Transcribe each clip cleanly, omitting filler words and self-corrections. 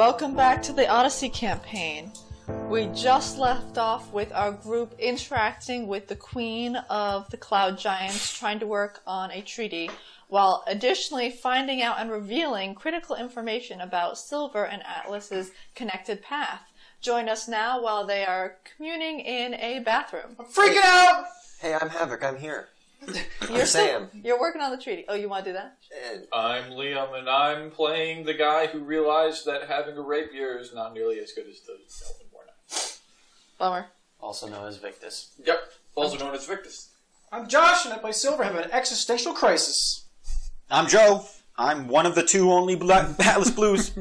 Welcome back to the Odyssey Campaign. We just left off with our group interacting with the Queen of the Cloud Giants, trying to work on a treaty, while additionally finding out and revealing critical information about Silver and Atlas's connected path. Join us now while they are communing in a bathroom. I'm freaking out! Hey, I'm Havoc, I'm here. You're Sam. You're working on the treaty. Oh, you want to do that? I'm Liam, and I'm playing the guy who realized that having a rapier is not nearly as good as the Elven War Knight. Bummer. Also known as Victus. Yep, also known as Victus. I'm Josh, and I play Silver, having an existential crisis. I'm Joe. I'm one of the two only Atlas Blues.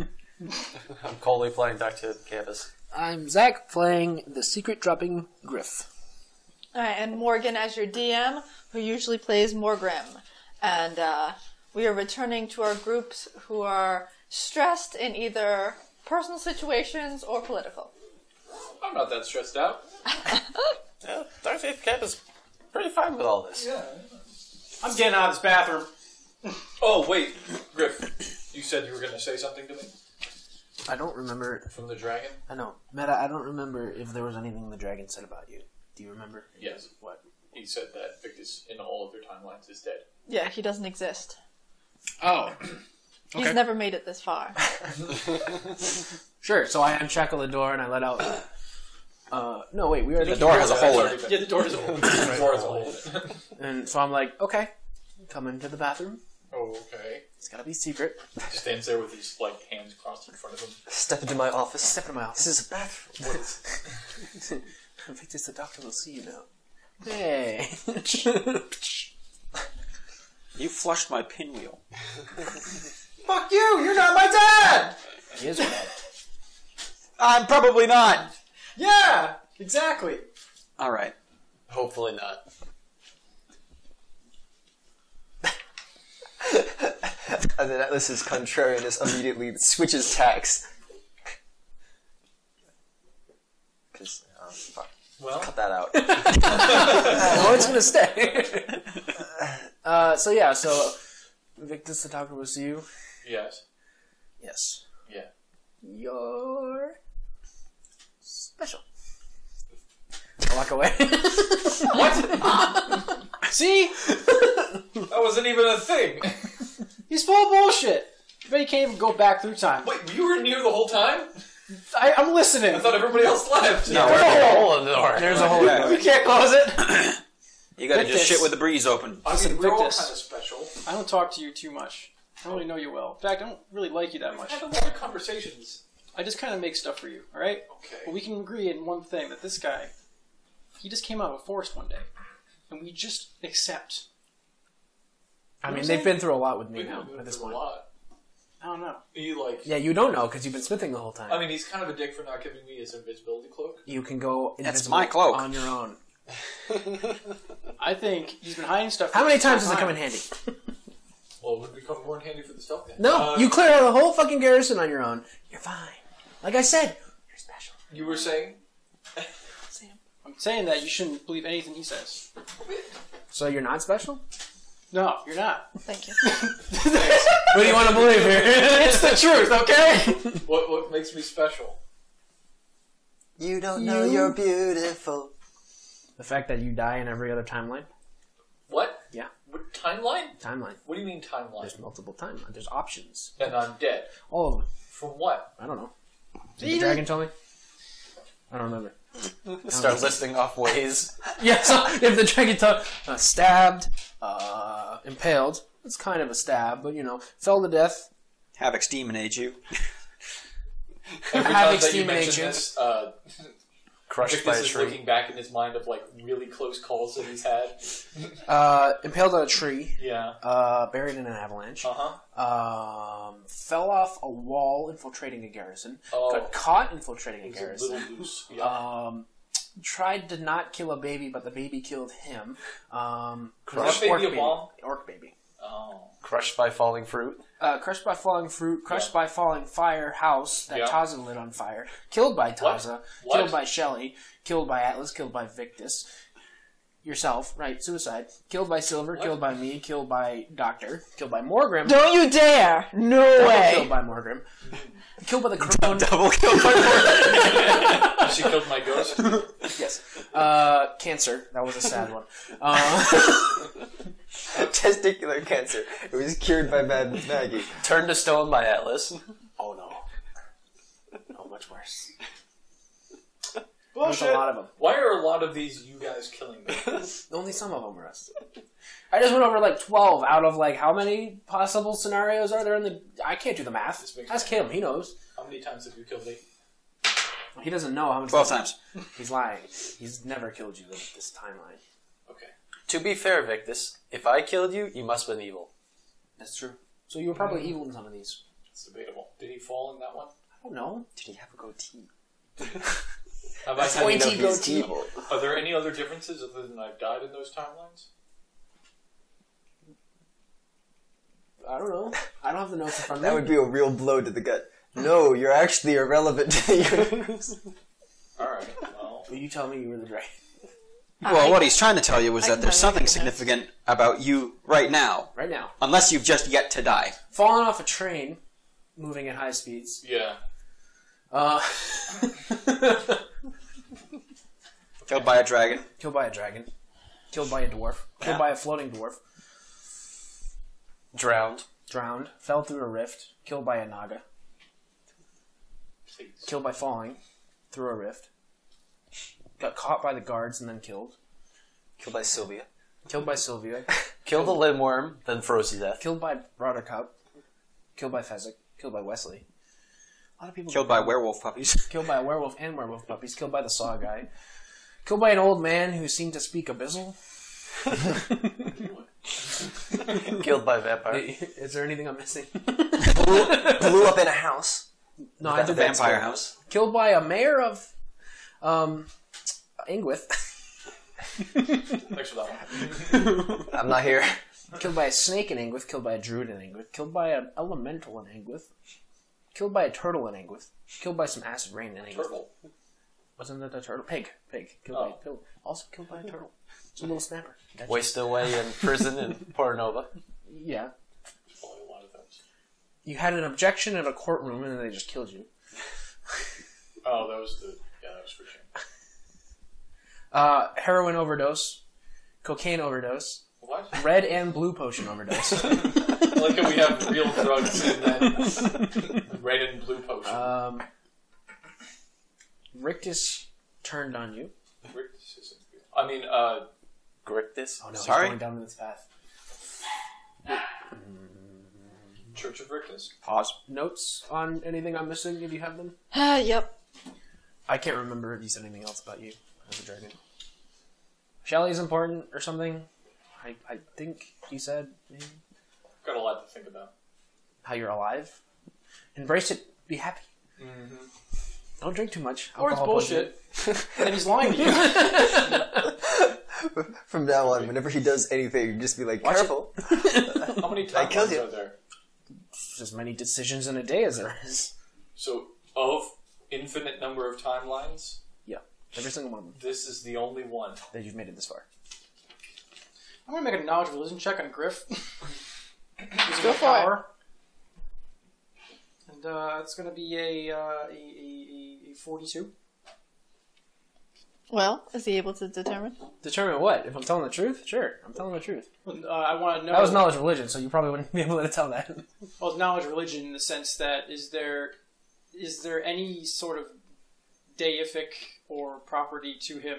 I'm Coley playing Dr. Campus. I'm Zach, playing the secret dropping Griff. Alright, and Morgan as your DM, who usually plays Morgrim. And we are returning to our groups who are stressed in either personal situations or political. I'm not that stressed out. Yeah, Dr. Campus pretty fine with all this. Yeah. I'm getting out of this bathroom. Oh, wait, Griff, you said you were going to say something to me? I don't remember. From the dragon? I know. Meta, I don't remember if there was anything the dragon said about you. Do you remember? Yes. What? He said that Victus, in all of their timelines, is dead. Yeah, he doesn't exist. Oh. He's never made it this far. Sure, so I unshackle the door and I let out... no, wait, we already... The door has a hole in it. Yeah, the door is a hole. The door has a hole in it. And so I'm like, okay, come into the bathroom. Oh, okay. It's gotta be secret. He stands there with his hands crossed in front of him. Step into my office. Step into my office. This is a bathroom. What is Victus, the doctor will see you now. Hey. You flushed my pinwheel. Fuck you! You're not my dad! He is red. I'm probably not. Yeah! Exactly. All right. Hopefully not. And then Atlas's contrariness immediately switches tacks. Because, fuck. Well, Cut that out. No, it's gonna stay. So Victus, the doctor will see you. yes. Yes. Yeah. You're special. I walk away. What? See? That wasn't even a thing. He's full of bullshit. But he can't even go back through time. Wait, you were near the whole time? I'm listening. I thought everybody else left. No, there's a hole in the door. There's a hole there. You can't close it. You gotta Victus. just shit with the breeze open. I Listen, mean, we're all kind of Victus. special. I don't talk to you too much. I don't really know you well. In fact, I don't really like you that We've much. had a lot of conversations. I just kind of make stuff for you, alright? Okay. But we can agree in one thing, that this guy, he just came out of a forest one day. And we just accept. I mean, they've been through a lot with me We've now been at this through a point. lot. I don't know. You Yeah, you don't know because you've been smithing the whole time. I mean, he's kind of a dick for not giving me his invisibility cloak. You can go That's invisible my cloak. on your own. I think he's been hiding stuff. How for many some times does it time. come in handy? Well, it would become more in handy for the stealth guy. No, you clear out a whole fucking garrison on your own. You're fine. Like I said, you're special. You were saying? Sam. I'm saying that you shouldn't believe anything he says. So you're not special? No, you're not. Thank you. What do you want to believe here? It's the truth, okay? What makes me special? You don't know you're beautiful. The fact that you die in every other timeline? What? Yeah. What, timeline? Timeline. What do you mean timeline? There's multiple timelines. There's options. And I'm dead. All of them. From what? I don't know. Did the dragon tell me? I don't remember. Start listing off ways. Yeah, so if the dragon told stabbed, impaled, it's kind of a stab, but fell to death. Havoc's demon age you. Every Havoc's time that you demon mention agents. this, Crushed by a Victus is tree. looking back in his mind of really close calls that he's had. Impaled on a tree. Yeah. Buried in an avalanche. Uh-huh. Fell off a wall infiltrating a garrison. Oh. Got caught infiltrating a He's a garrison. little loose. Yeah. Tried to not kill a baby, but the baby killed him. Crushed baby a bomb? Orc baby. Oh. Crushed by falling fruit. Crushed by falling fruit, crushed by falling fire house that Yeah. Taza lit on fire, killed by Taza, What? killed by Shelly, killed by Atlas, killed by Victus. yourself, right? Suicide. Killed by Silver, killed by me, killed by Doctor, killed by Morgrim. Don't you dare! No way! Killed by Morgrim. Killed by the crone. Double kill by Morgrim. She killed my ghost. Yes. Cancer. That was a sad one. Testicular cancer. It was cured by Mad Maggie. Turned to stone by Atlas. Oh no. No, much worse. Bullshit. There's a lot of them. Why are a lot of these you guys killing me? Only some of them are us. I just went over like 12 out of like how many possible scenarios are there in the... I can't do the math. Ask him. He knows. How many times have you killed me? He doesn't know how many 12 times. He's lying. He's never killed you in this timeline. Okay. To be fair, Victus, if I killed you, you must have been evil. That's true. So you were probably evil in some of these. It's debatable. Did he fall in that one? I don't know. Did he have a goatee? Have I had Pointy He's goatee. evil. Are there any other differences other than I've died in those timelines? I don't know. I don't have the notes in front of me. That would be a real blow to the gut. No, you're actually irrelevant to the universe. Alright, well... Will you tell me you were the dragon? Well, what he's trying to tell you is I that can there's tell you something this. significant about you right now, Right now. unless you've just yet to die. Falling off a train, moving at high speeds. Yeah. Killed by a dragon. Killed by a dragon. Killed by a dwarf. Killed by a floating dwarf. Drowned. Drowned. Fell through a rift. Killed by a naga. Please. Killed by falling through a rift. Got caught by the guards and then killed. Killed by Sylvia. Killed by Sylvia. Killed a limworm, then froze to death. Killed by Broderick. Killed by Fezzik. Killed by Wesley. A lot of people Killed by werewolf puppies. Killed by a werewolf and werewolf puppies. Killed by the saw guy. Killed by an old man who seemed to speak abyssal. Killed by vampire. Is there anything I'm missing? Blew up in a house. No, I did that. Vampire house. Killed by a mayor of Ingwith. Thanks for that one. I'm not here. Killed by a snake in Ingwith. Killed by a druid in Ingwith. Killed by an elemental in Ingwith. Killed by a turtle in Ingwith. Killed by some acid rain in Ingwith. Turtle. Wasn't it a turtle? Pig. Killed by a turtle. Also killed by a turtle. It's a little snapper. Gotcha. Wasted away in prison in Pornova. Yeah. Probably a lot of those. You had an objection in a courtroom and then they just killed you. Oh, that was the... Yeah, that was for sure. Heroin overdose. Cocaine overdose. What? Red and blue potion overdose. I like how we have real drugs in that red and blue potion. Rictus turned on you. Rictus isn't good. I mean, Grictus. Oh no, Sorry? he's going down this path. Church of Rictus? Pause. Notes on anything I'm missing, if you have them? Yep. I can't remember if you said anything else about you as a dragon. Shelly's important or something. I think you said maybe. Got a lot to think about. How you're alive. Embrace it. Be happy. Mm-hmm. Don't drink too much. Or it's Alcohol poisoning. bullshit. And he's lying to you. From now on, whenever he does anything, just be like, Watch careful. How many killed timelines you. are there? As many decisions in a day as there is. So, of infinite number of timelines, Yeah. Every single one of them this is the only one. that you've made it this far. I'm gonna make a knowledge religion check on Griff. Using Go my for power. And it's gonna be a 42. Well, is he able to determine? Determine what? If I'm telling the truth? Sure. I'm telling the truth. I want to know. That was knowledge religion, so you probably wouldn't be able to tell that. Well, knowledge religion in the sense that is there any sort of deific or property to him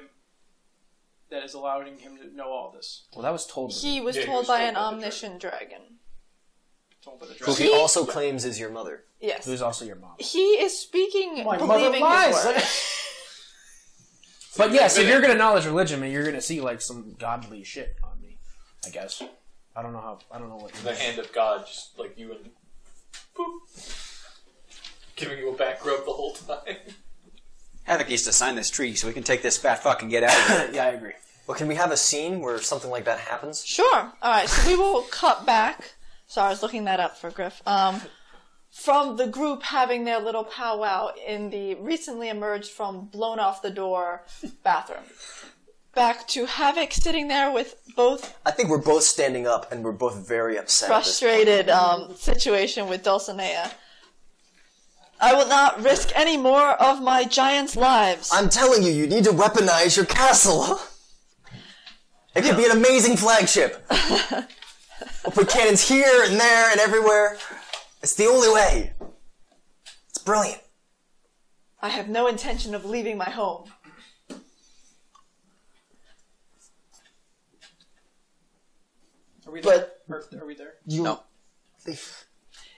that is allowing him to know all this? Well, that was told to me. He was Yeah, he told was by told an by the omniscient dragon. Told by the Who dragon. he also claims is your mother. Yes. Who's also your mom. He is speaking, My mother believing lies. his word. But yes, if you're gonna knowledge religion, man, you're gonna see like some godly shit on me. I guess. I don't know what. The hand of God, just like you and boop, giving you a back rub the whole time. Havoc needs to sign this treaty so we can take this fat fuck and get out of here. Yeah, I agree. Well, can we have a scene where something like that happens? Sure. Alright, so we will cut back. Sorry, I was looking that up for Griff. From the group having their little powwow in the recently emerged from blown off the door bathroom. back to Havoc sitting there with both I think we're both standing up and we're both very upset. frustrated situation with Dulcenea. I will not risk any more of my giants' lives. I'm telling you, you need to weaponize your castle. It could be an amazing flagship. We'll put cannons here and there and everywhere. It's the only way. It's brilliant. I have no intention of leaving my home. Are we there? Are we there? No.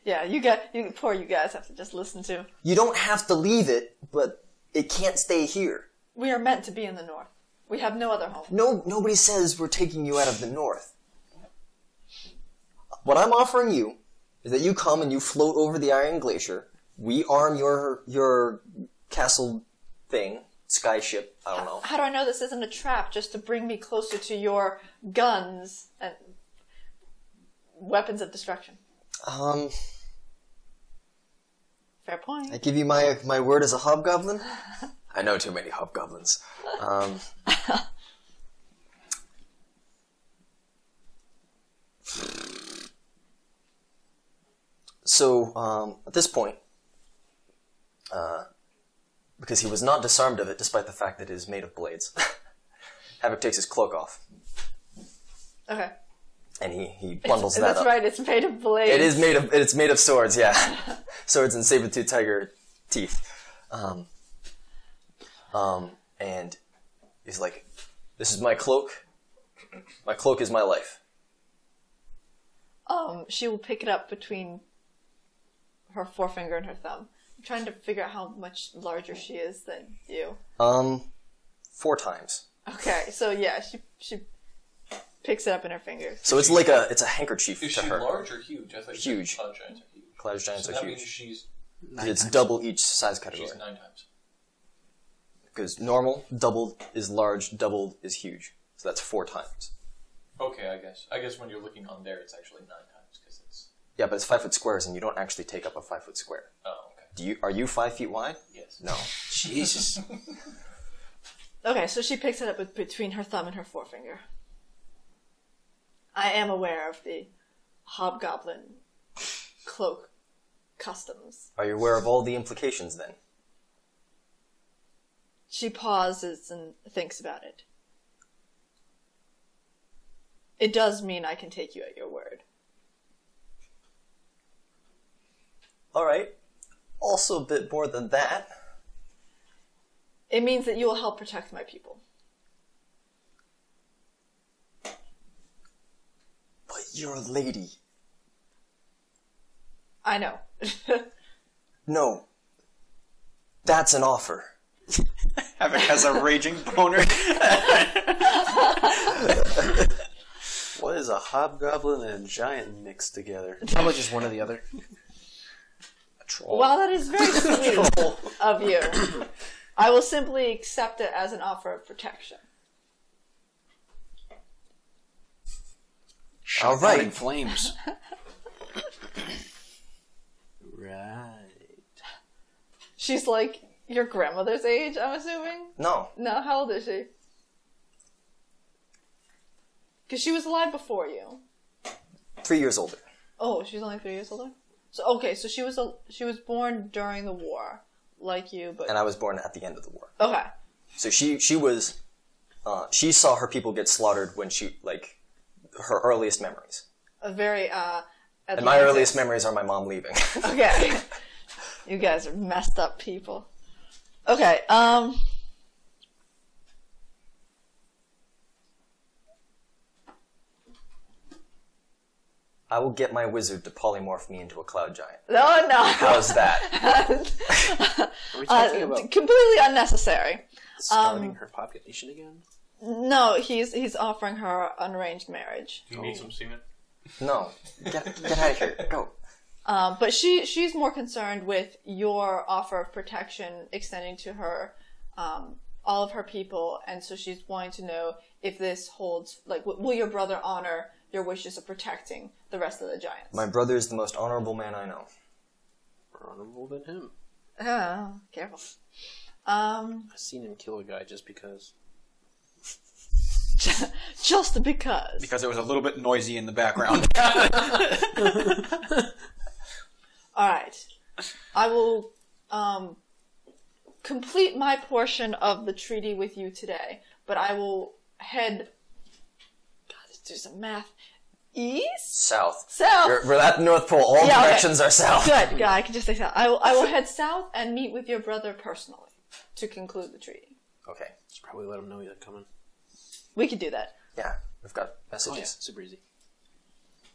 Yeah, you guys have to just listen to. You don't have to leave it, but it can't stay here. We are meant to be in the north. We have no other home. No, nobody says we're taking you out of the north. What I'm offering you is that you come and you float over the Iron Glacier. We arm your castle thing, skyship, I don't know. How do I know this isn't a trap just to bring me closer to your guns and weapons of destruction? Fair point. I give you my word as a hobgoblin. I know too many hobgoblins. So, at this point, because he was not disarmed of it, despite the fact that it is made of blades, Havoc takes his cloak off. Okay. And he bundles that up. That's right, it's made of blades. It's made of swords, yeah. Swords and saber-tooth tiger teeth. And he's like, this is my cloak. My cloak is my life. She will pick it up between her forefinger and her thumb. I'm trying to figure out how much larger she is than you. 4 times. Okay, so yeah, she picks it up in her fingers. So it's like it's a handkerchief Is to she her. large or huge? I thought Huge. Cloud giants are huge. Cloud giants So are that huge. means she's It's double each size category. 9 times. Because normal, double is large, double is huge. So that's 4 times. Okay, I guess. I guess when you're looking on there, it's actually 9 times because it's. Yeah, but it's 5-foot squares, and you don't actually take up a 5-foot square. Oh, okay. Are you 5 feet wide? Yes. No. Jesus. Okay, so she picks it up between her thumb and her forefinger. I am aware of the hobgoblin cloak customs. Are you aware of all the implications then? She pauses and thinks about it. It does mean I can take you at your word. Alright. Also a bit more than that. It means that you will help protect my people. But you're a lady. I know. No. That's an offer. Havoc has a raging boner. What is a hobgoblin and a giant mixed together? Probably just one or the other. A troll. While that is very sweet of you, I will simply accept it as an offer of protection. All right. In flames. Right. She's like your grandmother's age, I'm assuming? No. No, how old is she? Because she was alive before you. 3 years older. Oh, she's only 3 years older? So, okay, so she was born during the war, like you, but... And I was born at the end of the war. Okay. So she was... she saw her people get slaughtered when she, like... Her earliest memories. A very, And my earliest memories are my mom leaving. Okay. You guys are messed up people. Okay, I will get my wizard to polymorph me into a cloud giant. no. How's that? Are we talking about Completely unnecessary. starting her population again? No, he's offering her unarranged marriage. Do you need some semen? No. Get out of here. Go. But she's more concerned with your offer of protection extending to her, all of her people, and so she's wanting to know if this holds, like, will your brother honor your wishes of protecting the rest of the giants? My brother is the most honorable man I know. More honorable than him. Oh, careful. I've seen him kill a guy just because. Just because. Because it was a little bit noisy in the background. Alright. I will complete my portion of the treaty with you today, but I will head... God, let's do some math. East? South. South! We're at the North Pole. All directions are south. Good. Yeah, I can just say south. I will head south and meet with your brother personally to conclude the treaty. Okay. Should probably let him know you're coming. We could do that. Yeah, we've got Oh messages. yeah, super easy.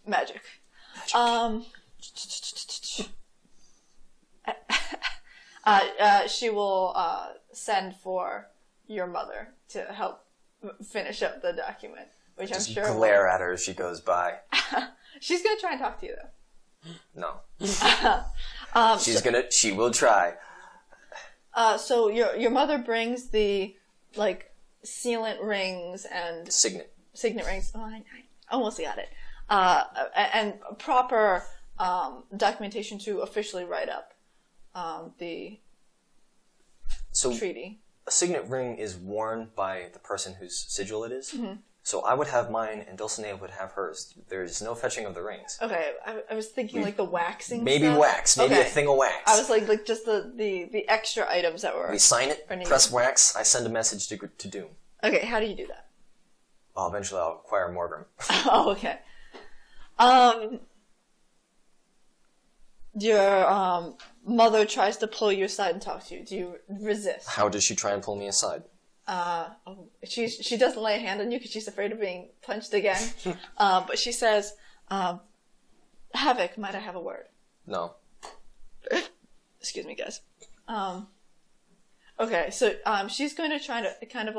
Magic. She will send for your mother to help finish up the document, which Just I'm sure glare at her as she goes by. She's gonna try and talk to you though. No. She will try. So your mother brings the sealant rings and Signet. rings. Oh, I almost got it. And proper documentation to officially write up the treaty. A signet ring is worn by the person whose sigil it is. Mm-hmm. So I would have mine, and Dulcenea would have hers. There's no fetching of the rings. Okay, I was thinking the waxing. Maybe stuff. wax. Maybe Okay. a thing of wax. I was like just the extra items that were. We sign it, or needed. press wax, I send a message to Doom. Okay, how do you do that? Well, eventually I'll acquire Morgrim. Oh, okay. Your mother tries to pull you aside and talk to you. Do you resist? How does she try and pull me aside? She doesn't lay a hand on you because she's afraid of being punched again. But she says, Havoc, might I have a word? No. Excuse me, guys. Okay, so she's going to try to kind of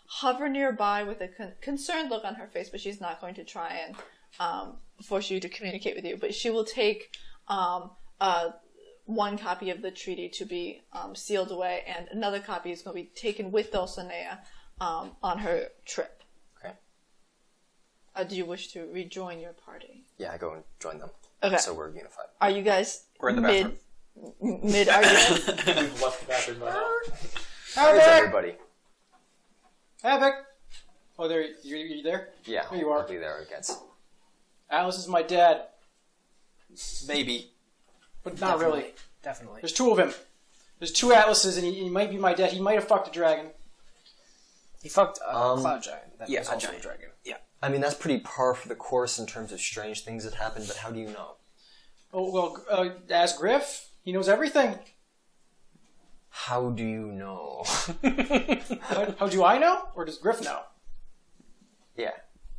hover nearby with a concerned look on her face, but she's not going to try and force you to communicate with you. But she will take one copy of the treaty to be sealed away, and another copy is going to be taken with Dulcenea on her trip. Okay. Do you wish to rejoin your party? Yeah, I go and join them. Okay. So we're unified. Are you guys We're in the bathroom. mid argument? We've left the bathroom by now. Where's everybody? Havoc! Oh, there, you there? Yeah, There you are. I'll be there against. Alice is my dad, Maybe. but not really. Definitely. There's two of him. There's two Atlases, and he might be my dad. He might have fucked a dragon. He fucked a cloud giant. That yeah, was a also giant. a dragon. Yeah. I mean, that's pretty par for the course in terms of strange things that happen, but how do you know? Oh, well, ask Griff. He knows everything. How do you know? How do I know? Or does Griff know? Yeah.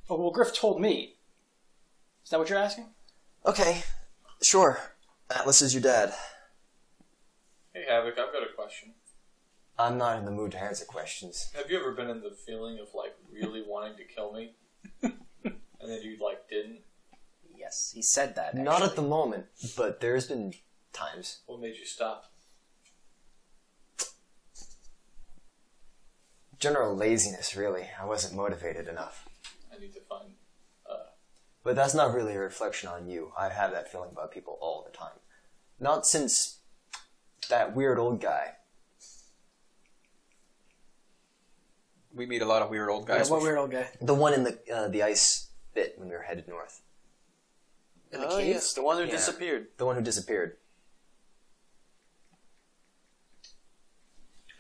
Oh, well, Griff told me. Is that what you're asking? Okay, sure. Atlas is your dad. Hey, Havoc, I've got a question. I'm not in the mood to answer questions. Have you ever been in the feeling of, really wanting to kill me? And then you, didn't? Yes, he said that. Not at actually. the moment, but there's been times. What made you stop? General laziness, really. I wasn't motivated enough. I need to find... But that's not really a reflection on you. I have that feeling about people all the time. Not since that weird old guy. We meet a lot of weird old guys. Yeah, what weird old guy? The one in the ice pit when we were headed north. In the Oh, cave? yes, the one who Yeah. disappeared. The one who disappeared.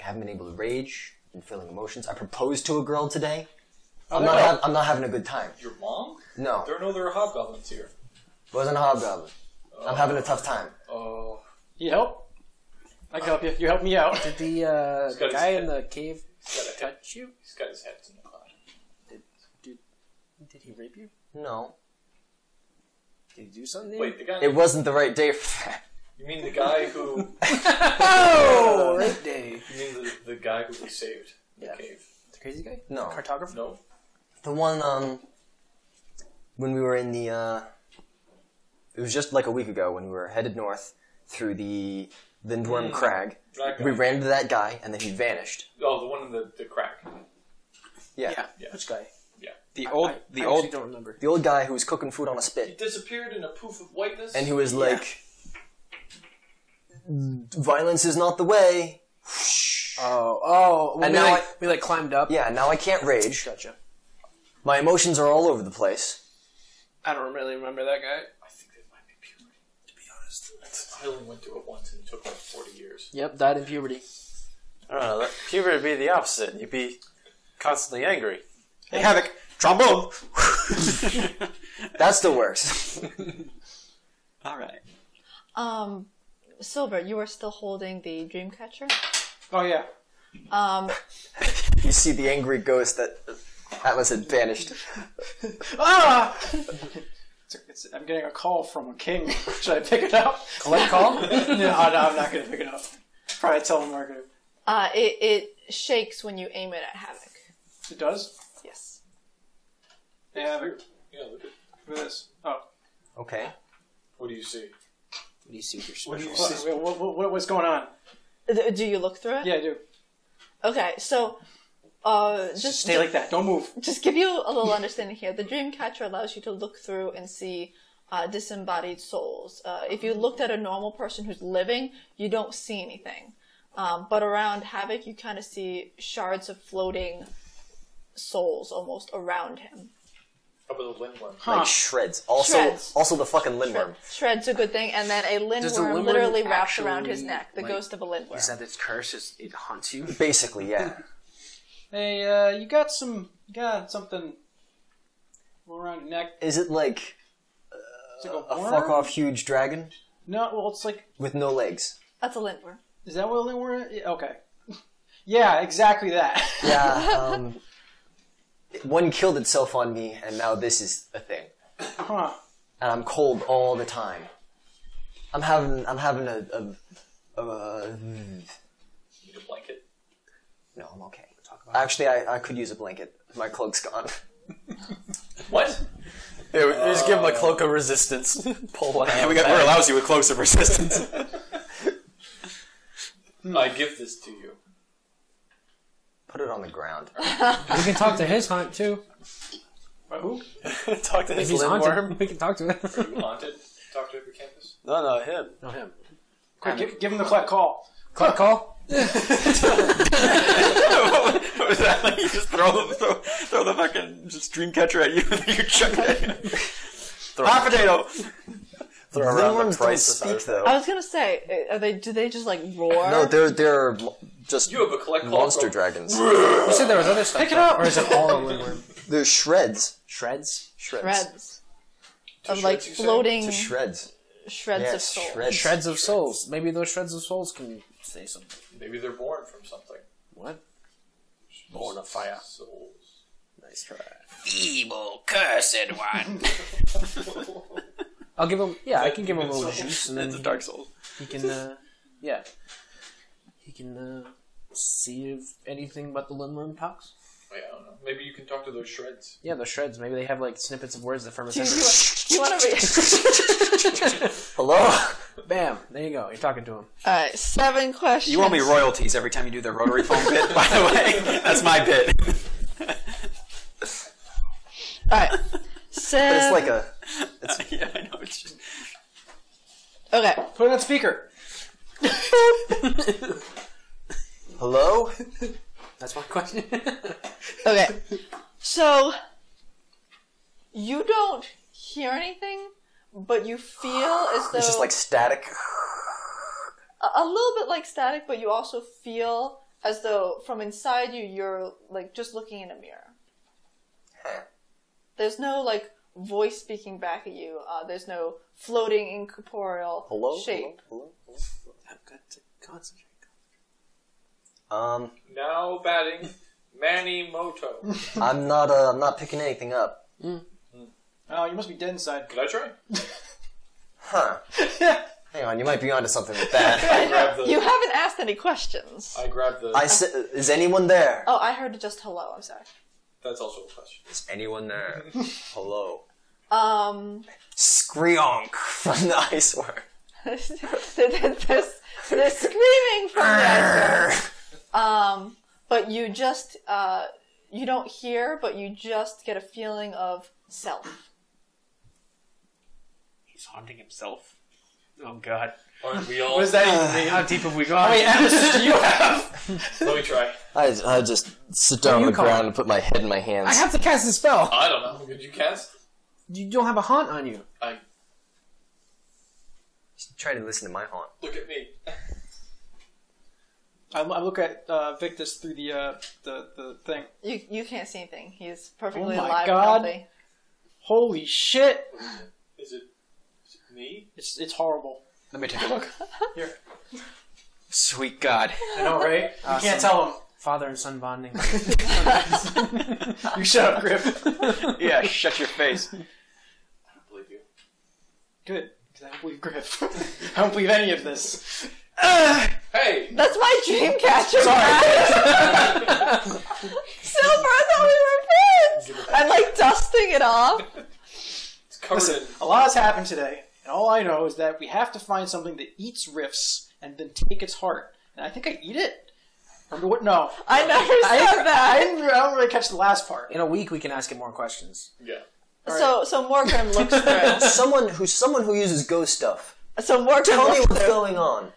I haven't been able to rage. Been feeling emotions. I proposed to a girl today. I'm not having a good time. Your mom? No, There are no other hobgoblins here. wasn't a hobgoblin. I'm having a tough time. Oh... You help? I can help you. You help me out. Did the got his guy head. in the cave He's got a head. touch you? He's got his head in the cloud. Did he rape you? No, Did he do something? Wait, the guy... it wasn't the right day for that. You mean the guy who... Oh, rape day. You mean the guy who we saved in Yeah. the cave? The crazy guy? No. Cartographer? No? The one, when we were in the, it was just a week ago when we were headed north through the Lindworm Crag. That guy. We ran into that guy, and then he vanished. Oh, the one in the crack. Yeah. Yeah. Which guy? The I old actually don't remember. The old guy who was cooking food on a He spit. disappeared in a poof of whiteness. And he was like, violence is not the way. Oh. Well, And we, now we climbed up. Yeah, now I can't rage. Gotcha. My emotions are all over the place. I don't really remember that guy. I think that might be puberty, to be honest. I only went through it once and it took like 40 years. Yep, died in puberty. I don't know. Puberty would be the opposite. You'd be constantly angry. Hey, Havoc, trombone. That's the worst. All right. Silver, you are still holding the dream catcher. Oh yeah. You see the angry ghost that Atlas had banished. Ah! I'm getting a call from a king. Should I pick it up? Collect call? No, I'm not going to pick it up. Probably telemarketer. It shakes when you aim it at Havoc. It does? Yes. Yeah, Yeah, look at this. Oh. Okay. what do you see? What do you see with your What do special? you see? What's going on? Do you look through it? Yeah, I do. Okay, so just Stay like that. Don't move. Just give you a little understanding here. The dream catcher allows you to look through and see disembodied souls. If you looked at a normal person who's living, you don't see anything. But around Havoc, you kind of see shards of floating souls almost around him. How about the lindworm? Like shreds. Also, Shreds. also the fucking lindworm. Shred's a good thing, and then a Does the lindworm lindworm literally wraps around his actually, neck. The like, ghost of a lindworm. Is that its curse? It haunts you? Basically, yeah. Hey, you got something around your neck. Is it like It's like a worm? fuck off huge dragon No, well, it's like, with no legs? That's a lindworm. is that what a word? Yeah, okay. Yeah, exactly that. Yeah. One killed itself on me, and now this is a thing. Huh. And I'm cold all the time. I'm having a Need a blanket? no, I'm okay. Actually, I could use a blanket. My cloak's gone. What? Yeah, we just give him a cloak of resistance. Pull one out. Yeah, we're lousy with cloaks of resistance. I give this to you. Put it on the ground. We can talk to his hunt, too. Who? Talk to If his he's lindworm. haunted, we can talk to him. Are you haunted? Talk to every campus? No, him. No, him. Quick, give him the collect call. Collect call? What was that? Like you just throw the fucking stream catcher at you and you chuck it. Hot potato. Throw around the Lindworms don't price of speak, our- though. I was gonna say, do they just like roar? No, they're just You have a collect call monster from- dragons. You said there was other stuff. Pick it up! Or is it all a lindworm? They're shreds. Shreds? Shreds. To Of like shreds, you say? floating To shreds. shreds Yes, of soul. shreds. Shreds of souls. Maybe those shreds of souls can say something. Maybe they're born from something. What? Born of fire. Souls. Nice try. Evil, cursed one. I'll give him. Yeah, I can give him a little juice, and It's a then Dark Souls. he can. Yeah, he can see if anything but the lindworm talks. Wait, I don't know. Maybe you can talk to those shreds. Yeah, those shreds. Maybe they have like snippets of words that from a Do you, sentence. you want to read? Hello? Bam! There you go. You're talking to him. Alright, 7 questions. You owe me royalties every time you do the rotary phone bit, by the way. That's my bit. Alright. But 7. it's like a... Yeah, I know. It's just... Okay. Put it on speaker. Hello? That's my question. Okay. So, you don't hear anything, but you feel as though... It's just like static. a little bit like static, but you also feel as though from inside you, you're like just looking in a mirror. There's no like voice speaking back at you. There's no floating incorporeal Hello? shape. Hello? I've got to concentrate. Now batting Manny Moto. I'm not picking anything up. Oh, you must be dead inside. Could I try? Huh. Hang on, you might be onto something with that. I grab the. You haven't asked any questions. I grab the. I said, is anyone there? Oh, I heard just hello. I'm sorry. That's also a question. Is anyone there? Hello. Screonk Screonk from the Iceworm. the screaming from the iceberg. But you just you don't hear, but you just get a feeling of self. He's haunting himself. Oh God. Aren't we all? What does that even mean? How deep have we How gone? many enemies do you have? Let me try. I just sit down on you the call ground it? and put my head in my hands. I have to cast a spell. I don't know. Did you cast? You don't have a haunt on you. Try to listen to my haunt. Look at me. I look at Victus through the thing. You can't see anything. He's perfectly Oh my alive God. and healthy. Holy shit! Is it me? It's horrible. Let me take a look. Here. Sweet God. I know, right? You can't tell him. Father and son bonding. You shut up, Griff. Yeah, shut your face. I don't believe you. Good, because I don't believe Griff. I don't believe any of this. Hey! That's my dream catcher. Sorry. Silver, I thought we were friends. I'm like dusting it off. It's covered Listen, in... a lot has happened today, and all I know is that we have to find something that eats rifts and then take its heart. And I think I eat it. Or what? No. I never said that. I don't really catch the last part. In a week, we can ask it more questions. Yeah. So Morgan looks through. someone who uses ghost stuff. So Morgan Tell me looks what's through. going on.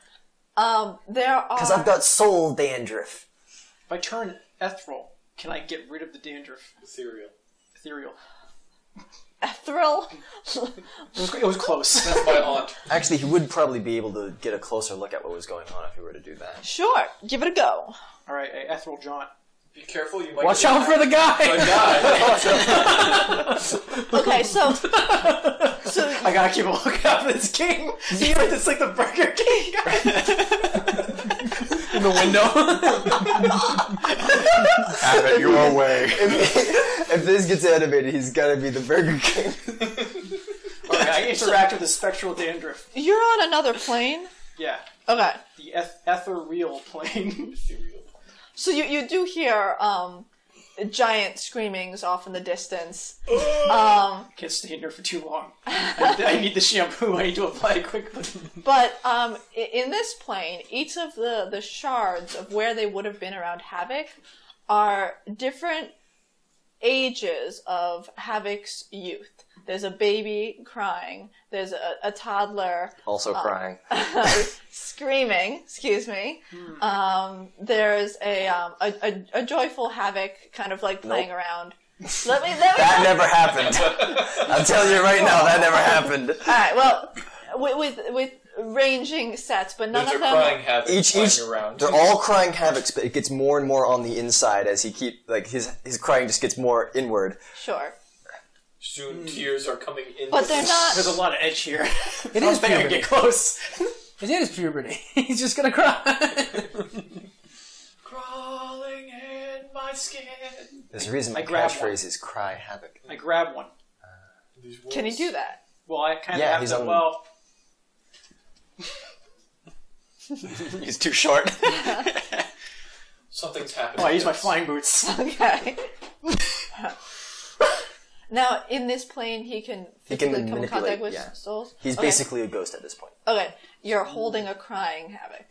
There are. Because I've got soul dandruff. If I turn ethereal, can I get rid of the dandruff? Ethereal. Ethereal. Ethereal. It was close. That's my aunt. Actually, he would probably be able to get a closer look at what was going on if he were to do that. Sure, give it a go. All right, ethereal jaunt. Be careful, you might Watch get out for the guy! Okay, so I gotta keep a lookout for this king. See, like it's like the Burger King guy. In the window. Have it your way. If this gets animated, he's got to be the Burger King. Alright, I interact with the spectral dandruff. you're on another plane. Yeah, Okay, the ethereal plane. so you do hear giant screamings off in the distance. Can't stay in here for too long. I need the shampoo. I need to apply it quickly. But in this plane, each of the shards of where they would have been around Havoc are different ages of Havoc's youth. There's a baby crying. There's a toddler Also crying. screaming. Excuse me. There's a joyful Havoc kind of like playing around. Let me. That never happened. I'm telling you right now, that never happened. All right. Well, with ranging sets, but none Those of are them. crying havoc Each, flying around. they're all crying havocs, but it gets more and more on the inside as he his crying just gets more inward. Sure. Soon tears are coming in. But they're not. There's a lot of edge here. It I is think I can puberty. get close. It is puberty. He's just gonna cry. Crawling in my skin. There's a reason my I grab catchphrase is "cry havoc." I grab one. Can he do that? Well, I kind of Yeah, have he's to. on- Well, He's too short. Something's happening. oh, I use my flying boots. Okay. Now, in this plane, he can physically come in manipulate, contact with yeah. souls? He's Okay. basically a ghost at this point. Okay, you're holding a crying Havoc.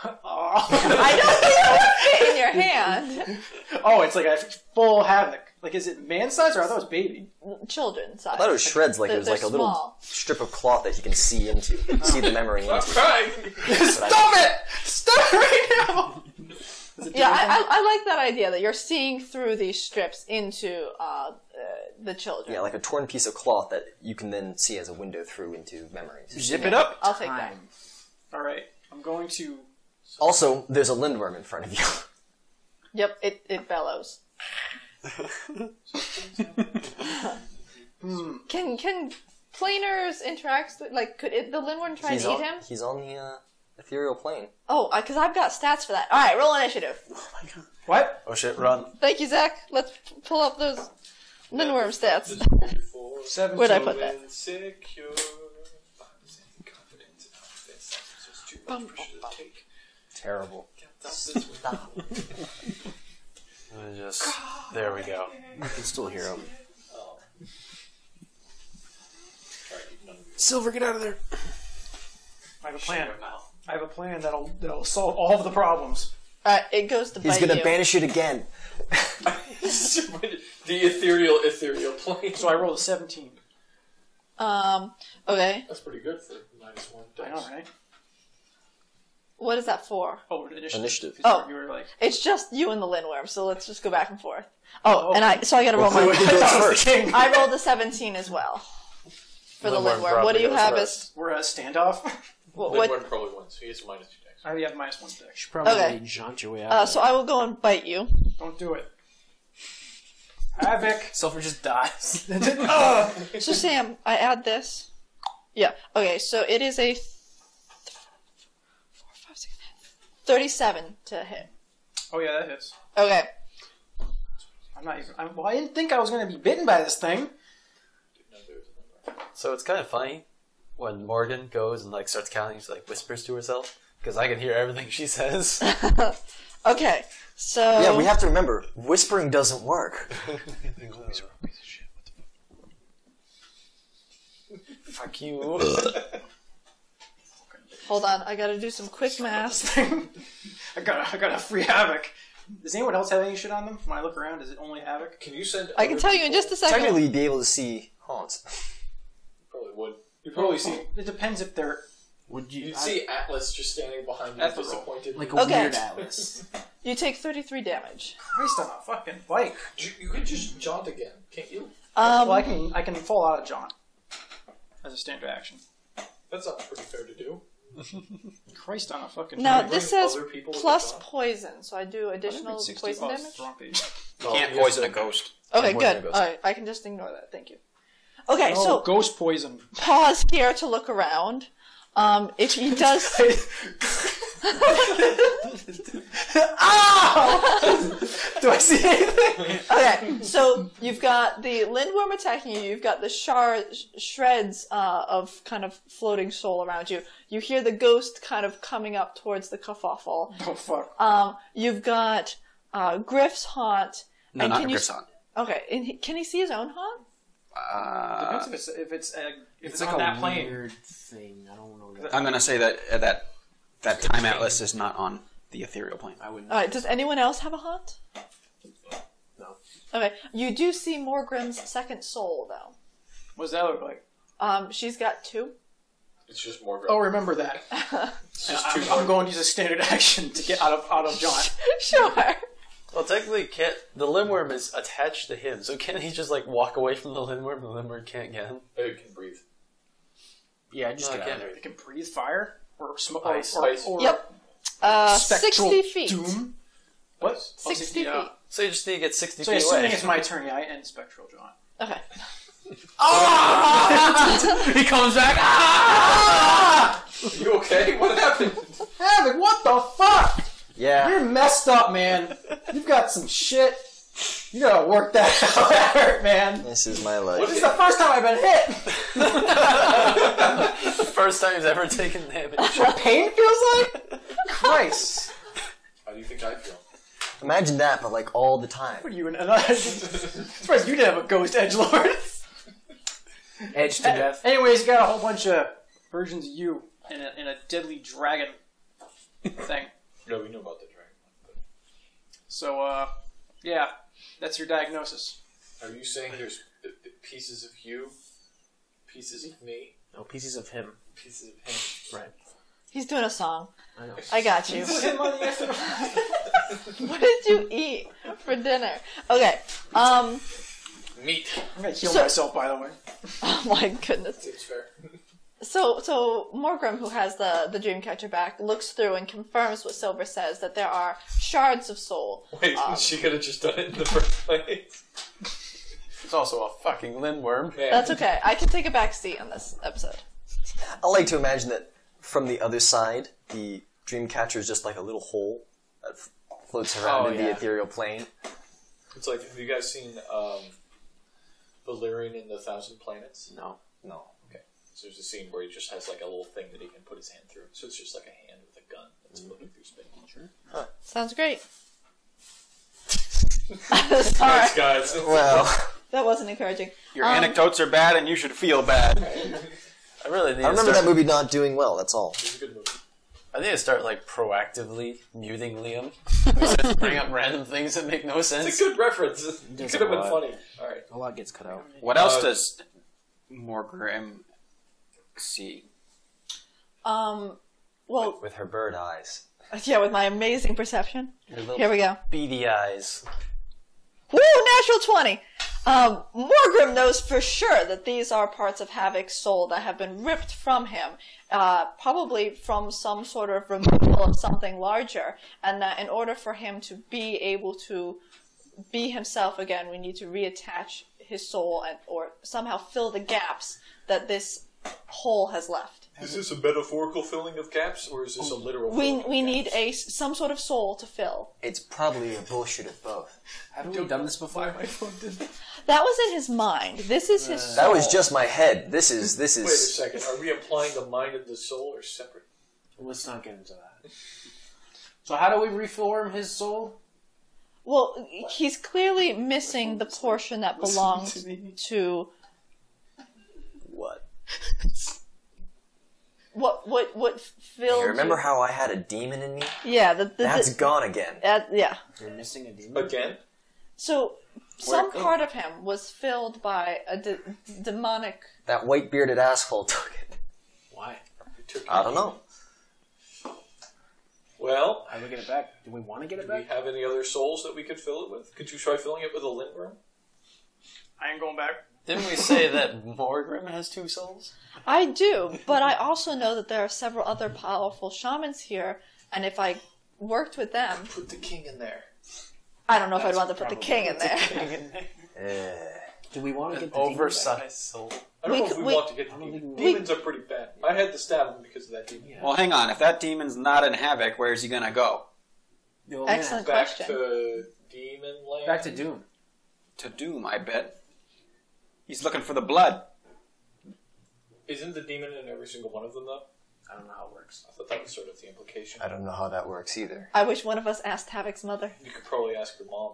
Oh. I don't think it would fit in your hand. Oh, it's like a full havoc. Like, is it man size or I thought it was baby? Children size. I thought it was shreds, like it was They're like a little small. strip of cloth that he can see into, see the memory I'm into. crying. Stop it! Stop it right now! Yeah, I like that idea that you're seeing through these strips into the children. Yeah, like a torn piece of cloth that you can then see as a window through into memories. Zip it up. I'll take that. All right, I'm going to. Also, there's a lindworm in front of you. Yep, it bellows. Can planers interact? Like, could the Lindworm try to eat him? He's on the ethereal plane. Oh, because I've got stats for that. All right, roll initiative. What? Oh shit, run. Thank you, Zach. Let's pull up those Lindworm stats. 17. Where'd I put that? Terrible. There we go. You can still hear him. Silver, get out of there. I have a plan. I have a plan that'll solve all of the problems. All right, it goes to He's bite gonna you. banish it again. The ethereal plane. So I rolled a 17. Okay. That's pretty good for -1 dice. I know, right? What is that for? Oh, initiative. Initiative. Oh. You were like, It's just you and the Lindworm, so let's just go back and forth. Oh, and I gotta roll my. Who goes first? I rolled a 17 as well for the Lindworm Lindworm. What do you probably have goes as? we're at a standoff. What? Lindworm probably wins. He gets -2 dice. I already have -1 deck. should probably Okay. jaunt your way out. So I will go and bite you. Don't do it. Havoc. Silver just dies. So Sam, I add this. Yeah. Okay. So it is a 37 to hit. Oh yeah, that hits. Okay. I'm not even. Well, I didn't think I was going to be bitten by this thing. So it's kind of funny when Morgan goes and like starts counting. She like whispers to herself because I can hear everything she says. Okay. So Yeah, we have to remember, whispering doesn't work. Fuck you. hold on. I gotta do some quick math. I got a free Havoc. Does anyone else have any shit on them? When I look around, is it only Havoc? Can you send? I can tell you in just a second. Technically, you'd be able to see haunts. Probably would. You probably see. It depends if they're. Would you You'd see Atlas just standing behind you, At the roll. disappointed. like a Okay. weird atlas? You take 33 damage. Christ on a fucking bike. You could just jaunt again, can't you? Well, I can fall out of jaunt as a standard action. That sounds pretty fair to do. Christ on a fucking Now bike. this bring says other people with plus the dog? poison, so I do I didn't additional read 60 poison bucks. damage. Wrong page. You can't poison a ghost. Okay, Poison good. goes. All right, I can just ignore that. Thank you. Okay, Oh, so ghost poison. pause here to look around. If he does, Do I see anything? okay. So you've got the Lindworm attacking you. You've got the shreds of kind of floating soul around you. You hear the ghost kind of coming up towards the kerfuffle. Oh fuck. You've got Griff's haunt. No, and not can a you Grisson. Okay, and can he see his own haunt? Depends if it's like on that a plane. weird thing. I don't know. I'm gonna say that time atlas is not on the ethereal plane. I wouldn't. All right. Does anyone else have a haunt? No. Okay. You do see Morgrim's second soul, though. What does that look like? She's got 2. It's just more. Oh, remember that. It's just I'm going to use a standard action to get out of jaunt. Sure. Well, technically, the Lindworm is attached to him, so can't he just like walk away from the Lindworm? The Lindworm can't get him. It can breathe. Yeah, just No, get I out of can't. there. It can breathe fire or smoke Ice. or Yep. spectral 60 feet. doom. What? 60 feet. So you just need to get 60 So feet assuming away. it's my turn, yeah, I end spectral jaunt. Okay. He comes back. You okay? What happened? Havoc, what the fuck? Yeah. You're messed up, man. You've got some shit. You gotta work that out. That hurt, man. This is my What life. This is the first time I've been hit. First time he's ever taken damage. What pain feels like? Christ. How do you think I feel? Imagine that, but like all the time. What are you, I'm surprised you didn't have a ghost edgelord. Edge to death. Anyways, you got a whole bunch of versions of you in a deadly dragon thing. No, we know about the dragon. So, yeah, that's your diagnosis. Are you saying there's pieces of you, pieces of me, No, pieces of him. pieces of him? Right. He's doing a song. I know. I got you. Put him on the What did you eat for dinner? Okay. Meat. I'm gonna heal So- myself, by the way. Oh my goodness. Seems fair. So Morgrim, who has the Dreamcatcher back, looks through and confirms what Silver says, that there are shards of soul. Wait, she could have just done it in the first place. It's also a fucking Lindworm. Man. That's okay. I can take a back seat on this episode. I like to imagine that from the other side, the Dreamcatcher is just like a little hole that floats around Oh, in the yeah. ethereal plane. It's like, have you guys seen Valerian in the Thousand Planets? No. No. So there's a scene where he just has like a little thing that he can put his hand through. So it's just like a hand with a gun that's looking through space. Sounds great. Thanks, Sorry, guys. Well, that wasn't encouraging. Your anecdotes are bad, and you should feel bad. I really need I remember to that start, movie not doing well, that's all. It's a good movie. I need to start like proactively muting Liam. He starts bring up random things that make no It's sense. a good reference. It does could have a been lot. funny. Alright. A lot gets cut out. What else does Morgrim see? Well, With her bird eyes. yeah, with my amazing perception. Your little Here we go. beady eyes. Woo, natural 20! Morgrim knows for sure that these are parts of Havoc's soul that have been ripped from him, probably from some sort of removal of something larger, and that in order for him to be able to be himself again, we need to reattach his soul or somehow fill the gaps that this hole has left. Is this a metaphorical filling of gaps, or is this a literal filling of We gaps? need some sort of soul to fill. It's probably a bullshit of both. Haven't we done this before? That was in his mind. This is his soul. That was just my head. This is. Wait a second. Are we implying the mind and the soul are separate? Let's not get into that. So how do we reform his soul? Well, he's clearly missing the portion that belongs to What? what filled. You remember you. how I had a demon in me? Yeah, That's gone again. yeah. You're missing a demon. Again? So some part of him was filled by a demonic. That white bearded asshole took it. Why? I don't know. Well, How do we get it back? Do we want to get it do we back? have any other souls that we could fill it with? Could you try filling it with a lindworm? I ain't going back. Didn't we say that Morgrim has 2 souls? I do, but I also know that there are several other powerful shamans here, and if I worked with them, Put the king in there. I don't know if I'd want to put the king in there. Do we want to get the demon back? Oversized soul. I don't know if we we- want to get the demon. Demons are pretty bad. I had to stab him because of that demon. Well, hang on. If that demon's not in Havoc, where's he gonna go? Oh, Excellent Back question. to demon land. Back to Doom. To Doom, I bet. He's looking for the blood. Isn't the demon in every single one of them, though? I don't know how it works. I thought that was sort of the implication. I don't know how that works either. I wish one of us asked Havoc's mother. You could probably ask your mom.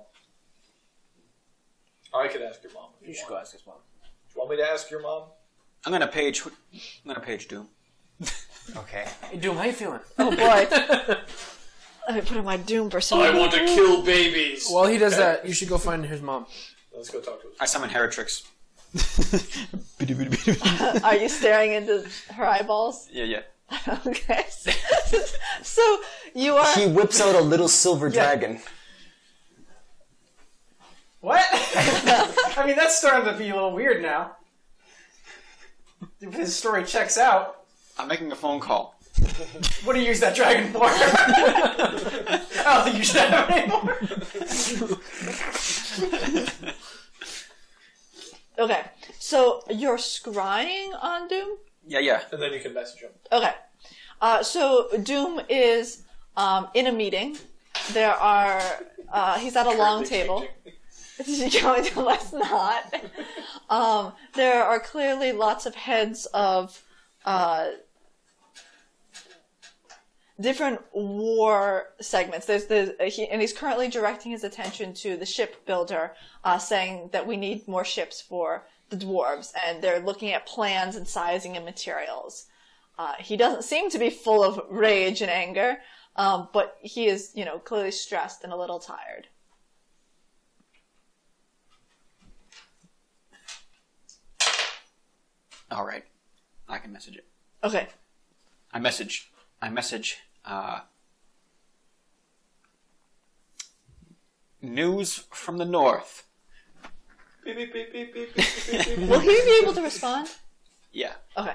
Or I could ask your mom. If You should want. go ask his mom. Do you want me to ask your mom? I'm gonna page Doom. Okay. Hey, Doom, how you feeling? Oh boy. Let me put in my Doom persona. I want to kill babies. While he does that, you should go find his mom. Let's go talk to him. I summon Heratrix. Are you staring into her eyeballs? Yeah. Okay. So you are. He whips out a little silver dragon. What? I mean, that's starting to be a little weird now. If his story checks out, I'm making a phone call. what do you use that dragon for? I don't think you should have it anymore. Okay. So you're scrying on Doom? Yeah. And then you can message him. Okay. So Doom is in a meeting. There are. He's at a long table. Let's not. There are clearly lots of heads of different war segments. And he's currently directing his attention to the shipbuilder, saying that we need more ships for the dwarves, and they're looking at plans and sizing and materials. He doesn't seem to be full of rage and anger, but he is, clearly stressed and a little tired. All right. I can message it. Okay. I message. News from the north. Beep, beep, beep, beep, beep, beep, beep, beep, beep. Will he be able to respond? Yeah. Okay.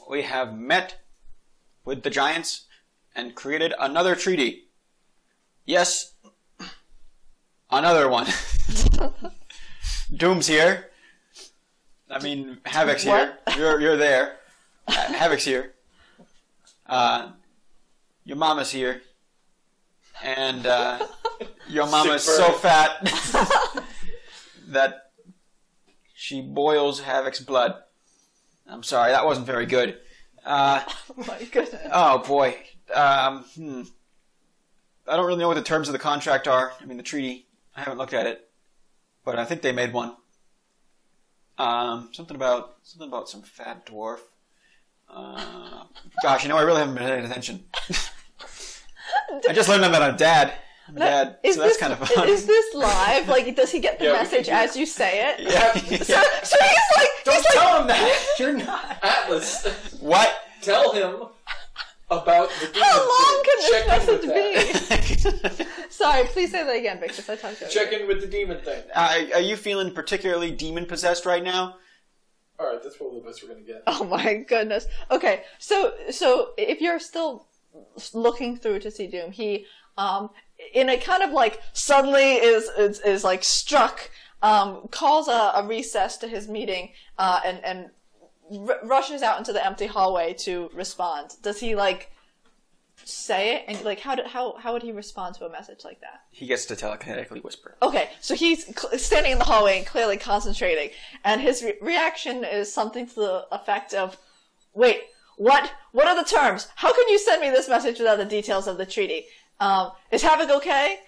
We have met with the giants and created another treaty. Yes, another one. Doom's here. I mean, Havoc's here. You're there. Havoc's here. Your mama's here. And your mama's so fat that she boils Havoc's blood. I'm sorry, that wasn't very good. Oh my goodness. Oh boy. I don't really know what the terms of the contract are. I mean, the treaty. I haven't looked at it, but I think they made one. Something about some fat dwarf. Gosh, I really haven't been paying attention. I just learned that I'm a dad. I'm a dad, Is so that's this, kind of fun. Is this live? Like, does he get the Yeah, we message can do as you say it? Yeah. So he's like, Don't tell him that. You're not. Atlas, What? tell him about the demon how long thing. can Check in this with message that. be? Sorry, please say that again, Victor. I talked to Check in with the demon thing. Are you feeling particularly demon possessed right now? All right, that's probably the best we're gonna get. Oh my goodness. Okay, so if you're still looking through to see Doom, he in a kind of like suddenly is like struck, calls a recess to his meeting, and rushes out into the empty hallway to respond. Does he like say it, and like how would he respond to a message like that? He gets to telekinetically whisper. Okay, so he's standing in the hallway and clearly concentrating, and his reaction is something to the effect of, "Wait, what? What are the terms? How can you send me this message without the details of the treaty? Is Havoc okay?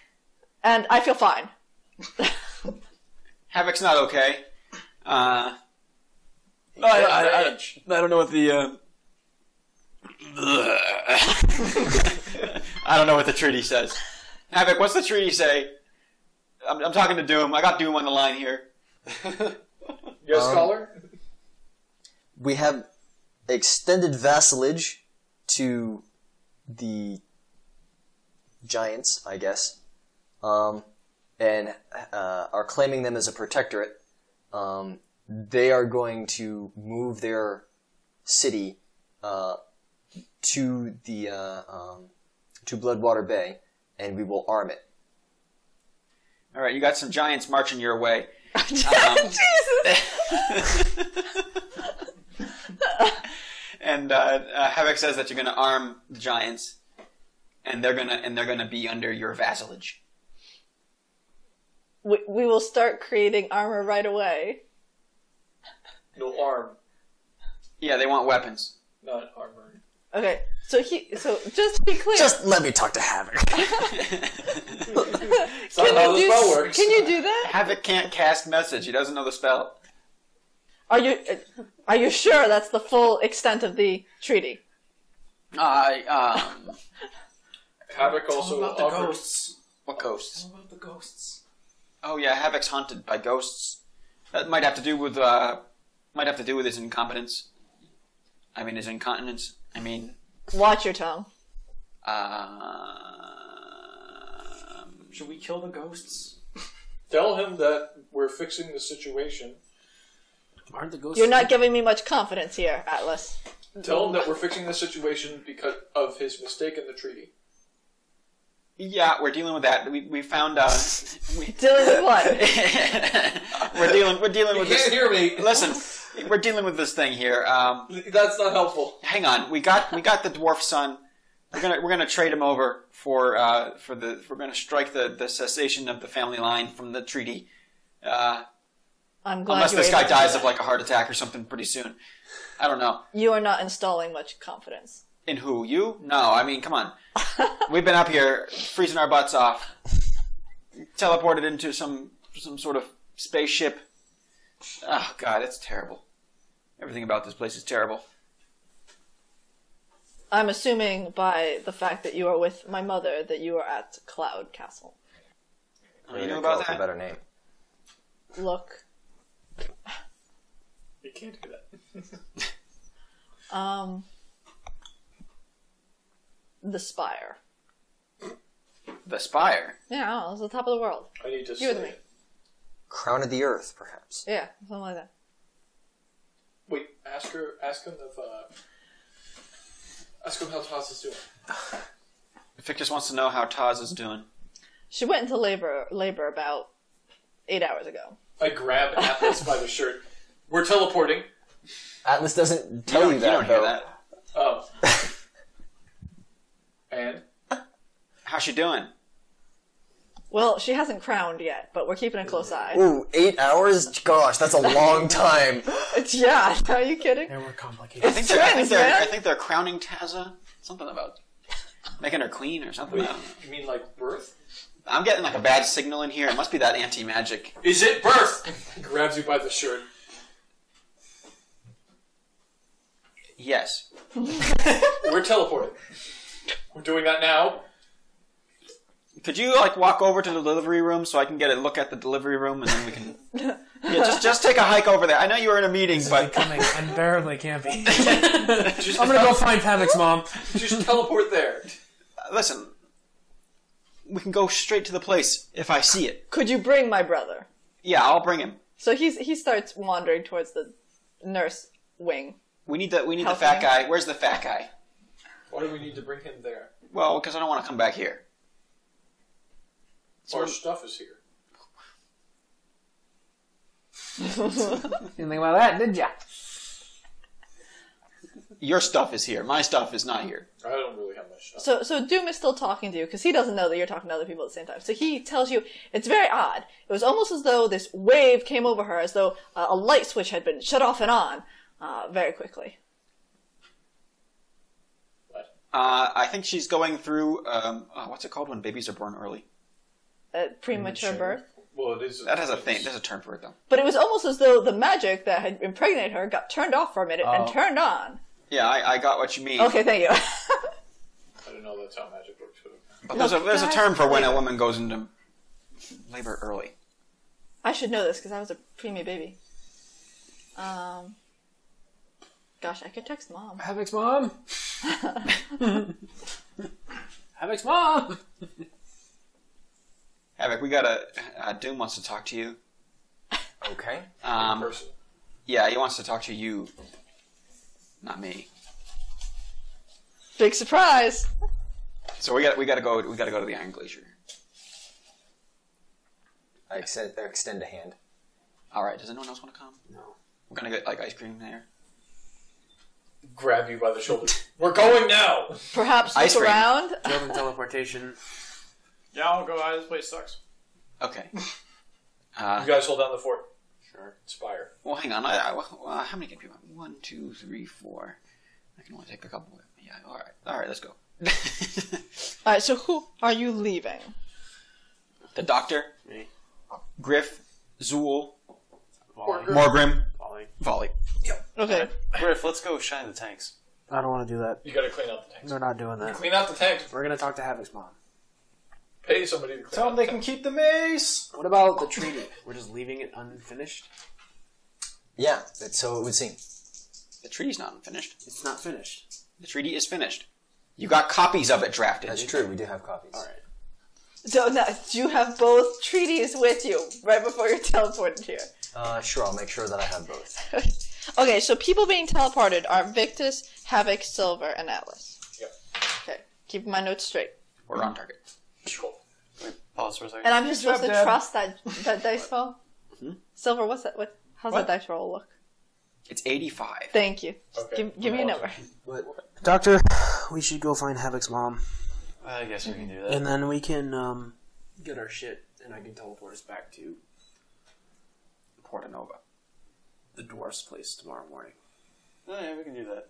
And I feel fine." Havoc's not okay. I don't know what the. I don't know what the treaty says. Havoc, what's the treaty say? I'm talking to Doom. I got Doom on the line here. Yes, caller? We have extended vassalage to the giants, I guess, and are claiming them as a protectorate. They are going to move their city to the to Bloodwater Bay, and we will arm it. All right, you got some giants marching your way. Jesus! And Havoc says that you're going to arm the giants, and they're gonna be under your vassalage. We will start creating armor right away. No arm, Yeah, they want weapons. not armor. Okay, so just to be clear, Just let me talk to Havoc. That's not how the spell works. Can you do that? Havoc can't cast message. He doesn't know the spell. Are you sure that's the full extent of the treaty? Havoc also about the offered. ghosts. What ghosts? Tell about the ghosts. Oh yeah, Havoc's haunted by ghosts. That might have to do with his incompetence. I mean, his incontinence. I mean, Watch your tongue. Should we kill the ghosts? Tell him that we're fixing the situation. Aren't the ghosts? You're not giving me much confidence here, Atlas. Tell him that we're fixing the situation because of his mistake in the treaty. yeah, we're dealing with that. We found Dealing with what? we're dealing with You this. can't hear me. Listen, we're dealing with this thing here. That's not helpful. Hang on, we got the dwarf son. We're gonna trade him over we're gonna strike the cessation of the family line from the treaty. I'm glad Unless you were this guy able to dies do of that. like a heart attack or something pretty soon. I don't know. You are not installing much confidence. In who? You? No, I mean, come on. We've been up here freezing our butts off. Teleported into some sort of spaceship. Oh god, it's terrible. Everything about this place is terrible. I'm assuming by the fact that you are with my mother that you are at Cloud Castle. Oh, you know about A that? better name. Look, You can't do that. the Spire. The Spire. Yeah, it's the top of the world. I need to You with say me? it. Crown of the Earth, perhaps. Yeah, something like that. Wait, ask him how Taz is doing. Vic just wants to know how Taz is doing. She went into labor about 8 hours ago. I grab Atlas by the shirt. We're teleporting. Atlas doesn't tell you that, You don't hear though. that. Oh. And? How's she doing? Well, she hasn't crowned yet, but we're keeping a close eye. Ooh, 8 hours? Gosh, that's a long time. Yeah, are you kidding? There were complicated. I think they're crowning Taza. Something about making her queen or something. Wait, you mean like birth? I'm getting like a bad signal in here. It must be that anti-magic. Is it birth? Grabs you by the shirt. Yes. We're teleporting. We're doing that now. Could you walk over to the delivery room so I can get a look at the delivery room and then we can? Yeah, just take a hike over there. I know you were in a meeting, This is but becoming unbearably campy. I'm gonna go find Havoc's mom. Just teleport there. listen, we can go straight to the place if I see it. Could you bring my brother? Yeah, I'll bring him. So he starts wandering towards the nurse wing. We need the Helping fat him? guy. Where's the fat guy? Why do we need to bring him there? Well, because I don't want to come back here. Our stuff is here. Didn't think about that, did ya? Your stuff is here. My stuff is not here. I don't really have much stuff. So Doom is still talking to you because he doesn't know that you're talking to other people at the same time. So he tells you it's very odd. It was almost as though this wave came over her, as though a light switch had been shut off and on very quickly. What? I think she's going through. What's it called when babies are born early? Premature birth. Well, it is. That has a thing. There's a term for it though. But it was almost as though the magic that had impregnated her got turned off for a minute and turned on. Yeah, I got what you mean. Okay, thank you. I don't know that's how magic works. But there's a term for when a woman goes into labor early. I should know this because I was a preemie baby. Gosh, I could text mom. Havoc's mom. Havoc's mom. Havoc, we gotta. Doom wants to talk to you. Okay. In person. Yeah, he wants to talk to you, not me. Big surprise. So we gotta go to the Iron Glacier. I extend a hand. All right. Does anyone else want to come? No. We're gonna get ice cream there. Grab you by the shoulder. We're going now. Perhaps Ice look cream. around. Building teleportation. Yeah, I'll go out. This place sucks. Okay. You guys hold down the fort. Sure. Spire. Well, hang on. How many can people? 1, 2, 3, 4. I can only take a couple. Yeah. All right. Let's go. All right. So who are you leaving? The Doctor, Me. Griff, Zool, Volley. Morgrim, Volley. Volley. Okay. Griff, let's go shine the tanks. I don't want to do that. You gotta clean out the tanks. They're not doing that. Clean out the tanks. We're gonna talk to Havoc's mom. Pay somebody to clean Tell out them the they can tanks. keep the mace. What about the treaty? We're just leaving it unfinished? Yeah, so it would seem. The treaty's not finished. It's not finished. The treaty is finished. You got copies of it drafted. That's true, we do have copies. Alright. So now, you have both treaties with you right before you're teleported here. Sure, I'll make sure that I have both. Okay, so people being teleported are Victus, Havoc, Silver, and Atlas. Yep. Okay, keep my notes straight. We're on target. Cool. Pause for a second. And I'm just Good supposed job, to Dad. trust that dice roll? Silver, what's that? How's What? that dice roll look? It's 85. Thank you. Just Okay. give me a number. Doctor, we should go find Havoc's mom. I guess we can do that. And then we can get our shit and I can teleport us back to Porta Nova. the dwarf's place tomorrow morning. Oh, yeah, we can do that.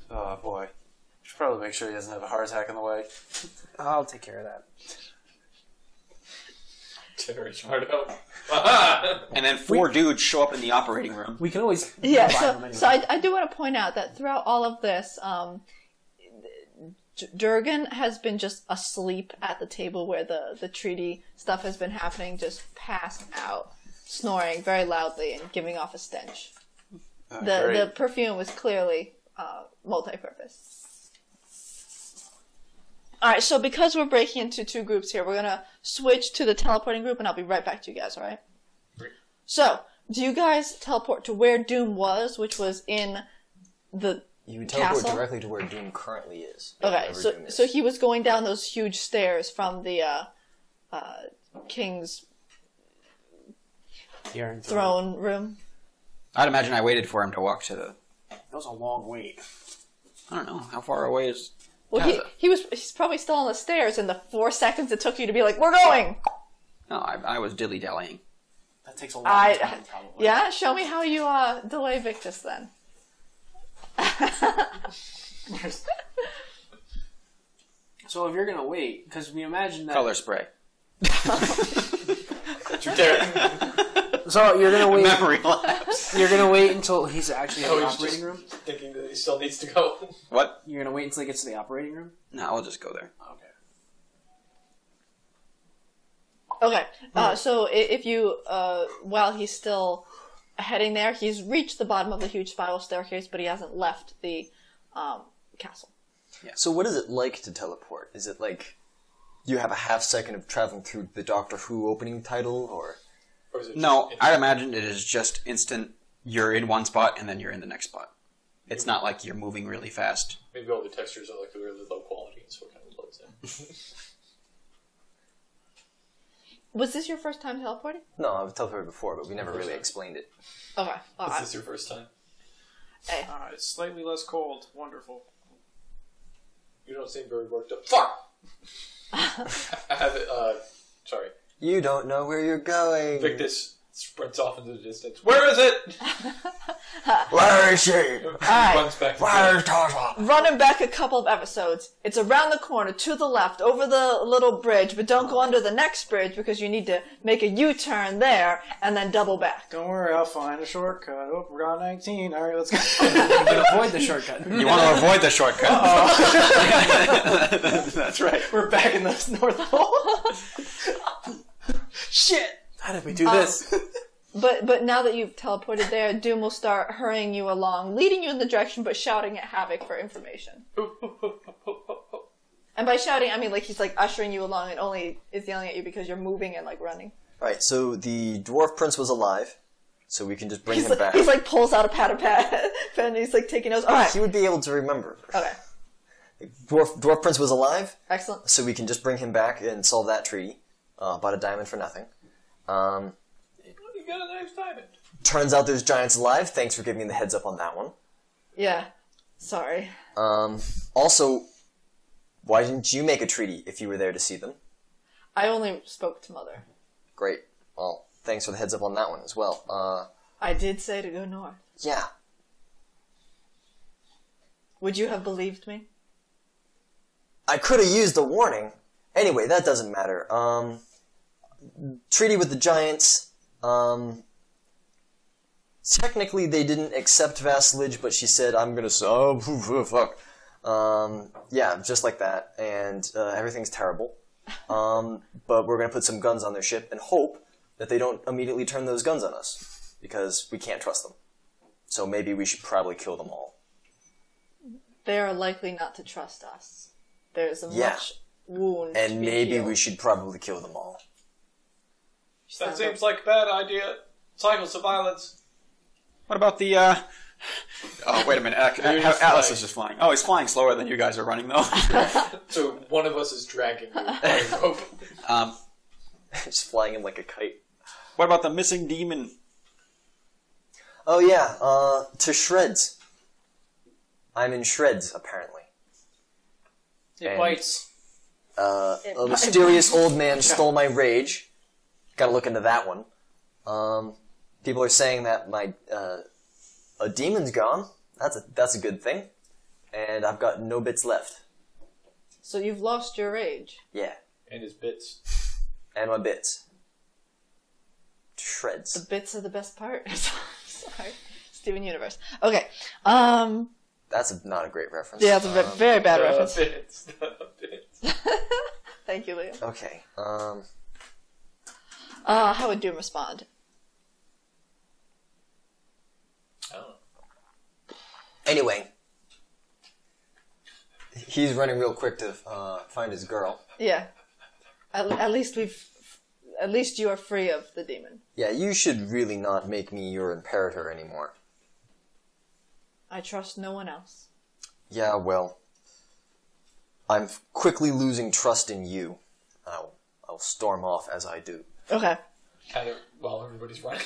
Oh, boy. Should probably make sure he doesn't have a heart attack on the way. I'll take care of that. Generate smart help. And then 4 dudes show up in the operating room. We can always Yeah, revive so, them anyway. so I do want to point out that throughout all of this, Durgan has been just asleep at the table where the treaty stuff has been happening, just passed out, snoring very loudly and giving off a stench. The perfume was clearly multi-purpose. Alright, so because we're breaking into 2 groups here, we're gonna switch to the teleporting group and I'll be right back to you guys, alright? So, do you guys teleport to where Doom was, which was in the You would teleport castle? directly to where Doom currently is. Okay, wherever Doom is. so he was going down those huge stairs from the king's The Iron throne room. I'd imagine I waited for him to walk to the... That was a long wait. I don't know. How far away is... Well, Gaza? he's probably still on the stairs in the 4 seconds it took you to be like, we're going! No, I was dilly-dallying. That takes a long time, probably. Yeah, show me how you delay Victus then. So if you're gonna wait, because we imagine that. Color spray. Too daring. So you're gonna wait. Memory lapse. You're gonna wait until he's actually in Oh, the he's operating just room. thinking that he still needs to go. What? You're gonna wait until he gets to the operating room. No, I'll just go there. Okay. Okay, so if you, while he's still heading there, he's reached the bottom of the huge spiral staircase, but he hasn't left the castle. So what is it like to teleport? Is it like you have a half second of traveling through the Doctor Who opening title, or is it No, just I imagine it is just instant. You're in one spot and then you're in the next spot. It's not like you're moving really fast. maybe all the textures are like really low quality, and so it kind of loads in. Was this your first time teleporting? no? I've teleported before, but we never really explained it. Okay. Is this your first time? Hey. It's slightly less cold. Wonderful. You don't seem very worked up. Fuck! I have it, sorry. You don't know where you're going. Victus sprints off into the distance. Where is it? Where is she? Alright. Runs back. Where's Tasha? Running back a couple of episodes. It's around the corner, to the left, over the little bridge, but don't go under the next bridge because you need to make a U-turn there and then double back. Don't worry, I'll find a shortcut. Oh, we're on 19. All right, let's go. But avoid the shortcut. You want to avoid the shortcut. That's right. We're back in the North Pole. Shit. How did we do this? But now that you've teleported there, Doom will start hurrying you along, leading you in the direction, but shouting at Havoc for information. And by shouting, I mean like he's like ushering you along and only is yelling at you because you're moving and like running. Right, so the Dwarf Prince was alive, so we can just bring him back. He's like pulls out a pen and he's like taking notes. Alright. He would be able to remember. Okay. Dwarf Prince was alive, Excellent. so we can just bring him back and solve that treaty. Bought a diamond for nothing. You got a nice diamond. Turns out there's giants alive. Thanks for giving me the heads up on that one. Yeah. Sorry. Also, why didn't you make a treaty if you were there to see them? I only spoke to Mother. Great. Well, thanks for the heads up on that one as well. I did say to go north. Yeah. Would you have believed me? I could have used a warning. Anyway, that doesn't matter. Treaty with the giants. Technically, they didn't accept vassalage, but she said, I'm gonna... fuck. Yeah, just like that. And everything's terrible. But we're gonna put some guns on their ship and hope that they don't immediately turn those guns on us. Because we can't trust them. So maybe we should probably kill them all. They are likely not to trust us. There's a Yeah. much wound. And to be maybe healed. we should probably kill them all. That seems like a bad idea. Cycles of violence. What about the, Oh, wait a minute. just Atlas flying. is just flying. Oh, he's flying slower than you guys are running, though. So one of us is dragging you by a rope. Just flying him like a kite. What about the missing demon? Oh yeah, to shreds. I'm in shreds, apparently. It And- bites. A mysterious old man stole my rage. Gotta look into that one. People are saying that my, a demon's gone. That's a good thing. And I've got no bits left. So you've lost your rage. Yeah. And his bits. And my bits. The Shreds. bits are the best part. Sorry. Steven Universe. Okay. That's not a great reference. Yeah, it's a very bad reference. Bits. Bits. Thank you, Liam. Okay. How would Doom respond? I don't know. Anyway. He's running real quick to find his girl. Yeah. At least you are free of the demon. Yeah, you should really not make me your imperator anymore. I trust no one else. Yeah, well, I'm quickly losing trust in you. I'll storm off as I do. Okay. Kind of while everybody's running.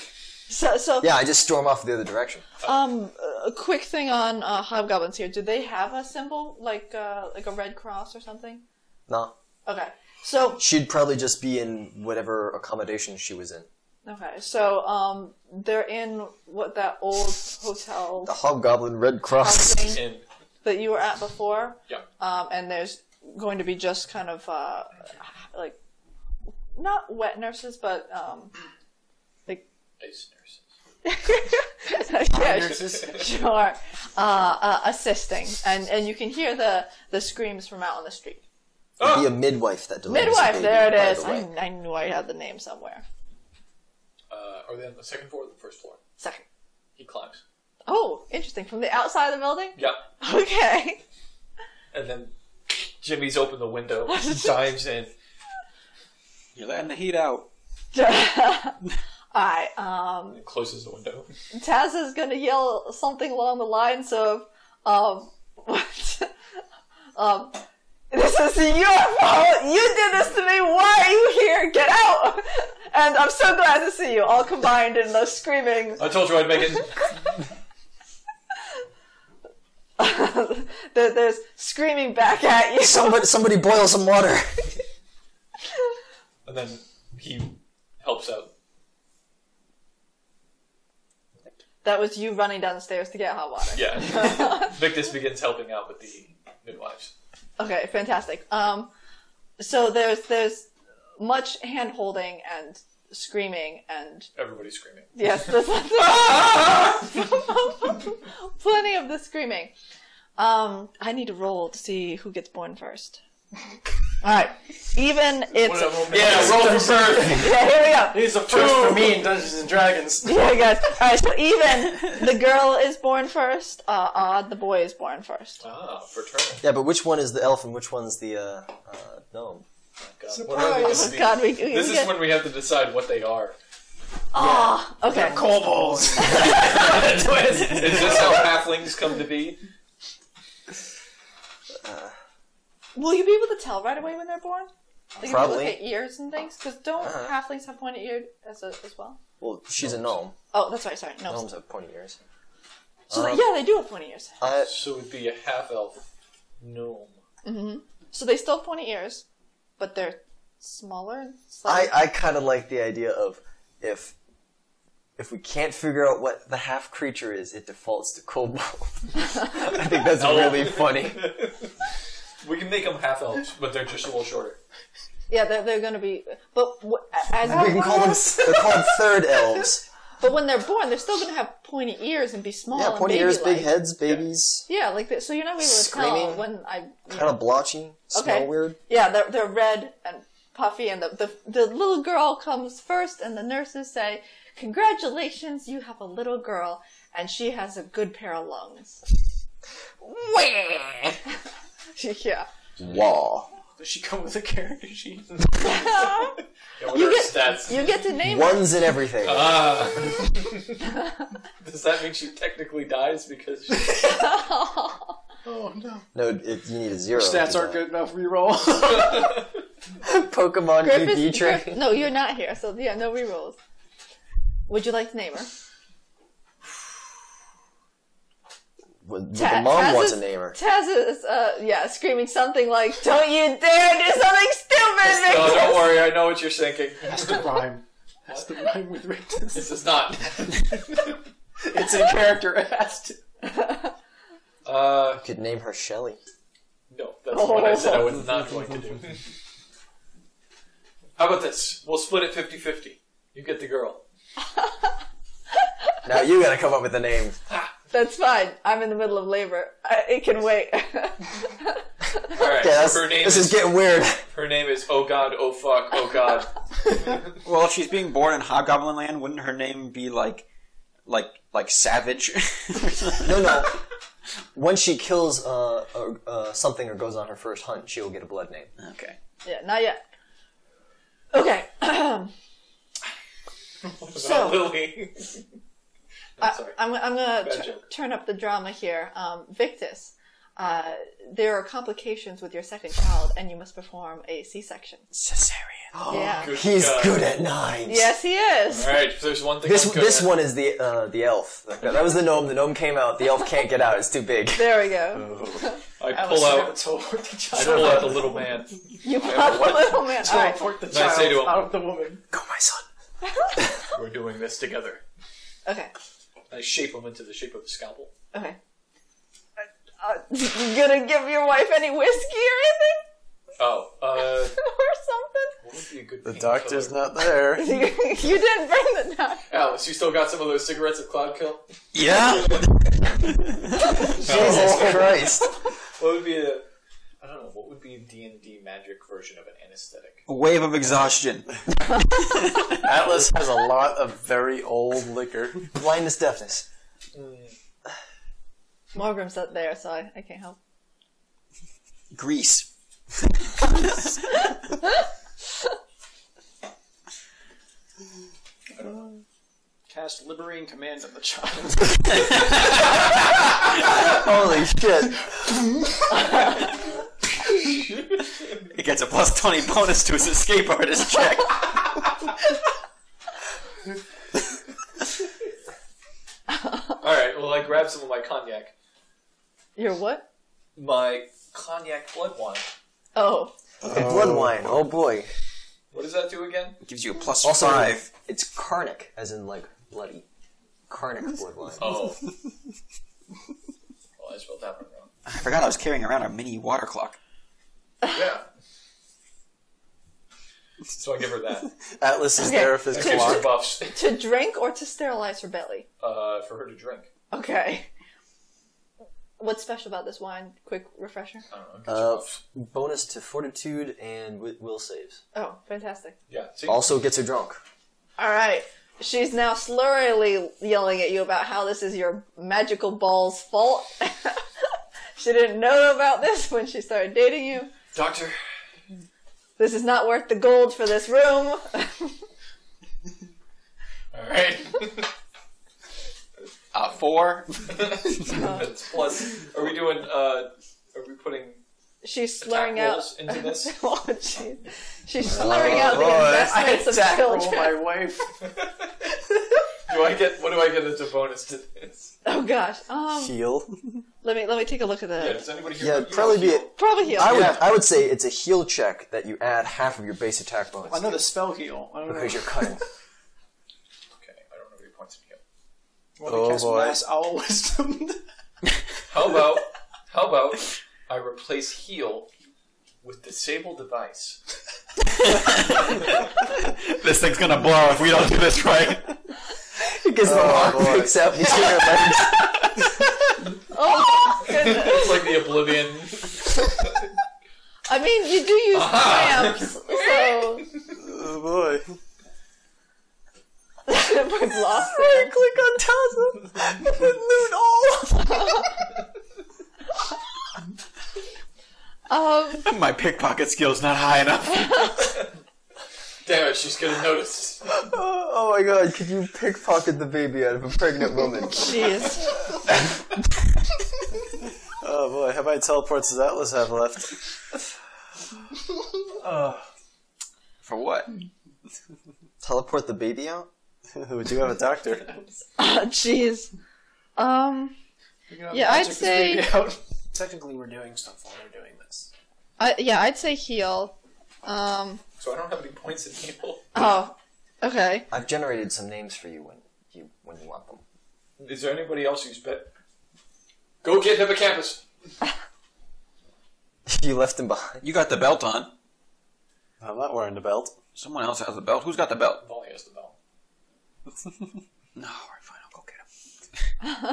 So Yeah, I just storm off the other direction. a quick thing on hobgoblins here. Do they have a symbol like a red cross or something? No. Okay. So She'd probably just be in whatever accommodation she was in. okay. So they're in what that old hotel The Hobgoblin Red Cross. thing And that you were at before. yeah. And there's going to be just kind of like not wet nurses, but like Ice nurses. yeah, nurses? sure, assisting, and you can hear the screams from out on the street. It'd be a midwife that delivers. Midwife, a baby, there it by is. the way. I knew I had the name somewhere. Are they on the second floor or the first floor? Second. He climbs. Oh, interesting. From the outside of the building? Yeah. Okay. And then Jimmy's opened the window, dives in. You're letting the heat out. Alright, And closes the window. Taz is gonna yell something along the lines of, this is your fault! You did this to me! Why are you here? Get out! And I'm so glad to see you, all combined in the screaming. I told you I'd make it. There's screaming back at you. Somebody boil some water. And then he helps out. That was you running down the stairs to get hot water. Yeah. Victus begins helping out with the midwives. Okay, fantastic. So there's much hand holding and screaming and Everybody's screaming. yes, plenty of the screaming. I need to roll to see who gets born first. All right, even it's Yeah, roll for birth. yeah. Here we go. He's the first for me in Dungeons and Dragons. Yeah, guys. All right, so even the girl is born first. Odd, the boy is born first. Ah, fraternal. Yeah, but which one is the elf and which one's the gnome? God. What are they gonna Oh be? God, we This is when we have to decide what they are. okay. Kobolds. Is this how halflings come to be? Will you be able to tell right away when they're born? Like if you Probably. look at ears and things, because don't halflings have pointed ears as well? Well, she's a gnome. Oh, that's right. Sorry, no. Gnomes have pointy ears. So yeah, they do have pointy ears. So it would be a half-elf gnome. So they still have pointy ears, but they're smaller. And slightly... I kind of like the idea of if we can't figure out what the half creature is, it defaults to kobold. I think that's really funny. We can make them half-elves, but they're just a little shorter. Yeah, they're going to be. But as We can call them. They're called third elves. But when they're born, they're still going to have pointy ears and be small. Yeah, and pointy ears, baby-like. big heads, babies. Yeah, like that. So you're not able to Screaming. tell when I. Kind of blotchy. Smell weird. Yeah, they're red and puffy, and the little girl comes first, and the nurses say, "Congratulations, you have a little girl, and she has a good pair of lungs." Yeah. Wah. Does she come with a character sheet? Yeah, what are stats? You get to name her. Ones and everything. Does that mean she technically dies because she... Oh no. No, you need a 0. Stats aren't good enough. Reroll. Pokemon Griffith's- ED train. No, you're not here, so yeah, no rerolls. Would you like to name her? The mom Taz wants is- a namer. Taz is, screaming something like, "Don't you dare do something stupid, Victor!" Oh, don't worry, I know what you're thinking. Has to rhyme. Has to rhyme with Regent. This is not. It's in character. It has to. You could name her Shelly. No, that's what I said I was not going to do. How about this? We'll split it 50-50. You get the girl. Now you gotta come up with a name. That's fine. I'm in the middle of labor. It can wait. Alright, Okay, her name this is getting weird. Her name is Oh God, Oh Fuck, Oh God. Well, if she's being born in Hobgoblin Land, wouldn't her name be like Savage? No. When she kills something or goes on her first hunt, she will get a blood name. Okay. Yeah, not yet. Okay. So- Lily. Sorry. I'm gonna Bad joke. turn up the drama here. Victus, there are complications with your second child, and you must perform a C-section. Cesarean. Yeah. Good He's God. good at knives. Yes, he is. Alright, if there's one thing This I'm good this at. one is the elf. That was the gnome. The gnome came out. The elf can't get out. It's too big. There we go. I Alice, pull you out haven't teleported the I child. pull out the little man. You brought the little man. All right. Teleport the And I say to child him- out of the woman. Go, my son. We're doing this together. Okay. I shape him into the shape of a scalpel. Okay. You gonna give your wife any whiskey or anything? Oh, Or something? what would be a good The pain doctor's killer? not there. You didn't bring the doctor. Alice, you still got some of those cigarettes of Cloud Kill? Yeah. Jesus Christ. What would be a... I don't know, what would be a D&D magic version of an anesthetic. A wave of exhaustion. Atlas has a lot of very old liquor. Blindness, deafness. Morgrim's not there, so I can't help. Grease. Cast liberating command on the child. Holy shit. It gets a plus 20 bonus to his escape artist check. Alright, well, I grabbed some of my cognac. Your what? My cognac blood wine. Oh. Okay, blood wine. Oh boy. What does that do again? It gives you a plus Also, 5. it's carnic, as in like bloody. Carnic blood wine. Oh. Well, I spelled that one wrong. I forgot I was carrying around a mini water clock. Yeah. So I give her that. Atlas is Okay. there with his Gives her clock. buffs To drink or to sterilize her belly? for her to drink. Okay. What's special about this wine? Quick refresher. I don't know. Gives her buffs. Bonus to fortitude and will saves. Oh, fantastic. Yeah. See? Also gets her drunk. Alright. She's now slurrily yelling at you about how this is your magical ball's fault. She didn't know about this when she started dating you. Doctor. This is not worth the gold for this room. Alright. 4. That's plus. Are we doing, are we putting She's slurring out. rolls into this? Oh, jeez. She's slurring out the I investments of attack roll children. my wife. What do I get as a bonus to this? Oh gosh. Heal. Let me take a look at Yeah, the. does anybody here? Yeah, you it'd probably know be. heal? Probably heal. I would say it's a heal check that you add half of your base attack bonus I know the spell heal. I don't know. because you're cutting. Okay, I don't know any points in heal. Well, Oh, cast boy. mass owl wisdom. How about I replace heal with disable device? This thing's gonna blow if we don't do this right. Because the lock boy. picks up between your legs. Oh goodness. It's like the Oblivion. I mean, you do use clamps, so Oh boy. we've lost it. Click on Taza and then loot all. My pickpocket skill's not high enough. Damn it, she's gonna notice. Oh my god, could you pickpocket the baby out of a pregnant woman? Jeez. Oh boy, how many teleports does Atlas have left? For what? Teleport the baby out? Would you have a doctor? Jeez. Yeah, I'd Magic this say. baby out. Technically, we're doing stuff while we're doing this. Yeah, I'd say heal. So I don't have any points in heal. Oh, okay. I've generated some names for you when you want them. Is there anybody else who's bet? Go get Hippocampus. You left him behind. You got the belt on. I'm not wearing the belt. Someone else has the belt. Who's got the belt? Molly has the bell. No, alright, fine. I'll go get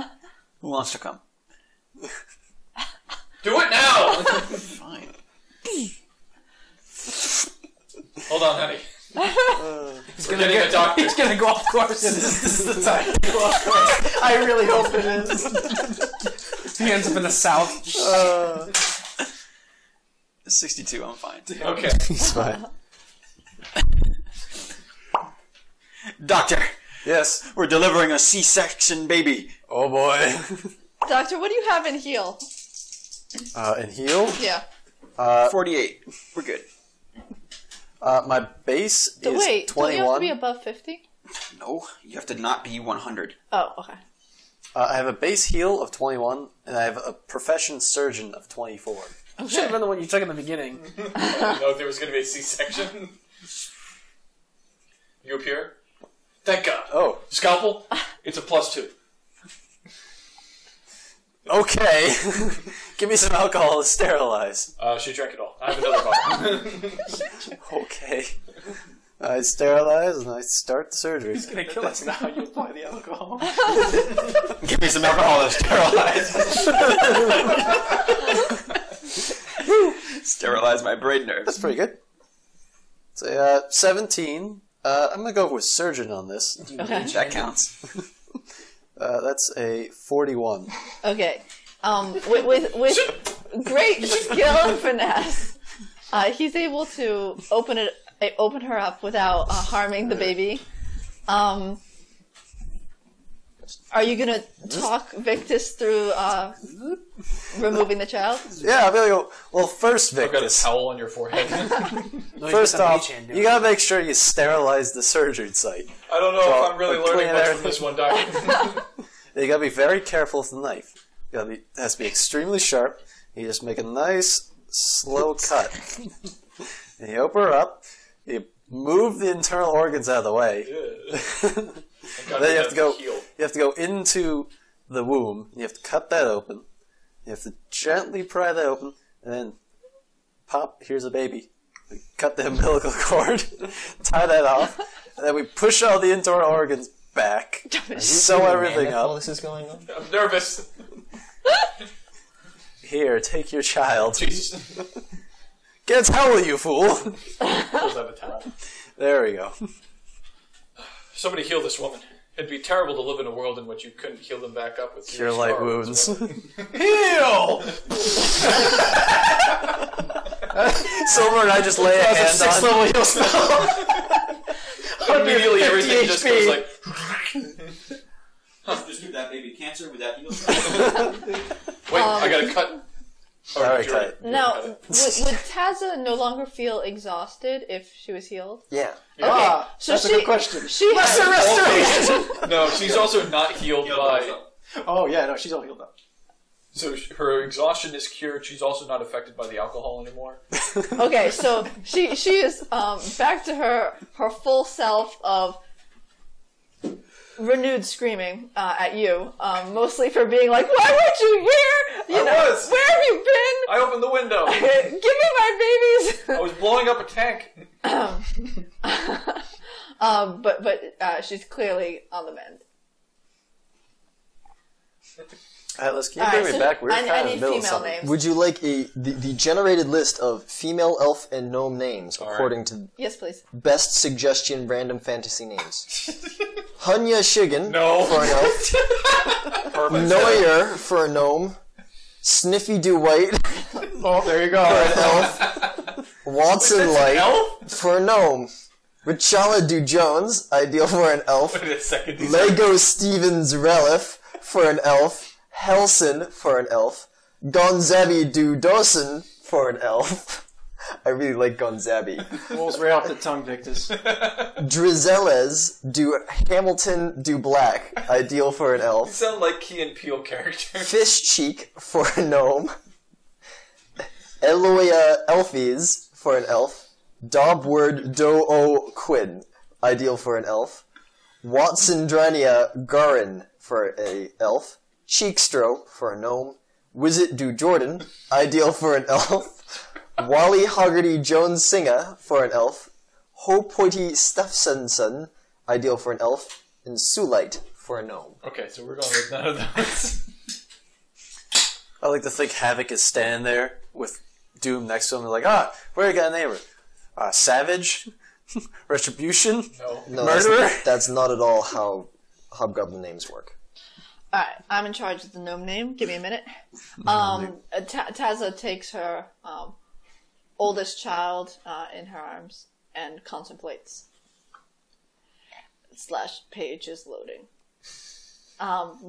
him. Who wants to come? Do it now! Fine. Hold on, honey. He's We're getting a doctor. He's gonna go off course. This is the time to go off course. I really hope it is. He ends up in the south. 62, I'm fine. Okay. He's fine. Doctor, Yes. we're delivering a C-section baby. Oh boy. Doctor, what do you have in heal? And heal. Yeah. 48. We're good. My base is Wait, don't you have to 21. be above 50? No, you have to not be 100. Oh, okay. I have a base heal of 21, and I have a profession surgeon of 24. Should have been the one you took in the beginning. I didn't know if there was going to be a C-section. You appear? Thank God. Oh, Scalpel? It's a +2. okay. Give me some alcohol to sterilize. She drank it all. I have another bottle. Okay. I sterilize and I start the surgery. He's gonna kill us now. You apply the alcohol. Give me some alcohol to sterilize. sterilize my brain nerves. That's pretty good. It's a 17. I'm going to go with surgeon on this. Okay. That counts. That's a 41. Okay. With great skill and finesse, he's able to open her up without harming the baby. Are you gonna talk Victus through removing the child? Yeah, I'm going to go. Well, first, I've got a Victus. towel on your forehead. First off, you got to make sure you sterilize the surgery site. I don't know So, if I'm really clean learning much everything. from this one, Doctor. You got to be very careful with the knife. It has to be extremely sharp. You just make a nice, slow cut. And you open her up. You move the internal organs out of the way. Then you have to go. You have to go into the womb. You have to cut that open. You have to gently pry that open, and then pop. Here's a baby. We cut the umbilical cord, tie that off, and then we push all the internal organs back, sew everything While up. this is going on? I'm nervous. Here, take your child. Jesus. Get a towel, you fool. Pulls out a towel. There we go. Somebody heal this woman. It'd be terrible to live in a world in which you couldn't heal them back up with Cure your light scar wounds. Heal! Silver and I just lay a hand on. level heal spell. Immediately everything just goes like... Just give that baby cancer with that heal. Wait, I gotta cut. Alright, cut it. Now, would Tazza no longer feel exhausted if she was healed? Yeah. So That's a good question. She has No, she's also not healed by... Oh, yeah, no, she's all healed up. So her exhaustion is cured. She's also not affected by the alcohol anymore. Okay, so she is back to her full self of renewed screaming at you, mostly for being like, why weren't you here? You know, was. where have you been? I opened the window. Give me my babies. I was blowing up a tank. But she's clearly on the mend. Alright, let's keep All right, bringing so it back. We're I kind of in need the middle of female something. names. Would you like the generated list of female elf and gnome names according to Yes, please. best suggestion random fantasy names? Hunya Shigan No. for an elf. Neuer for a gnome. Sniffy Do White Oh, there you go. for an elf. Watson Light Elf? for a gnome. Richala Do Jones, ideal for an elf. Wait a second. These Lego Stevens Relif for an elf. Helson for an elf. Gonzabi Do Dawson for an elf. I really like Gonzabi. Rolls right off the tongue, Victus. Drizeles Do Hamilton Do Black, ideal for an elf. sound like Key and Peele characters. Fish Cheek for a gnome. Eloia Elfies for an elf. Dobward Do-O Quinn, ideal for an elf. Watson Drania Garin for a elf. Cheekstro for a gnome. Wizit Do Jordan, ideal for an elf. Wally Hoggerty Jones Singer for an elf. Hopoity Steffenson, ideal for an elf. And Sulite for a gnome. Okay, so we're going with none of those. I like to think Havoc is standing there with Doom next to him. They're like, where you got a neighbor? Savage? Retribution? No, Murderer? that's not at all how Hobgoblin names work. Alright, I'm in charge of the gnome name. Give me a minute. Tazza takes her oldest child in her arms and contemplates. / page is loading.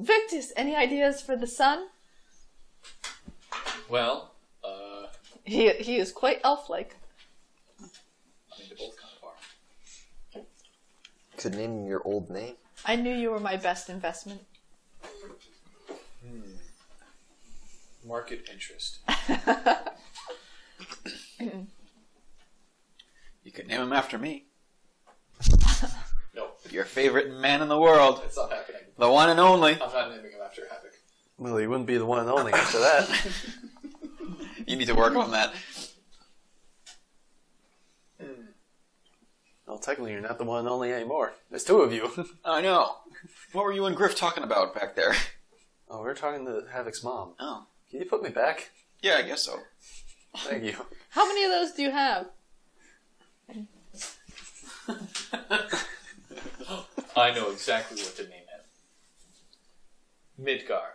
Victus, any ideas for the son? Well, He is quite elf-like. I mean, they both kind of are. Could name him your old name. I knew you were my best investment. Market interest. You could name him after me. No, Your favorite man in the world. it's not happening. The one and only. I'm not naming him after Havoc. Well, he wouldn't be the one and only after that. You need to work on that. Well, technically, you're not the one and only anymore. There's two of you. I know. What were you and Griff talking about back there? Oh, we're talking to Havoc's mom. Oh. Can you put me back? Yeah, I guess so. Thank you. How many of those do you have? I know exactly what to name him. Midgar.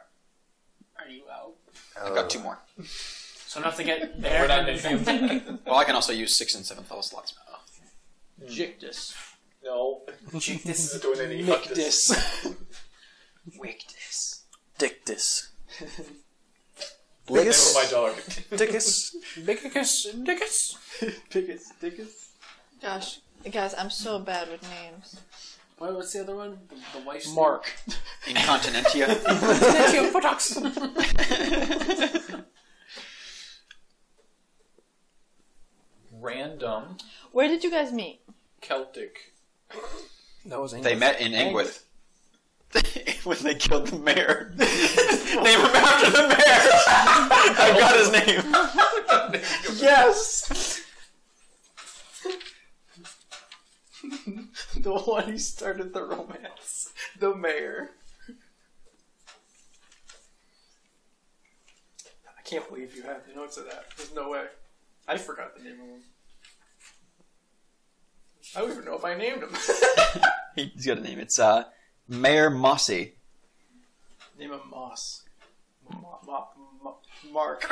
Are you out? I've got 2 more. So enough to get We're there. not naming him. Well, I can also use 6th and 7th level slots. Jictus. No. Jictus. Not doing any Mictus. Wictus. Dictus. Never Dickus. my dog. Dickus. Dickus. Dickus. Gosh, guys, I'm so bad with names. What's the other one? The wife's Mark. Incontinentia. Random Where did you guys meet? Celtic. That was They met in Engwith. When they killed the mayor. Name him after the mayor! I got his name. Yes! The one who started the romance. The mayor. I can't believe you have the notes of that. There's no way. I forgot the name of him. I don't even know if I named him. He's got a name. It's Mayor Mossy. Name him Moss. Mark.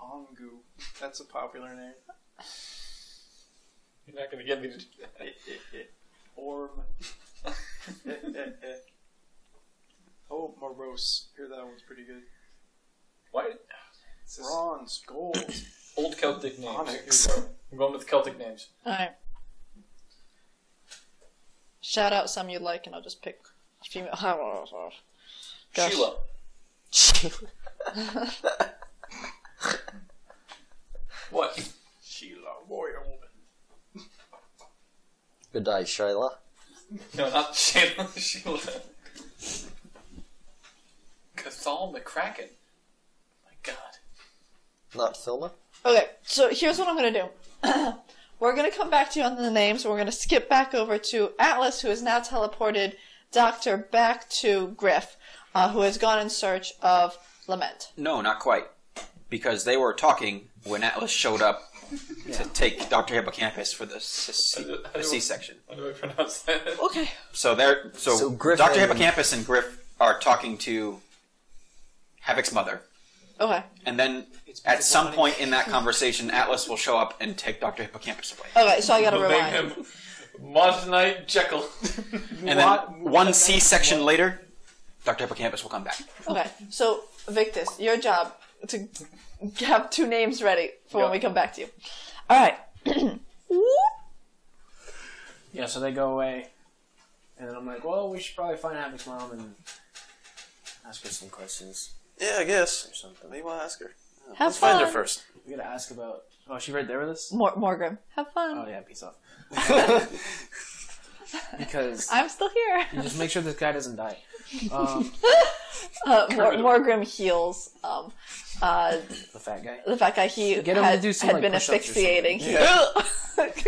Ongu. That's a popular name. You're not going to get me to do that. Orm. Oh, Morose. Hear that one's pretty good. Why? Bronze, gold. Old Celtic names. Onyx. Here we go. I'm going with Celtic names. Alright. Shout out some you like, and I'll just pick a female. Gosh. Sheila. What? Sheila, warrior woman. Good day, Shayla. No, not Sheila. Sheila. Cathal McCracken. My God. Not Filma? Okay, so here's what I'm gonna do. We're gonna come back to you on the names. We're gonna skip back over to Atlas, who has now teleported Doctor back to Griff, who has gone in search of Lament. No, not quite. Because they were talking when Atlas showed up to take Dr. Hippocampus for the C-section. How do I pronounce that? Okay. So Griff Dr. and- Hippocampus and Griff are talking to Havoc's mother. Okay. And then at some point in that conversation, Atlas will show up and take Dr. Hippocampus away. Okay, so I gotta We'll name rewind. him Montanite Jekyll. And then one C-section later, Dr. Hippocampus will come back. Okay, so Victus, your job to have 2 names ready for when we come back to you. Alright. Yeah, so they go away, and then I'm like, well, we should probably find Havoc's mom and ask her some questions Yeah, I guess. or something. What do you want to ask her? Have Let's find her fun. first. We gotta ask about. Oh, is she right there with us? Morgrim, have fun. Oh yeah, peace off. Because I'm still here. you just make sure this guy doesn't die. Morgrim heals The fat guy. the fact that he Get him had, to do some, had like, been push-ups or asphyxiating. He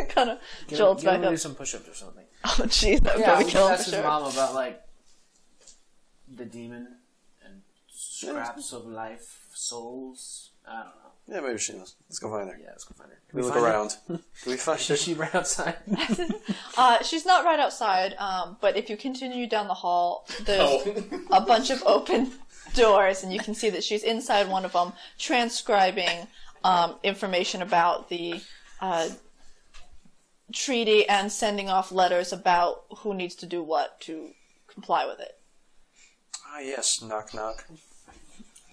kind of Get jolts him, get back him to up. do some push-ups or something. Oh jeez, that would Yeah, probably we kill him asked for his sure. mom about like the demon and scraps of life, souls. I don't know. Yeah, maybe she knows. Let's go find her. Yeah, let's go find her. We look find her? around. Do we find her? Is she right outside? She's not right outside, but if you continue down the hall, there's Oh. a bunch of open doors, and you can see that she's inside one of them, transcribing information about the treaty and sending off letters about who needs to do what to comply with it. Ah, yes. Knock, knock.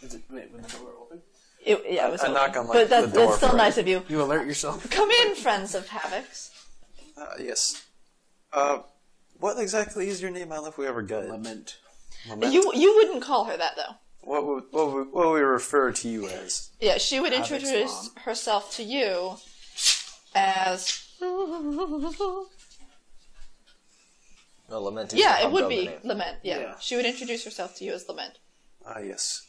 Wait, when the door open? It was I open. knock on, like, but the door that's still for it. nice of you. You alert yourself. Come in, friends of Havocs. Yes. What exactly is your name? I don't know if we ever got it. Lament. Lament? You wouldn't call her that though. What would we refer to you as? Yeah, she would Havoc's introduce mom. herself to you as. No, Lament is Yeah, the it would Humdrum be name. Lament. Yeah. Yeah. She would introduce herself to you as Lament. Ah, yes.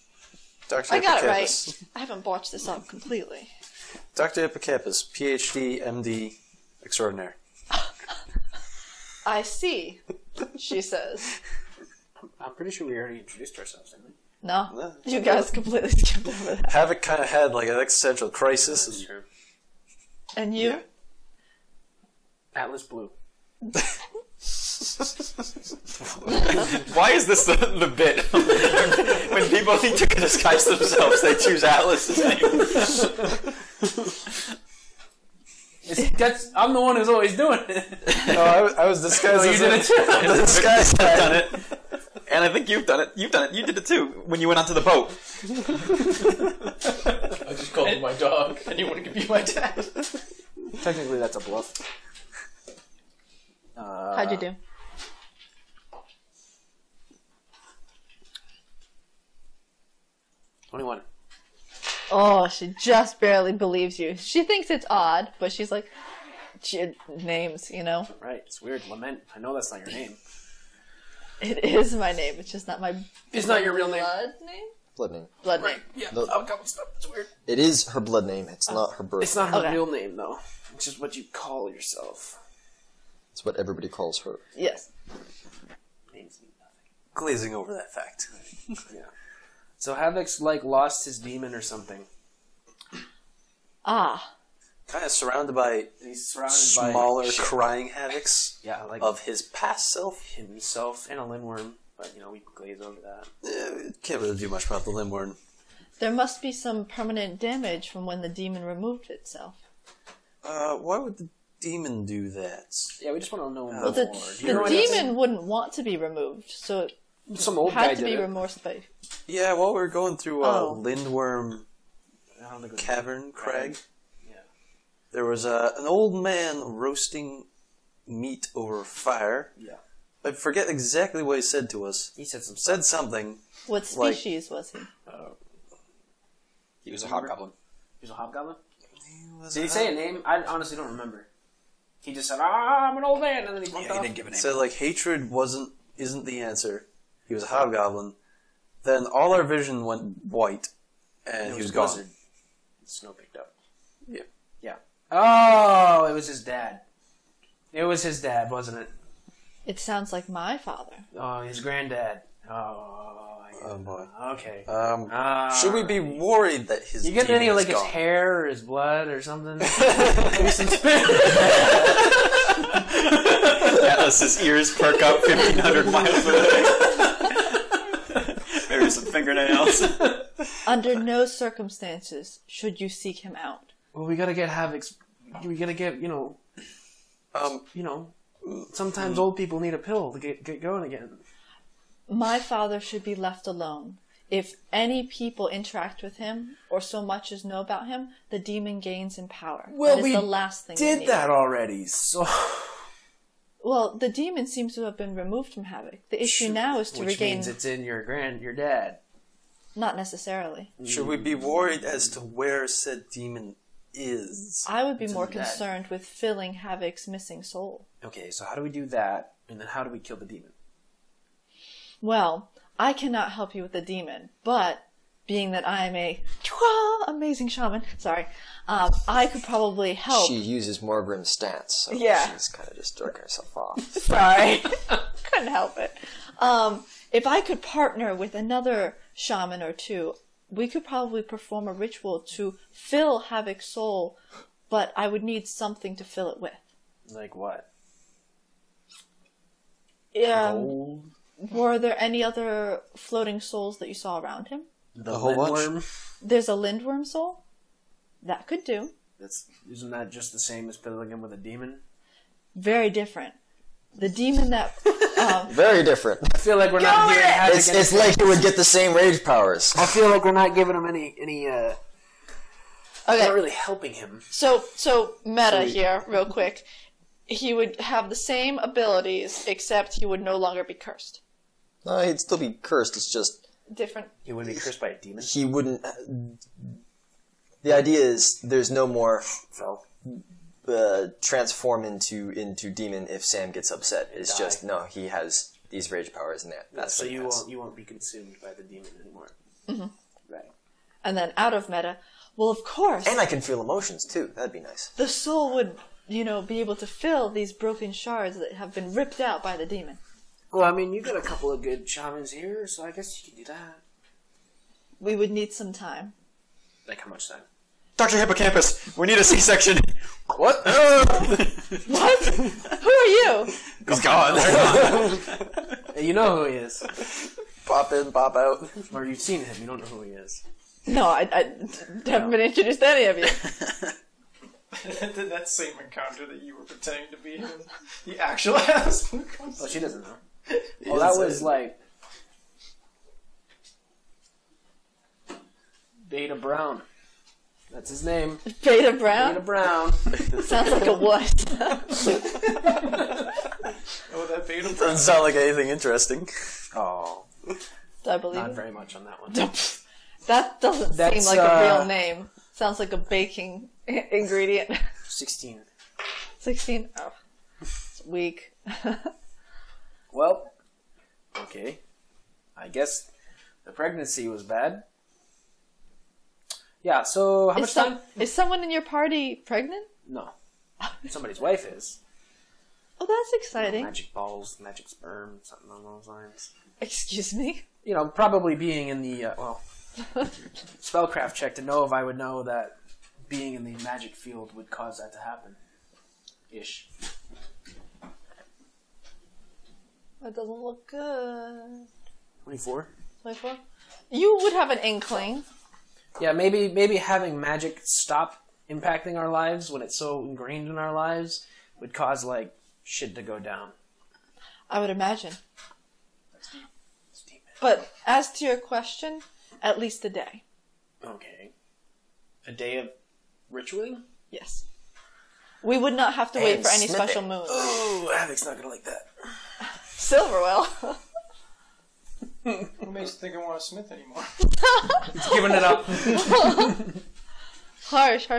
Dr. I got it Hippocampus. right. I haven't botched this up completely. Dr. Hippocampus, PhD, MD, extraordinaire. I see, she says. I'm pretty sure we already introduced ourselves, didn't we? No, No. you guys completely skipped over that. Havoc kind of had like an existential crisis. That's true. And you? Yeah. Atlas Blue. Why is this the bit? When people need to disguise themselves, they choose Atlas's name. I'm the one who's always doing it. No, I was disguised. You did it too. The disguise I've guy. done it. And I think you've done it. You've done it. You did it too when you went onto the boat. I just called him my dog. Anyone can be my dad. Technically, that's a bluff. How'd you do? $21. Oh, she just barely believes you. She thinks it's odd, but she's like, names, you know? Right, it's weird. Lament. I know that's not your name. It is my name. It's just not my. It's not your real name. Blood name. Blood name. Blood name. Yeah, No. Hobgoblin stuff. It's weird. It is her blood name. It's not her birth. It's not her Okay. real name, though. It's just what you call yourself. It's what everybody calls her. Yes. Names mean nothing. Glazing over that fact. Yeah. So Havoc's like lost his demon or something. Ah. Kind of surrounded by He's surrounded smaller by crying Havocs yeah, like of his past self. himself and a Lindworm, but we can glaze over that. We can't really do much about the Limborn. There must be some permanent damage from when the demon removed itself. Why would the demon do that? Yeah, we just want to know Well, more. the Do you know the anything? demon wouldn't want to be removed, so it Some old guy had to did be it. remorseful. Yeah, while we were going through Oh. Lindworm I don't think it was- Cavern Crag, Yeah. there was an old man roasting meat over a fire. Yeah. I forget exactly what he said to us. He said some stuff. Said something. What Like- species was he? He was a hobgoblin. He was a hobgoblin? Was Did he it- say a name? I honestly don't remember. He just said, I'm an old man, and then he bumped Yeah, he off. didn't give a name. Said like hatred isn't the answer. He was a hobgoblin. Then all our vision went white, and he was gone. blizzard. Snow picked up. Yeah. Yeah. Oh, it was his dad. It was his dad, wasn't it? It sounds like my father. Oh, his granddad. Oh, Oh boy. okay. Should we be worried that his You get demon any is like his gone? hair or his blood or something? Atlas's ears perk up 1,500 miles away. Maybe some fingernails. Under no circumstances should you seek him out. Well, we gotta get Havoc's. We gotta get Um, Sometimes old people need a pill to get going again. My father should be left alone. If any people interact with him, or so much as know about him, the demon gains in power. Well, that is we the last thing we Did need. that already? So Well, the demon seems to have been removed from Havoc. The issue now is to which regain... means it's in your dad. Not necessarily. should we be worried as to where said demon is? I would be It's in more the dad. concerned with filling Havoc's missing soul. Okay, so how do we do that? And then how do we kill the demon? Well, I cannot help you with the demon, but being that I am a amazing shaman, I could probably help. She uses Morgrim stats, so Yeah. she's kind of just jerking herself off. Sorry. Couldn't help it. If I could partner with another shaman or two, we could probably perform a ritual to fill Havoc's soul, but I would need something to fill it with. Like what? Gold? Were there any other floating souls that you saw around him? The A whole bunch? Lindworm? There's a Lindworm soul? That could do. Isn't that just the same as filling him with a demon? Very different. The demon that... Very different. I feel like we're not giving Havoc It's like he would get the same rage powers. I feel like we're not giving him any Okay. not really helping him. So meta here, real quick. He would have the same abilities, except he would no longer be cursed. No, he'd still be cursed. It's just Different. He wouldn't be cursed by a demon. he wouldn't. The idea is there's no more So transform into demon if Sam gets upset. It's Die. just no. He has these rage powers and that's so what he you has. won't be consumed by the demon anymore. Mhm. Right. And then out of meta, well, of course, And I can feel emotions too. That'd be nice. the soul would, be able to fill these broken shards that have been ripped out by the demon. Well, I mean, you got a couple of good shamans here, so I guess you can do that. We would need some time. Like how much time? Dr. Hippocampus, we need a C-section. What? What? Who are you? He's gone. Hey, you know who he is. Pop in, pop out. Or you've seen him, you don't know who he is. No, I haven't been introduced to any of you. That same encounter that you were pretending to be him, the actual ass. Oh, she doesn't know. He Oh, that is was it. like... Beta Brown. That's his name. Beta Brown? Beta Brown. Sounds like a what? Oh, that beta. Doesn't sound like anything interesting. Oh, Do I believe not it? very much on that one. That doesn't That's, seem like a real name. Sounds like a baking ingredient. 16. 16? Oh. It's weak. Well, okay. I guess the pregnancy was bad. Yeah, so how much time? Is someone in your party pregnant? No. Somebody's wife is. Oh, that's exciting. Magic balls, magic sperm, something along those lines. Excuse me? You know, probably being in the, spellcraft check to know if I would know that being in the magic field would cause that to happen. Ish. That doesn't look good. 24? 24? You would have an inkling. Yeah, maybe having magic stop impacting our lives when it's so ingrained in our lives would cause, like, shit to go down. I would imagine. That's deep. But as to your question, at least a day. Okay. A day of ritualing? Yes. We would not have to wait And for any smithing. special moon. Oh, Havoc's not gonna like that. Silver will. What makes you think I want a smith anymore? He's giving it up. Harsh.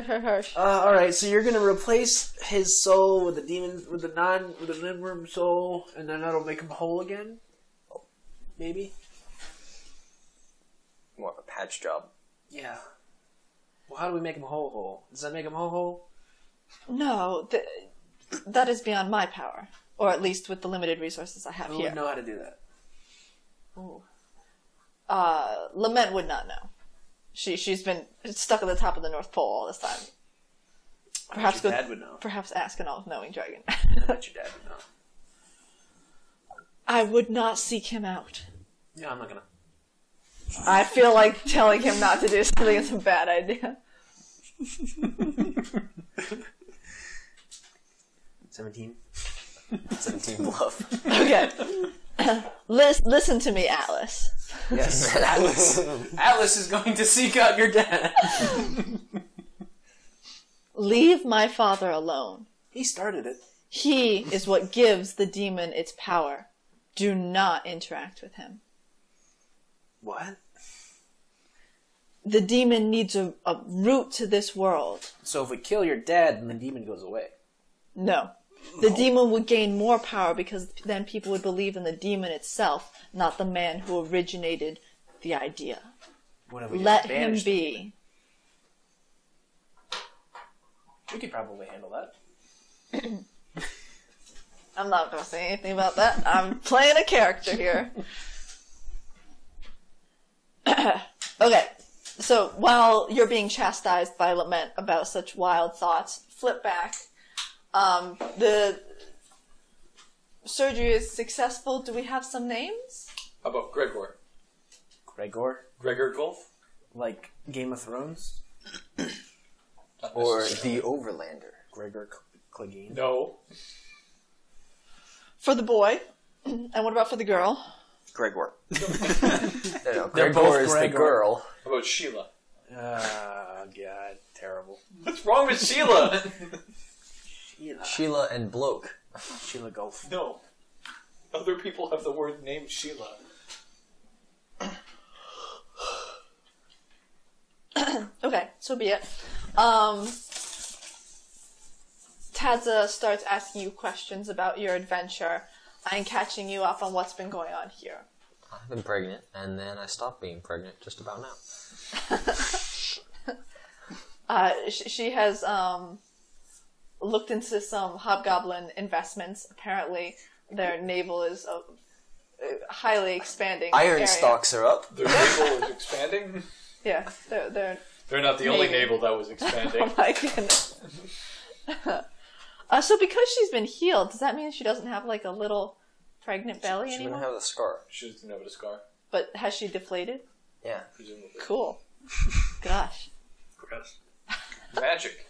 Alright, so you're gonna replace his soul with the demon, with the non-worm soul, and then that'll make him whole again? Maybe? More of a patch job. Yeah. Well, how do we make him whole? Does that make him whole? No, that is beyond my power. Or at least with the limited resources I have Who here. would know how to do that? Ooh. Lament would not know. She's been stuck at the top of the North Pole all this time. Perhaps your dad would know. Perhaps ask an all-knowing dragon. I bet your dad would know. I would not seek him out. Yeah, I'm not gonna. I feel like telling him not to do something is a bad idea. 17. 17 bluff. Okay. Listen to me, Atlas. Yes, Atlas. Atlas is going to seek out your dad. Leave my father alone. He started it. He is what gives the demon its power. Do not interact with him. What? The demon needs a root to this world. So if we kill your dad, then the demon goes away. No. The demon would gain more power because then people would believe in the demon itself, not the man who originated the idea. What if we Let just him banish be. We could probably handle that. I'm not going to say anything about that. I'm playing a character here. Okay, so while you're being chastised by Lament about such wild thoughts, flip back. The surgery is successful. Do we have some names? How about Gregor? Gregor? Gregor Golf? Like Game of Thrones? Not Or necessarily. the Overlander. Gregor Clegane? No. For the boy. And what about for the girl? Gregor. No, They're Gregor both is the Gregor. girl. How about Sheila? God, terrible. What's wrong with Sheila? Sheila and Bloke. Sheila Golf. No. Other people have the word named Sheila. Okay, so be it. Tadza starts asking you questions about your adventure and catching you up on what's been going on here. I've been pregnant, and then I stopped being pregnant just about now. She has looked into some hobgoblin investments. Apparently, their navel is highly expanding Iron area. stalks are up. Their navel is expanding. Yeah, they're They're not the only Maybe. navel that was expanding. oh my goodness. So because she's been healed, does that mean she doesn't have like a little pregnant belly She anymore? wouldn't have the scar. She doesn't have a scar, But has she deflated? Yeah. presumably. Cool. Gosh. Magic.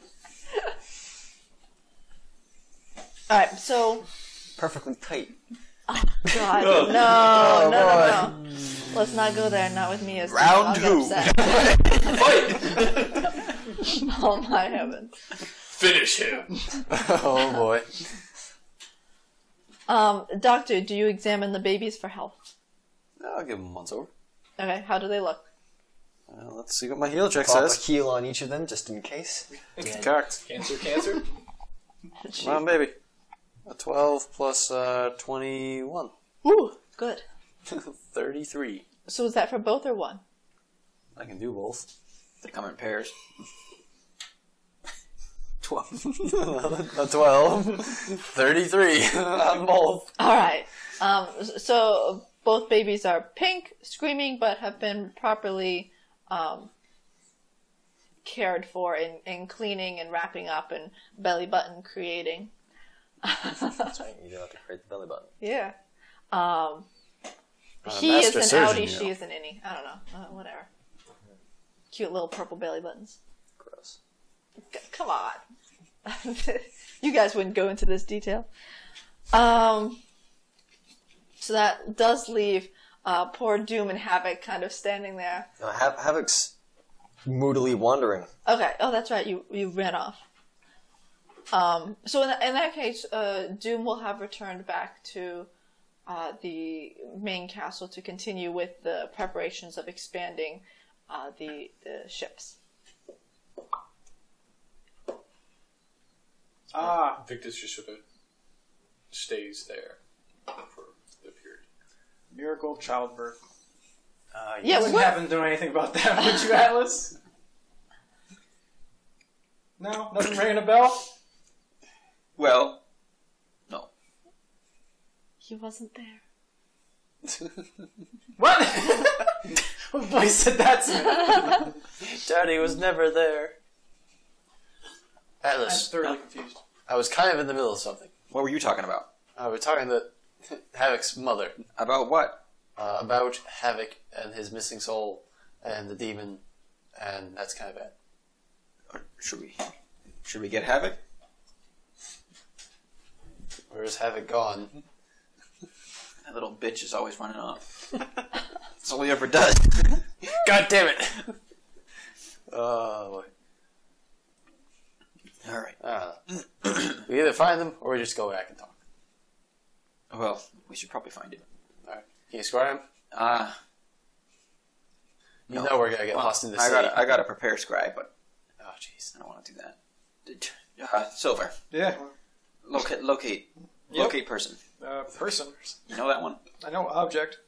Alright, so Perfectly tight. God, no. Let's not go there. Not with me as Round I'll get two. upset. Oh my heavens. Finish him. Oh boy. Doctor, do you examine the babies for health? I'll give him once over. Okay, how do they look? Let's see what my heal check Pop a says. heal on each of them just in case. Correct. Cancer. Come on, baby. A 12 plus 21. Ooh, good. 33. So is that for both or one? I can do both. They come in pairs. 12. A 12. 33 on both. Alright. So both babies are pink, screaming, but have been properly cared for in cleaning and wrapping up and belly button creating. That's right. You don't have to create the belly button. Yeah. He is master an surgeon, outie, you she know. is an innie. I don't know. Whatever. Cute little purple belly buttons. Gross. Come on. You guys wouldn't go into this detail. So that does leave poor Doom and Havoc kind of standing there. Now, Havoc's moodily wandering. Okay. Oh, that's right. You ran off. So in that case, Doom will have returned back to the main castle to continue with the preparations of expanding the ships. Victus just sort of stays there for the period. Miracle childbirth. Yeah, You wouldn't happen to know anything about that, would you, Atlas? No? Nothing ringing a bell? Well, no. He wasn't there. What? What voice said that to me? Daddy was never there. I'm Atlas, thoroughly confused. I was kind of in the middle of something. What were you talking about? We're talking to Havoc's mother About what? about Havoc and his missing soul and the demon, and that's kind of it. Or should we get Havoc? Where's Havoc gone? That little bitch is always running off. That's all he ever does. God damn it! Oh boy. All right. We either find them or we just go back and talk. Well, we should probably find him. Alright. Can you square him? You No. know we're gonna get Well, lost in the I city. gotta prepare scribe, but Oh jeez. I don't want to do that. Silver. Yeah. Locate person. Person. You know that one? I know object.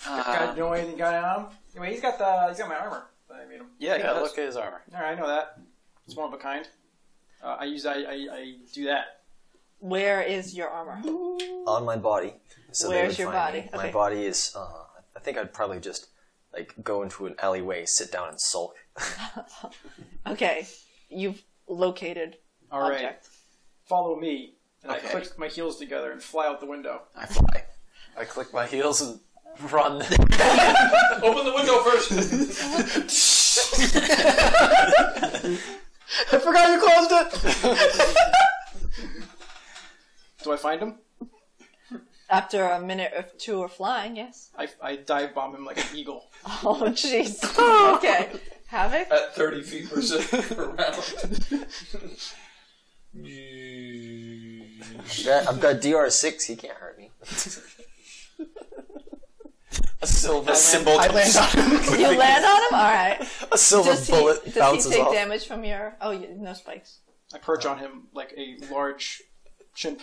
You know anything got on him? Anyway, he's got my armor. I made him. Yeah, Yeah, look at his armor. Alright, I know that. It's one of a kind. I do that. Where is your armor? On my body. So they Where's would your find body? me. My Okay. body is, I think I'd probably just, go into an alleyway, sit down and sulk. Okay, you've located Alright. object. Follow me. And Okay. I click my heels together and fly out the window. I fly. I click my heels and run. Open the window first. I forgot you closed it! Do I find him? After a minute or two of flying, yes. I dive bomb him like an eagle. Oh, jeez. Okay. Havoc? At 30 feet per round. I've got DR6, he can't hurt me. A silver symbol. I land on him. You land on him? Alright. A silver bullet Does bounces he take off. damage from your... Oh, no spikes. I perch on him like a large chimp.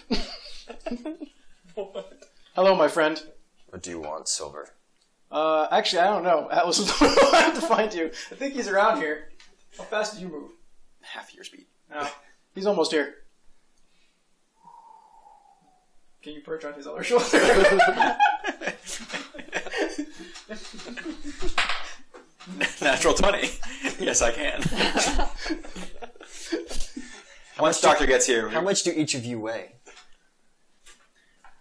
Hello, my friend. What do you want, Silver? Actually, I don't know. Atlas was the one who wanted to find you. I think he's around here. How fast do you move? Half your speed. No. He's almost here. Can you perch on his other shoulder? Natural 20. Yes, I can. Once Doctor gets here, How much do each of you weigh?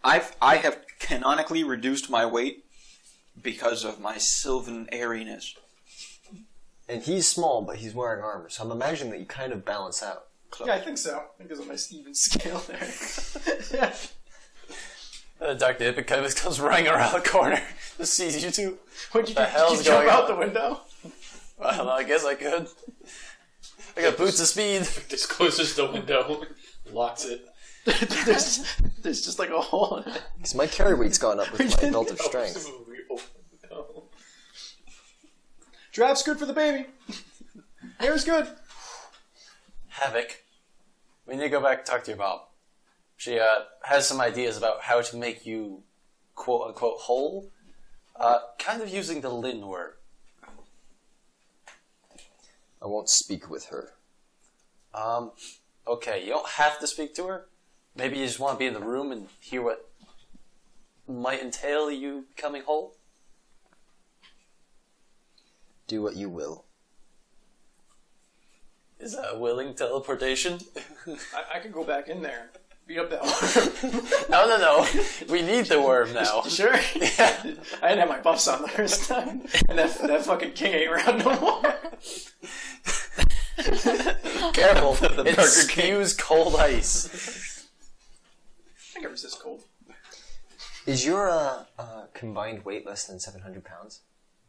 I have canonically reduced my weight because of my sylvan airiness. And he's small, but he's wearing armor, so I'm imagining that you kind of balance out. Yeah, I think so. I think there's a nice even scale there. Dr. Ippicus comes running around the corner, just sees you two. What'd you The do? hell's Did you jump going out on? the window? Well, I guess I could. I got boots of speed. Just closes the window, locks it. there's just like a hole in it. Because my carry weight's gone up with my belt of strength. Draft's good for the baby. Hair's good. Havoc. We need to go back and talk to your mom. She has some ideas about how to make you quote-unquote whole. Kind of using the Lin word. I won't speak with her. Okay, you don't have to speak to her. Maybe you just want to be in the room and hear what might entail you becoming whole. Do what you will. Is that a willing teleportation? I could go back in there. Beat up that worm. No. We need the worm now. Sure. Yeah. I didn't have my buffs on the first time. And that fucking king ain't around no more. Careful. The It Burger King. spews cold ice. I can resist cold. Is your combined weight less than 700 pounds?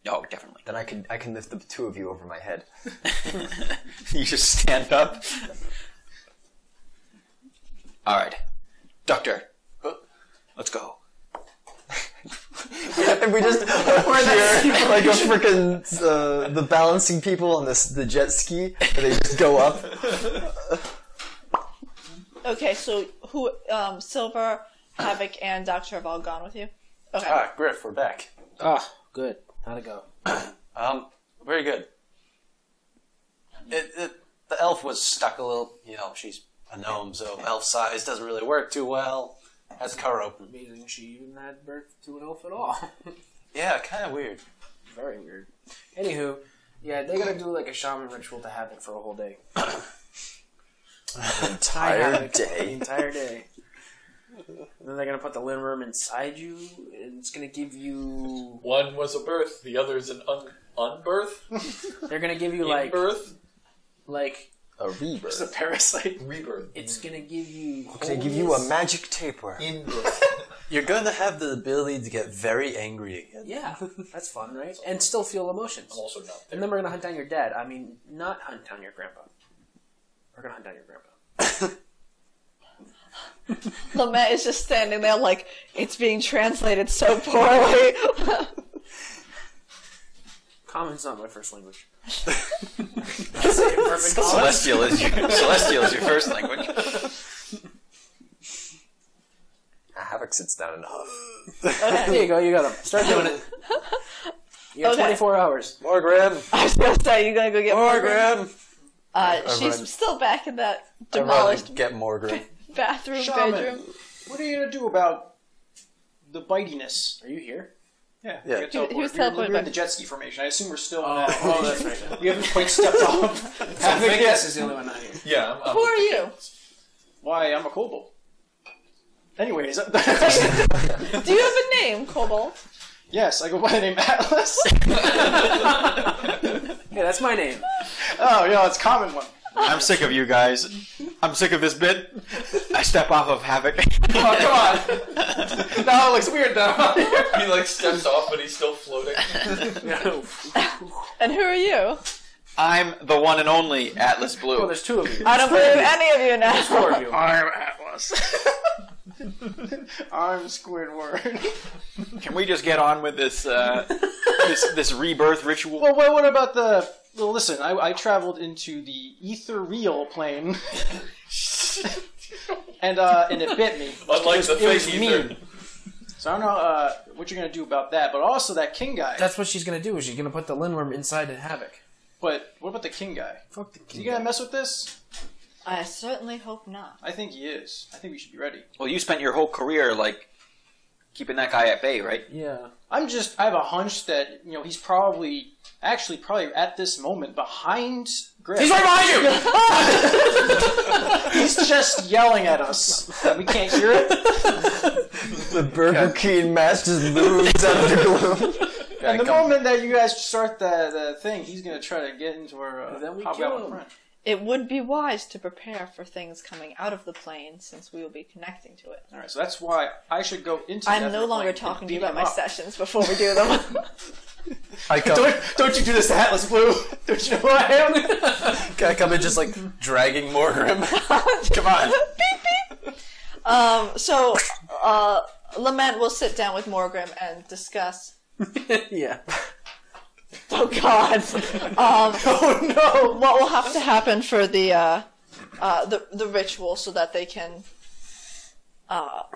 Oh, definitely. Then I can lift the two of you over my head. You just stand up. All right, Doctor. Let's go. And we just appear like a freaking the balancing people on the jet ski, and they just go up. Okay, so who, Silver, Havoc, and Doctor have all gone with you? Okay. Griff, we're back. Oh, good. How'd it go? Very good. The elf was stuck a little, she's a gnome, so elf size doesn't really work too well. Has a car open. Amazing she even had birth to an elf at all. Yeah, kind of weird. Very weird. Anywho, yeah, they're gonna do like a shaman ritual to Havoc for a whole day. Entire The day. entire day. And then they're gonna put the limb worm inside you, and it's gonna give you. One was a birth, the other is an unbirth. They're gonna give you like Birth, A Just a rebirth. parasite. rebirth. it's gonna give you. Can I give you a magic tapeworm? Inbirth. You're gonna have the ability to get very angry again. Yeah, that's fun, right? And still feel emotions. I'm also not there. And then we're gonna hunt down your dad. I mean, not hunt down your grandpa. We're gonna hunt down your grandpa. Lamette is just standing there like, it's being translated so poorly. Common's not my first language. Celestial is your first language. Havoc sits down and huff. There you go, you got him. Start doing it. You got Okay. 24 hours. Morgan! I was gonna say, you gonna go get Morgan! she's still back in that I run demolished and get Morgan. bathroom, Shaman. bedroom. What are you gonna do about the bitiness? Are you here? Yeah. Yeah. He was We're teleported in back. the jet ski formation. I assume we're still in Oh, that. that's right. We haven't quite stepped off. Havoc Vegas yet. is the only one not here. Yeah, I'm Who are you? Why, I'm a kobold. Anyways. Do you have a name, Kobold? Yes, I go by the name Atlas. Hey, that's my name. Oh, yeah, it's a common one. I'm sick of you guys. I'm sick of this bit. I step off of Havoc. Oh, come on. No, it looks weird though. He steps off, but he's still floating. And who are you? I'm the one and only Atlas Blue. Oh, there's two of you. I don't believe any of you now. Four of you. I'm Atlas. I'm Squidward. Can we just get on with this this rebirth ritual? Well, what about the... Well, listen, I traveled into the ethereal plane. and it bit me. Unlike the It was fake mean. ether. So I don't know what you're going to do about that, but also that king guy. That's what she's gonna do. Is she's gonna put the Lindworm inside of Havoc. But what about the king guy? Fuck the Is king. he going to mess with this? I certainly hope not. I think he is. I think we should be ready. Well, you spent your whole career keeping that guy at bay, right? Yeah. I have a hunch that, he's probably at this moment behind Griff. He's right behind you! He's just yelling at us. And we can't hear it. The Burger King mask just moves out of the gloom. And the moment that you guys start the thing, he's going to try to get into our Then we hobgoblin kill him. friend. It would be wise to prepare for things coming out of the plane since we will be connecting to it. Alright, so that's why I should go into I'm the no Nether longer plane and talking to you beat about him my up. sessions before we do them. I come, Don't you do this to Atlas Blue? Don't you know who I am? I come in just like dragging Morgrim. Come on. So, Lament will sit down with Morgrim and discuss. Yeah. Oh God! Oh no! What will have to happen for the ritual so that they can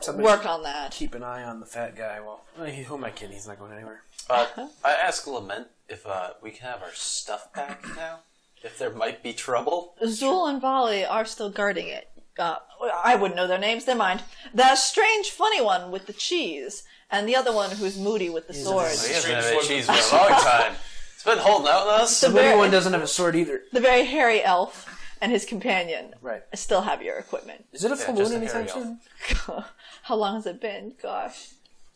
Somebody work should on that? Keep an eye on the fat guy. Well, who am I kidding? He's not going anywhere. I ask Lament if we can have our stuff back now. If there might be trouble. Zul and Volley are still guarding it. I wouldn't know their names. Never mind. That strange, funny one with the cheese, and the other one who's moody with the sword. He hasn't had any cheese for a long time. He's been holding out on us. The The very- one doesn't have a sword either. The very hairy elf and his companion Right. still have your equipment. Is it a full just moon a anytime hairy soon? How long has it been? Gosh.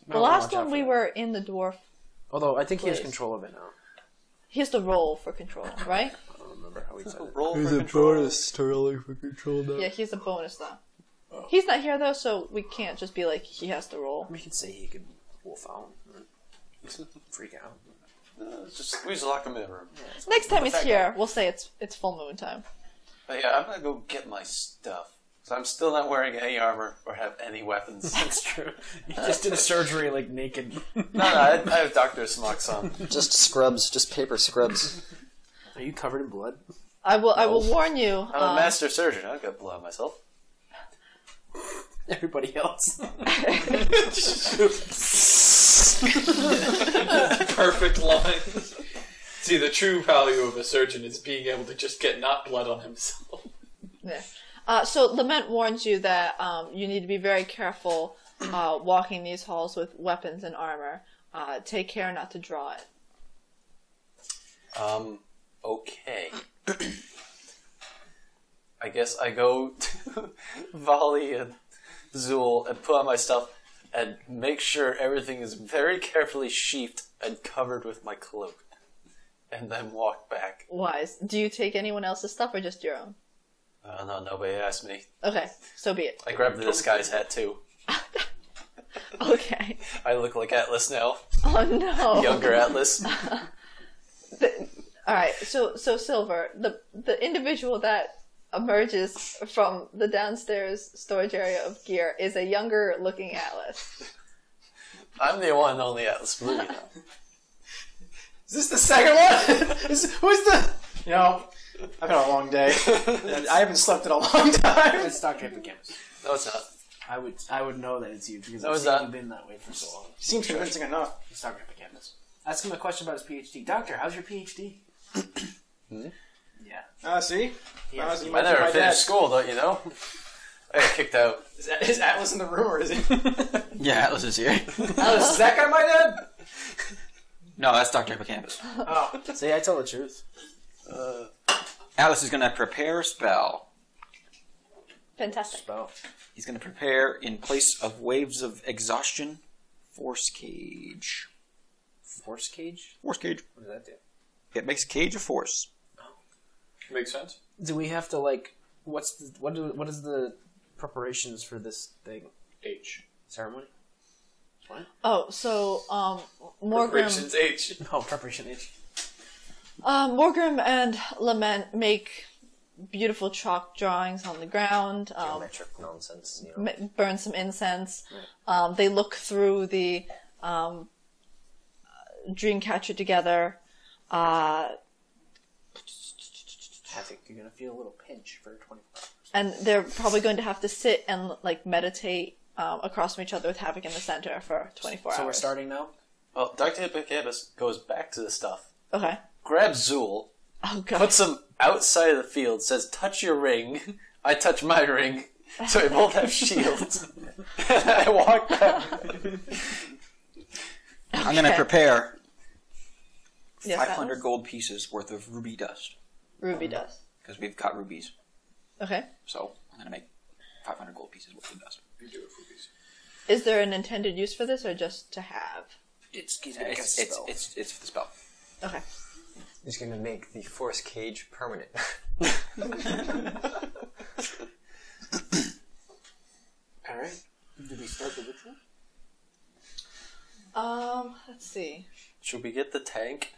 The I'll last watch out one for we that. were in the dwarf. Although I think he has Please. control of it now. He has to roll for control, right? I don't remember how he said it. Roll for control. totally for control now. Yeah, he has a bonus though. He's not here though, so we can't just be like he has to roll. We could say he could wolf out. Freak out. Just we just lock him in a room. Next time he's fact here, we'll say it's full moon time. But yeah, I'm gonna go get my stuff. So I'm still not wearing any armor or have any weapons. That's true. He just did a surgery like naked. No, I have Dr. Smocks on. Just scrubs, just paper scrubs. Are you covered in blood? I will warn you. I'm a master surgeon. I've got blood on myself. Everybody else. Perfect line. See, the true value of a surgeon is being able to just get not blood on himself. Yeah. So Lament warns you that you need to be very careful walking these halls with weapons and armor. Take care not to draw it. Okay. I guess I go to Volley and Zul and put on my stuff and make sure everything is very carefully sheathed and covered with my cloak. And then walk back. Wise. Do you take anyone else's stuff or just your own? No, nobody asked me. Okay, so be it. I grabbed this guy's hat too. Okay. I look like Atlas now. Oh no. Younger Atlas. Alright, so Silver, the individual that emerges from the downstairs storage area of gear is a younger looking Atlas. I'm the one and only Atlas Blue, you know. Is this the second one? Who's the... I've had a long day. I haven't slept in a long time. It's Dr. Hippocampus. No, it's not. I would know that it's you because No, I've it's seen not. you been that way for so long. Seems convincing enough. It's Dr. Hippocampus. Ask him a question about his PhD. Doctor, how's your PhD? Yeah. See? He I has- was- I never finished school, don't you know? I got kicked out. Is Atlas in the room, or is he? Yeah, Atlas is here. Atlas, is that guy my dad? No, that's Dr. Hippocampus. Oh. See, I tell the truth. Atlas is going to prepare a spell. Fantastic. Spell. He's going to prepare, in place of waves of exhaustion, Force Cage. Force cage? Force Cage. What does that do? It makes a cage of force. Makes sense. Do we have to what is the preparations for this thing? H. Ceremony? Oh, so Morgrim, Preparations H. Oh, preparation H. Morgrim and Lament make beautiful chalk drawings on the ground. Geometric nonsense, you know. Burn some incense. They look through the Dreamcatcher together. I think you're gonna feel a little pinch for 24 hours. And they're probably going to have to sit and meditate across from each other with Havoc in the center for 24 hours. So we're starting now? Well, Dr. Hippocampus goes back to the stuff, Okay. grabs Zul, Oh god. puts him outside of the field, says, touch your ring. I touch my ring. So we both have shields. And I walk back. I'm going to prepare Yes, 500 Atlas? gold pieces worth of ruby dust. Ruby dust. Because we've got rubies. Okay. So I'm going to make 500 gold pieces worth of dust. You do it for these. Is there an intended use for this, or just to have? It's It's for the spell. Okay. He's gonna make the force cage permanent. Alright. Did we start the ritual? Let's see. Should we get the tank?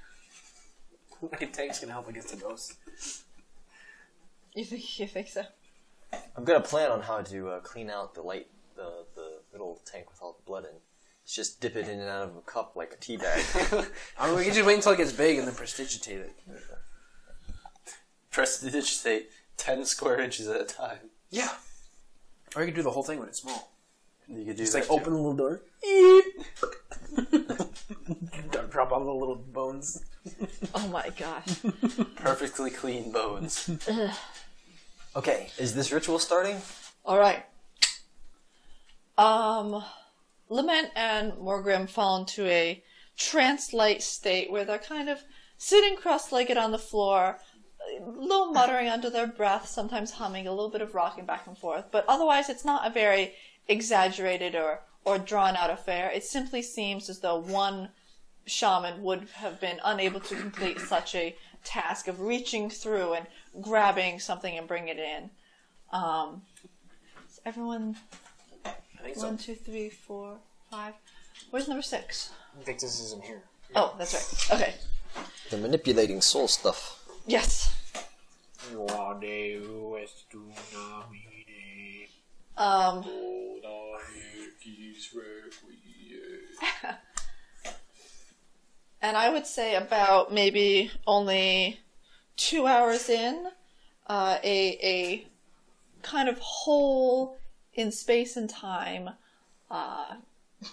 I think tank's gonna help against the ghost. You think so? I'm gonna plan on how to clean out the little tank with all the blood in. It's just dip it in and out of a cup like a tea bag. I mean, we can just wait until it gets big and then prestidigitate it. Prestidigitate 10 square inches at a time. Yeah. Or you can do the whole thing when it's small. You could do Just that like too. open the little door. Drop all the little bones. Oh my gosh. Perfectly clean bones. Okay, is this ritual starting? All right. Lament and Morgrim fall into a trance-like state where they're kind of sitting cross-legged on the floor, a little muttering under their breath, sometimes humming, a little bit of rocking back and forth. But otherwise, it's not a very exaggerated or drawn-out affair. It simply seems as though one shaman would have been unable to complete such a task of reaching through and grabbing something and bringing it in. Is everyone... I think 1, 2, 3, 4, 5. Where's number 6? I think this isn't here. Oh, that's right. Okay. They're manipulating soul stuff. Yes. And I would say about maybe only 2 hours in, a kind of hole in space and time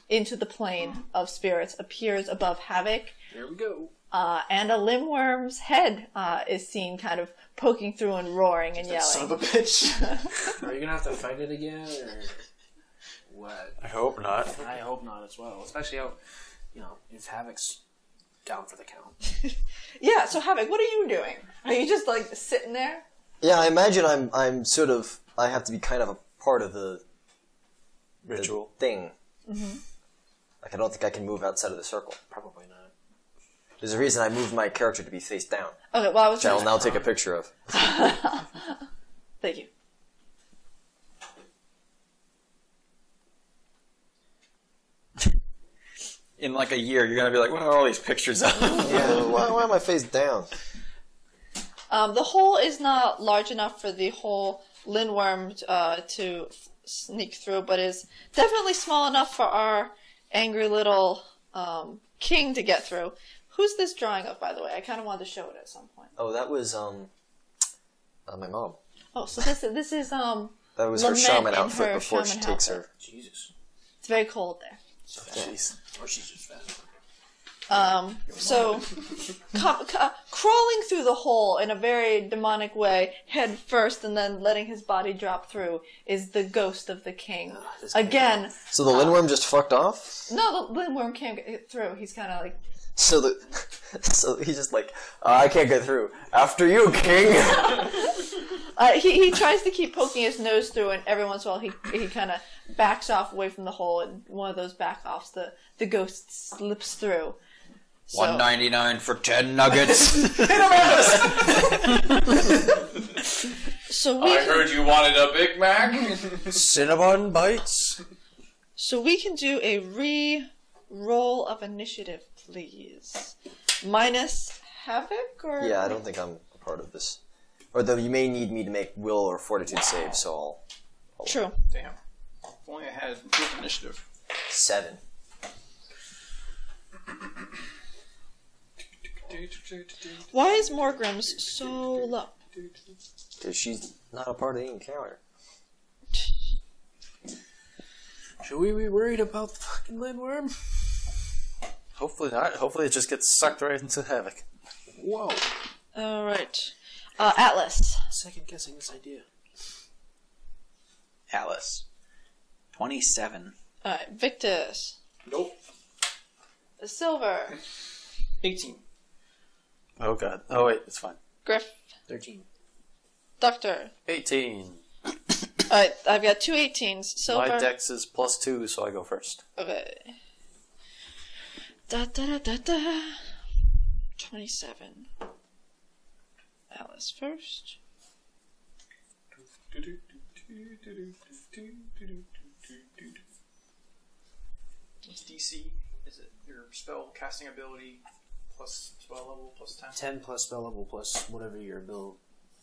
into the plane of spirits appears above Havoc. There we go. And a limworm's head is seen kind of poking through and roaring and yelling. Son of a bitch. Are you gonna have to fight it again, or what? I hope not. I hope not as well. Especially how, if Havoc's down for the count. Yeah, so Havoc, what are you doing? Are you just like sitting there? Yeah, I imagine I'm sort of, I have to be kind of a part of the Ritual. thing. Mm-hmm. Like, I don't think I can move outside of the circle. Probably not. There's a reason I moved my character to be face down, Okay, well I was which I will now take a picture of. Thank you. In like a year, you're going to be like, what are all these pictures of? Yeah, why am I face down? The hole is not large enough for the whole lindworm to sneak through, but is definitely small enough for our angry little king to get through. Who's this drawing of, by the way? I kind of wanted to show it at some point. Oh, that was my mom. Oh, so this is That was her Lament shaman in outfit her before she shaman takes outfit. her. Jesus. It's very cold there. Jeez. Or she's just fat. So, crawling through the hole in a very demonic way, head first, and then letting his body drop through, is the ghost of the king. Again, So the lindworm just fucked off? no, the lindworm can't get through. He's kind of like, So he's just like, I can't get through. After you, king! he tries to keep poking his nose through, and every once in a while he kind of backs off away from the hole, and one of those back-offs, the ghost slips through. So, $1.99 for 10 nuggets. so I heard you wanted a Big Mac. Cinnamon bites? So we can do a re-roll of initiative, please. Minus Havoc, or... Yeah, I don't think I'm a part of this. Or though you may need me to make will or fortitude saves, so I'll True. Damn. If only I had improved initiative. 7. Why is Morgrim's so low? Because she's not a part of the encounter. Should we be worried about the fucking lindworm? Hopefully not. Hopefully it just gets sucked right into Havoc. Whoa. Alright. Atlas. Second guessing this idea. Alice. 27. Alright, Victus. Nope. Silver. 18. Oh god. Oh wait, it's fine. Griff. 13. Doctor. 18. Alright, I've got 2 18s. Silver. My dex is +2, so I go first. Okay. Da da da da da. 27. Alice first. What's DC? Is it your spell casting ability plus spell level plus 10? 10 plus spell level plus whatever your ability.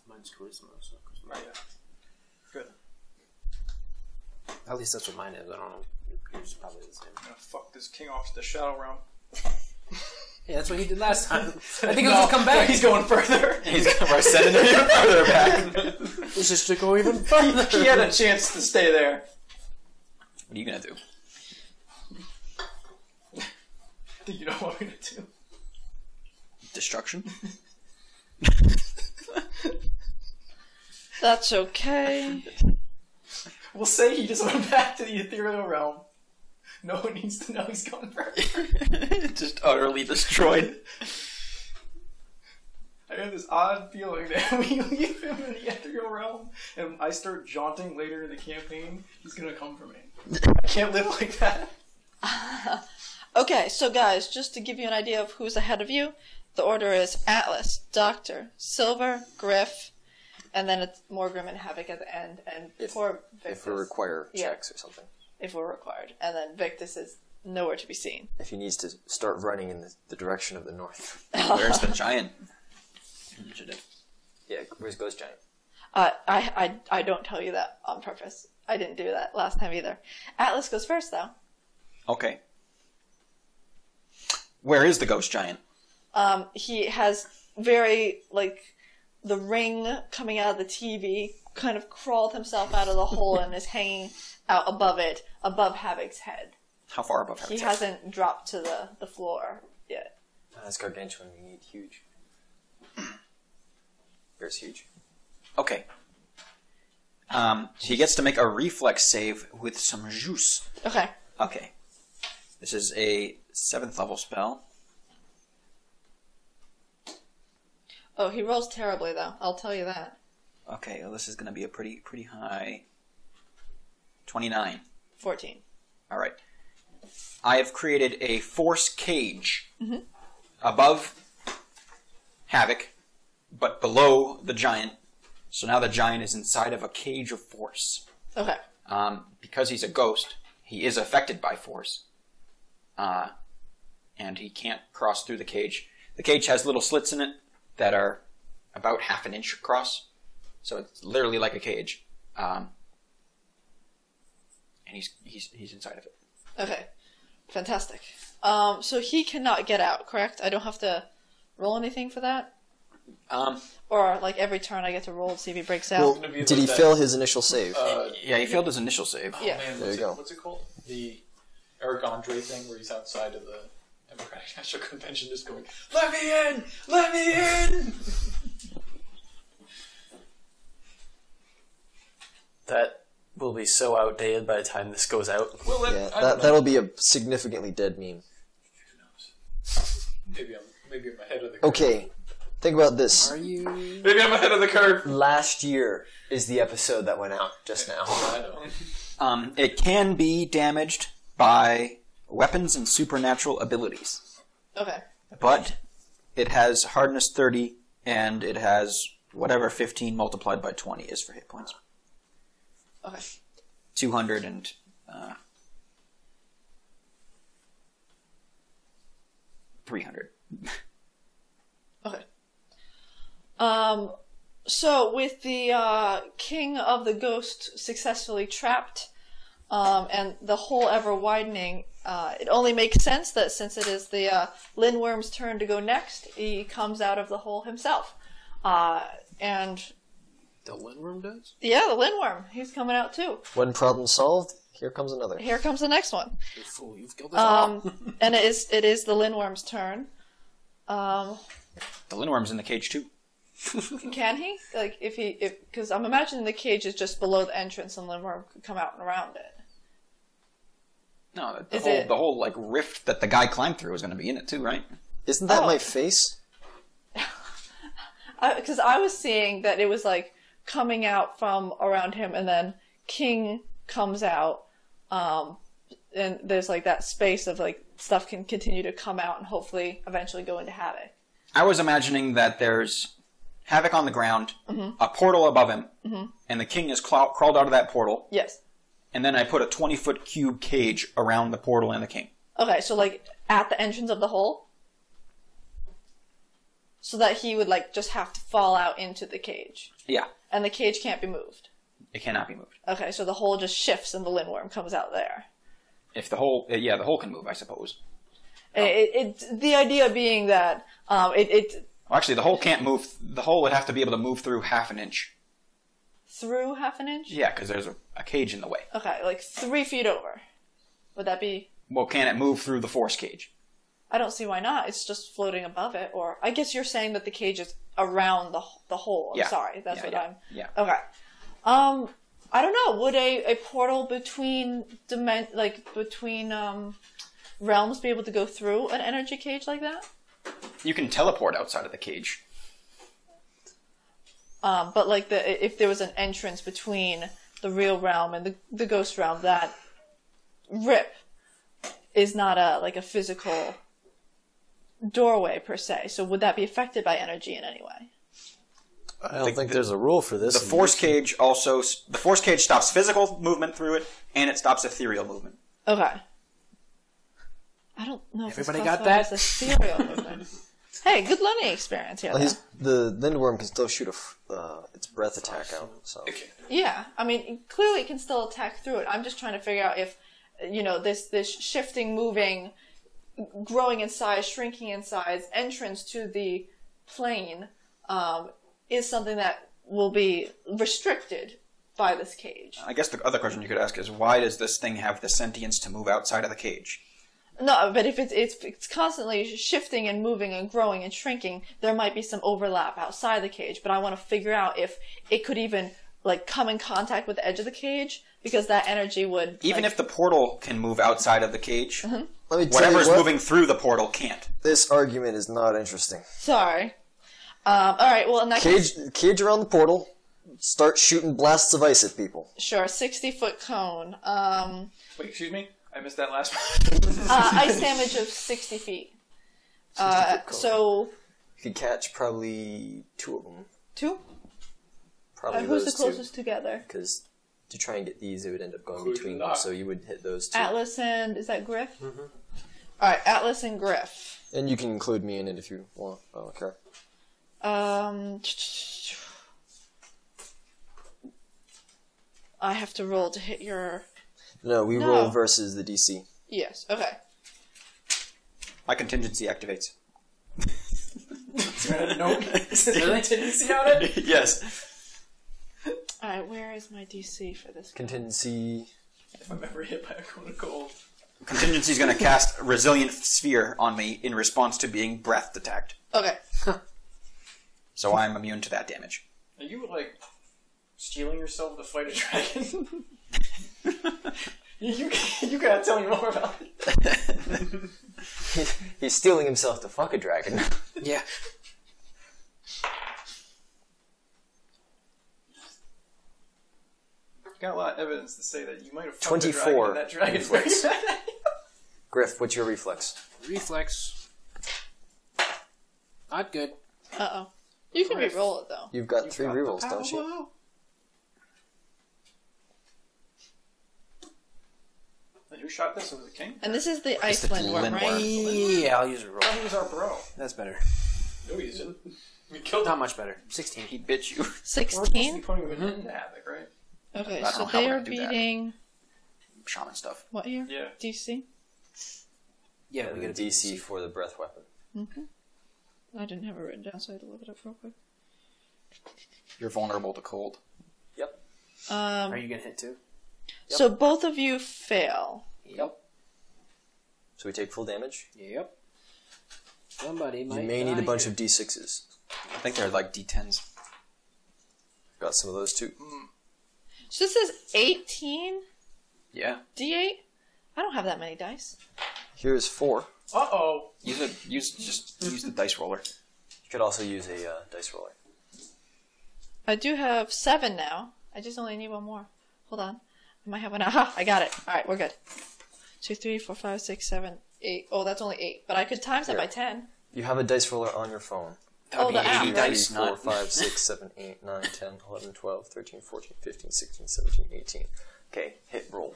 Mine's charisma, so charisma. Oh, yeah. Good. At least that's what mine is. I don't know. Yours is probably the same. I'm gonna fuck this king off to the Shadow Realm. Yeah, that's what he did last time. I think he'll just come back. He's going further. We're sending him even further back. This is to go even further. He had a chance to stay there. What are you going to do? I think you know what I'm gonna do. Destruction? That's okay. We'll say he just went back to the ethereal realm. No one needs to know he's gone further. Just utterly destroyed. I have this odd feeling that we leave him in the ethereal realm and I start jaunting later in the campaign, he's gonna come for me. I can't live like that. Okay, so guys, just to give you an idea of who's ahead of you, the order is Atlas, Doctor, Silver, Griff, and then it's Morgrim and Havoc at the end, and poor Victus. If we require Yeah. checks or something. If we're required. And then Victus is nowhere to be seen. If he needs to start running in the direction of the north. Where's the giant? Initiative. Yeah, where's Ghost Giant? I don't tell you that on purpose. I didn't do that last time either. Atlas goes first, though. Okay. Where is the ghost giant? He has very, the ring coming out of the TV, kind of crawled himself out of the hole and is hanging out above it, above Havoc's head. How far above her? He hasn't dropped to the floor yet. That's gargantuan. We need huge. There's huge. Okay. He gets to make a reflex save with some juice. Okay. Okay. This is a 7th level spell. Oh, he rolls terribly, though. I'll tell you that. Okay, well, this is going to be a pretty high 29. 14. All right. I have created a force cage above Havoc, but below the giant. So now the giant is inside of a cage of force. Okay. Because he's a ghost, he is affected by force. And he can't cross through the cage. The cage has little slits in it that are about half an inch across. So it's literally like a cage. And he's inside of it. Okay. Fantastic. So he cannot get out, correct? I don't have to roll anything for that? Or, every turn I get to roll to see if he breaks out? Well, did he fail his initial save? Yeah, he failed his initial save. Yeah. Man, There you go. What's it called? The Eric Andre thing where he's outside of the Democratic National Convention just going, "Let me in! Let me in!" That will be so outdated by the time this goes out. Well, Yeah, I don't know. that'll be a significantly dead meme. Who knows? Maybe I'm ahead of the curve. Okay, think about this. Are you? Maybe I'm ahead of the curve. Last year is the episode that went out just now. I know. It can be damaged by weapons and supernatural abilities. Okay. But it has hardness 30, and it has whatever 15 multiplied by 20 is for hit points. Okay. 200 and 300. Okay. So with the King of the Ghost successfully trapped, and the hole ever widening, it only makes sense that since it is the Lindworm's turn to go next, he comes out of the hole himself. And The Lindworm does? yeah, the Lindworm, he's coming out too. One problem solved, here comes another. Here comes the next one. You fool, you've killed us all. And it is the Lindworm's turn. The Lindworm's in the cage too. Can he? Like, because I'm imagining the cage is just below the entrance and Lindworm could come out and around it. No, the whole like rift that the guy climbed through is going to be in it too, right? Isn't that my face? Because I was seeing that it was like coming out from around him, and then King comes out, and there's like that space of like stuff can continue to come out and hopefully eventually go into Havoc. I was imagining that there's Havoc on the ground, a portal above him, and the King has crawled out of that portal. Yes. And then I put a 20-foot cube cage around the portal and the King. Okay, so like at the entrance of the hole? So that he would like just have to fall out into the cage. Yeah. And the cage can't be moved. It cannot be moved. Okay, so the hole just shifts and the Lindworm comes out there. If the hole, the hole can move, I suppose. The idea being that Well, actually, the hole can't move. The hole would have to be able to move through half an inch. Through half an inch? Yeah, because there's a cage in the way. Okay, like 3 feet over. Would that be? Well, can it move through the force cage? I don't see why not. It's just floating above it. Or I guess you're saying that the cage is around the hole. Yeah. Sorry, that's what I'm. Yeah. Okay. I don't know. Would a portal between realms be able to go through an energy cage like that? You can teleport outside of the cage. But like if there was an entrance between the real realm and the ghost realm, that rip is not a physical doorway per se. So would that be affected by energy in any way? I don't think there's a rule for this. The force cage stops physical movement through it, and it stops ethereal movement. Okay. I don't know if Everybody this got that? classifies as ethereal movement. Hey, good learning experience here. Well, the Lindworm can still shoot its breath attack out. So Yeah, I mean, clearly it can still attack through it. I'm just trying to figure out if, this shifting, moving, growing in size, shrinking in size, entrance to the plane is something that will be restricted by this cage. I guess the other question you could ask is, why does this thing have the sentience to move outside of the cage? No, but if it's constantly shifting and moving and growing and shrinking, there might be some overlap outside the cage. But I want to figure out if it could even come in contact with the edge of the cage, because that energy would. Even if the portal can move outside of the cage, let me tell you whatever's what, moving through the portal can't. this argument is not interesting. Sorry. All right. Well, in that case, Cage around the portal. Start shooting blasts of ice at people. sure. 60-foot cone. Wait, excuse me? I missed that last one. Ice damage of 60 feet. So You could catch probably 2 of them. 2. Probably Who's those the closest together? Because to try and get these, it would end up going Who's between not? them. So you would hit those 2. Atlas and is that Griff? Mm-hmm. All right, Atlas and Griff. And you can include me in it if you want. Oh, okay. I have to roll to hit your. No, we roll versus the DC. Yes. Okay. My contingency activates. Nope. Is there a tendency on it? Yes. All right. Where is my DC for this? Contingency. If I'm ever hit by a cone of cold. Contingency's going to cast Resilient Sphere on me in response to being breath attacked. Okay. So I'm immune to that damage. Are you, stealing yourself to fight a dragon? you gotta tell me more about it. He's stealing himself to fuck a dragon. Yeah. Got a lot of evidence to say that you might have fucked 24 a dragon in that dragon reflex. fight. Griff, what's your reflex? Reflex. Not good. Uh-oh. You can re-roll it, though. You've got 3 rerolls, don't you? Power. And who shot this? Was it King? And this is the Iceland one, right? Yeah, I'll use a roll. Oh, he was our bro. That's better. No, he isn't. We killed Not him. much better. 16. He bit you. We're supposed to be 16? putting him into Havoc, right? Okay, I don't so know how they we're are gonna do that. beating... Shaman stuff. What here? Yeah. DC? Yeah, we And get the a DC for the breath weapon. I didn't have it written down, so I had to look it up real quick. You're vulnerable to cold. Yep. Are you gonna hit too? So both of you fail. Yep. So we take full damage. Yep. Somebody might You may need a die bunch here. of D6s. I think they're like D10s. Got some of those too. So this is 18 Yeah. D8? I don't have that many dice. Here's 4. Uh-oh. Use the dice roller. You could also use a dice roller. I do have 7 now. I just only need one more. Hold on. I might have one. Aha! I got it. Alright, we're good. 2, 3, 4, 5, 6, 7, 8. Oh, that's only 8. But I could times that by 10. You have a dice roller on your phone. That would the be app, 80 right? dice, 4, not 5, 6, 7, 8, 9, 10, 11, 12, 13, 14, 15, 16, 17, 18. Okay, hit roll.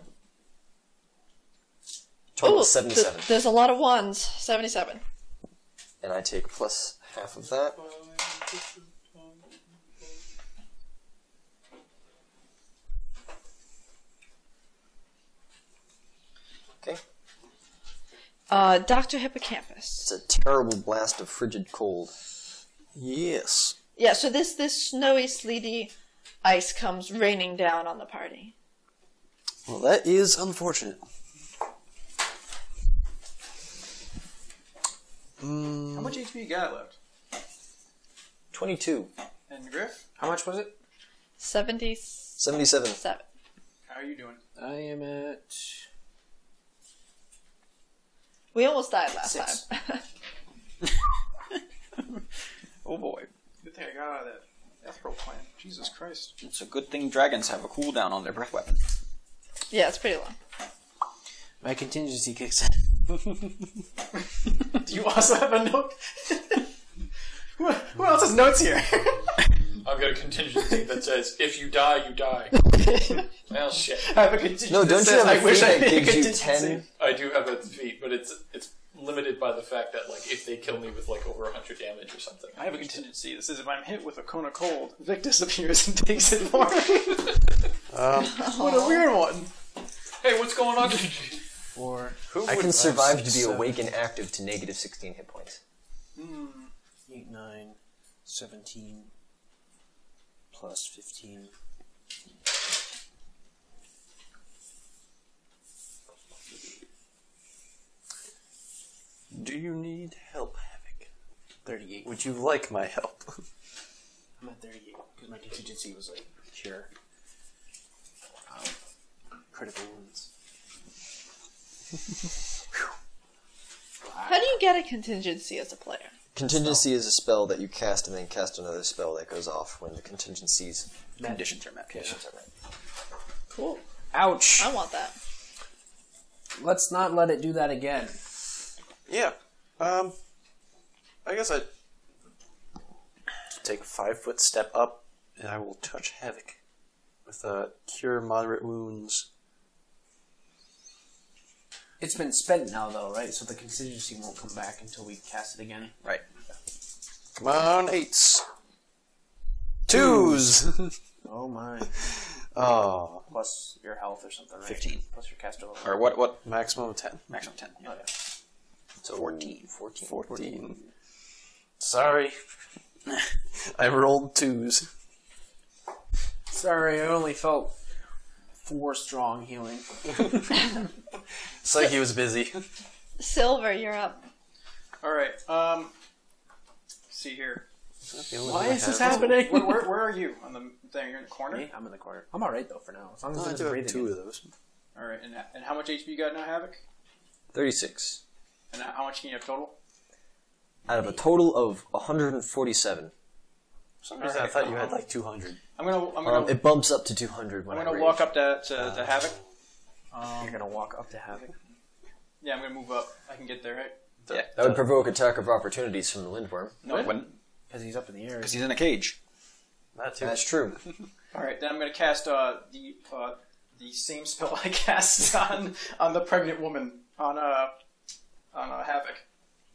Total Ooh, 77. There's a lot of ones. 77. And I take plus half of that. Okay. Dr. Hippocampus. It's a terrible blast of frigid cold. Yes. Yeah, so this snowy, sleety ice comes raining down on the party. Well, that is unfortunate. How much HP you got left? 22. And Griff? How much was it? 77. 77. How are you doing? I am at... We almost died last 6. time. Oh boy. Good thing I got out of that Ethereal plan. Jesus Christ. It's a good thing dragons have a cooldown on their breath weapon. Yeah, it's pretty long. My contingency kicks in. Do you also have a note? Who else has notes here? I've got a contingency that says, if you die, you die. Well, shit. I have a contingency. No, don't that you says, have a I wish feat I that had a gives you contingency. 10? I do have a feat, but it's limited by the fact that, like, if they kill me with, like, over 100 damage or something. I have a contingency that says if I'm hit with a cone of cold, Vic disappears and takes it for me. What a weird one. Hey, what's going on? 4, I can survive to be awake and active to negative 16 hit points. 8, 9, 17, plus 15. Do you need help, Havoc? 38. Would you like my help? I'm at 38 because my contingency was like pure. Critical wounds. How do you get a contingency as a player? Contingency is a spell that you cast and then cast another spell that goes off when the contingencies Conditions are met. conditions are met. Cool. Ouch! I want that. Let's not let it do that again. Yeah. I guess I'd take a 5-foot step up, and I will touch Havoc with cure moderate wounds. It's been spent now, though, right? So the contingency won't come back until we cast it again. Right. Come on, 8s. 2s. Oh my! Oh, Plus your health or something, right? 15. Plus your caster level. Or what? maximum of 10. Maximum 10. Yeah. Oh, yeah. So 14. 14. Sorry. I rolled 2s. Sorry, I only felt 4 strong healing. It's like he was busy. Silver, you're up. Alright, see here. Why is this happening? Where are you? On the thing? You're in the corner? Me? I'm in the corner. I'm alright though for now. As long as I it do doesn't have breathe 2 again. of those. Alright, and how much HP you got now, Havoc? 36. And how much can you have total? Out of a total of 147. For some reason I thought you had like 200. I'm gonna It bumps up to 200 when I'm I gonna rage. walk up to Havoc. You're gonna walk up to Havoc. Yeah, I'm gonna move up. I can get there, right? Yeah. That would provoke attack of opportunities from the Lindworm. No, it wouldn't. Because he's up in the air. Because he's in a cage. That too. That's true. Alright, then I'm gonna cast the same spell I cast on the pregnant woman on Havoc.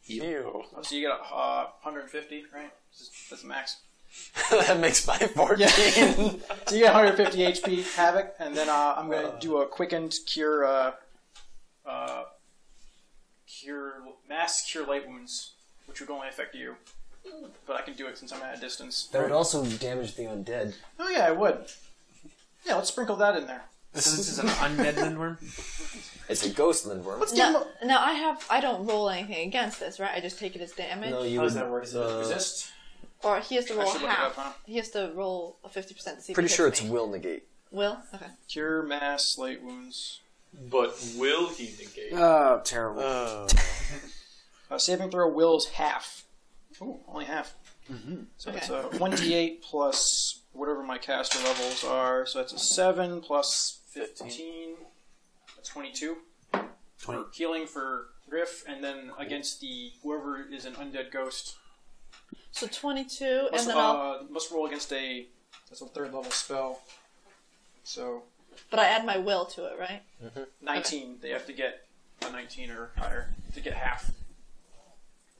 Ew. Oh, so you get 150, right? That's max. That makes my 14. So you get 150 HP Havoc, and then I'm gonna do a quickened cure mass cure light wounds, which would only affect you. But I can do it since I'm at a distance. That would also damage the undead. Oh yeah, I would. Yeah, let's sprinkle that in there. So this is an undead Lindworm? It's a ghost Lindworm. Now I don't roll anything against this, right? I just take it as damage. No, you How does would, that work? Resist. Or he has to roll should look it half. up, huh? He has to roll a 50% to see if Pretty he sure hits it's me. will negate. Will? Okay. Cure mass, slate wounds. But will he negate? Oh, terrible. Saving throw will's half. Ooh, only half. So Okay. it's a 1d8 plus whatever my caster levels are. So that's a 7 plus 15. That's 22. 20. Healing for Griff, and then against the whoever is an undead ghost. So 22, Must, and then I'll... must roll against that's a 3rd level spell. So But I add my will to it, right? 19. They have to get a 19 or higher to get half.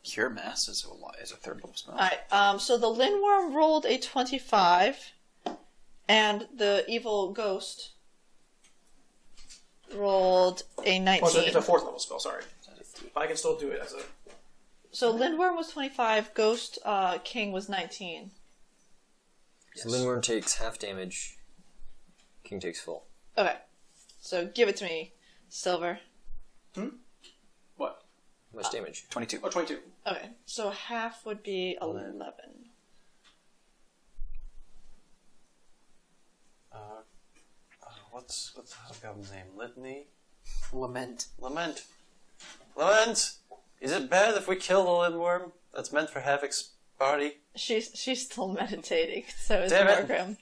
Cure Mass is a 3rd level spell. Alright, so the Lindworm rolled a 25, and the evil ghost rolled a 19. Oh, it's a 4th level spell, sorry. But I can still do it as a... So Lindworm was 25, Ghost King was 19. So Lindworm takes half damage. King takes full. Okay, so give it to me, Silver. What? How much damage? 22. Oh, 22. Okay, so half would be 11. What's the hobgoblin's name? Litany? Lament. Lament. Lament! Is it bad if we kill the Lindworm that's meant for Havoc's party? She's still meditating, so is Damn it. Morgrim.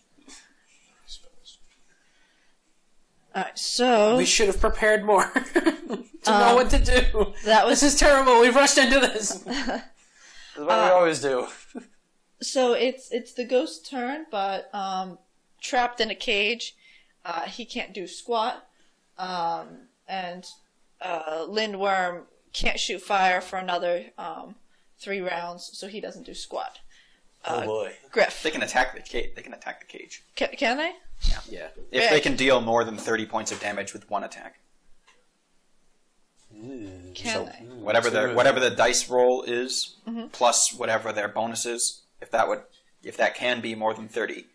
Alright, so... We should have prepared more to know what to do. That was... This is terrible. We've rushed into this. That's what we always do. So it's the ghost's turn, but trapped in a cage, he can't do squat, and Lindworm can't shoot fire for another 3 rounds, so he doesn't do squat. Oh boy. Griff, They can attack the cage. can they? Yeah. If they can deal more than 30 points of damage with one attack. Can they? Whatever the dice roll is, plus whatever their bonus is, if that can be more than 30,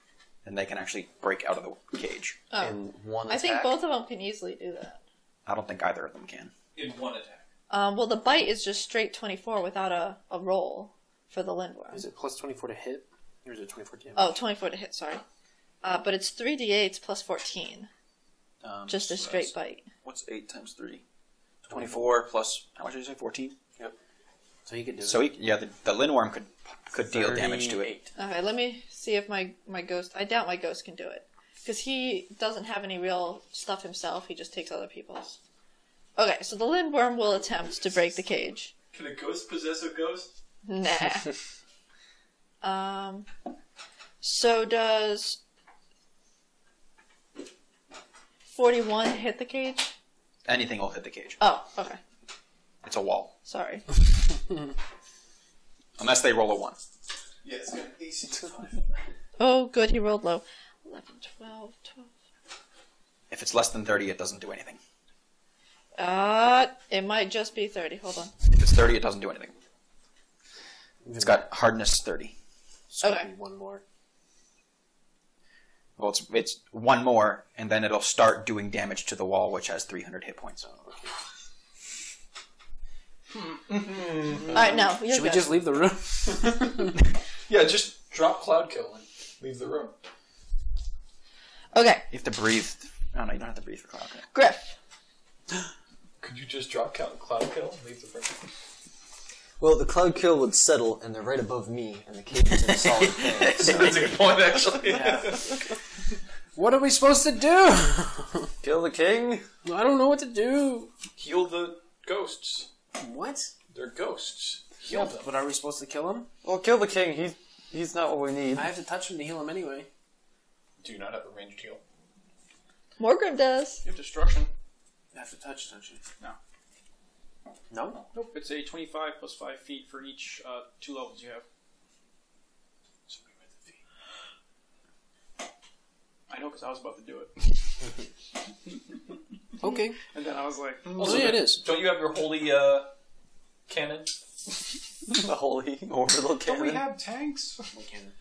then they can actually break out of the cage. Oh. In one I attack. think both of them can easily do that. I don't think either of them can. In one attack. Well, the bite is just straight 24 without a roll for the Lindworm. Is it plus 24 to hit? Or is it 24 damage? Oh, 24 to hit, sorry. But it's 3d8s plus 14. Just a so straight that's- bite. What's 8 times 3? 24 plus, how much did you say, 14? So he could do So it. the Lindworm could deal damage to it. Okay, let me see if my ghost... I doubt my ghost can do it. Because he doesn't have any real stuff himself, he just takes other people's. Okay, so the Lindworm will attempt to break the cage. Can a ghost possess a ghost? Nah. So does 41 hit the cage? Anything will hit the cage. Oh, okay. It's a wall. Sorry. Unless they roll a 1. Yeah, it's got an AC 5. Oh, good, he rolled low. 11, 12, 12. If it's less than 30, it doesn't do anything. It might just be 30. Hold on. If it's 30, it doesn't do anything. It's got hardness 30. So Okay. one more. Well, it's 1 more, and then it'll start doing damage to the wall, which has 300 hit points. Alright, no, you're Should we good. just leave the room? Yeah, just drop Cloud Kill and leave the room. Okay, You have to breathe. Oh, no, you don't have to breathe for cloud. Griff. Could you just drop Cloud Kill and leave the room? Well, the cloud kill would settle, and they're right above me, and the cage is in a solid thing. So That's a good point, actually. What are we supposed to do? Kill the king? I don't know what to do. Heal the ghosts. What? They're ghosts. Heal them. But are we supposed to kill him? Well, kill the king. He's not what we need. I have to touch him to heal him anyway. Do you not have a ranged heal? Morgrim does. You have destruction. I have to touch, don't you? No. No? Nope, it's a 25 plus 5 feet for each 2 levels you have. I know, because I was about to do it. Okay. And then I was like, Also, yeah, it is. Don't you have your holy cannon? The holy orbital Don't cannon. we have tanks? We can.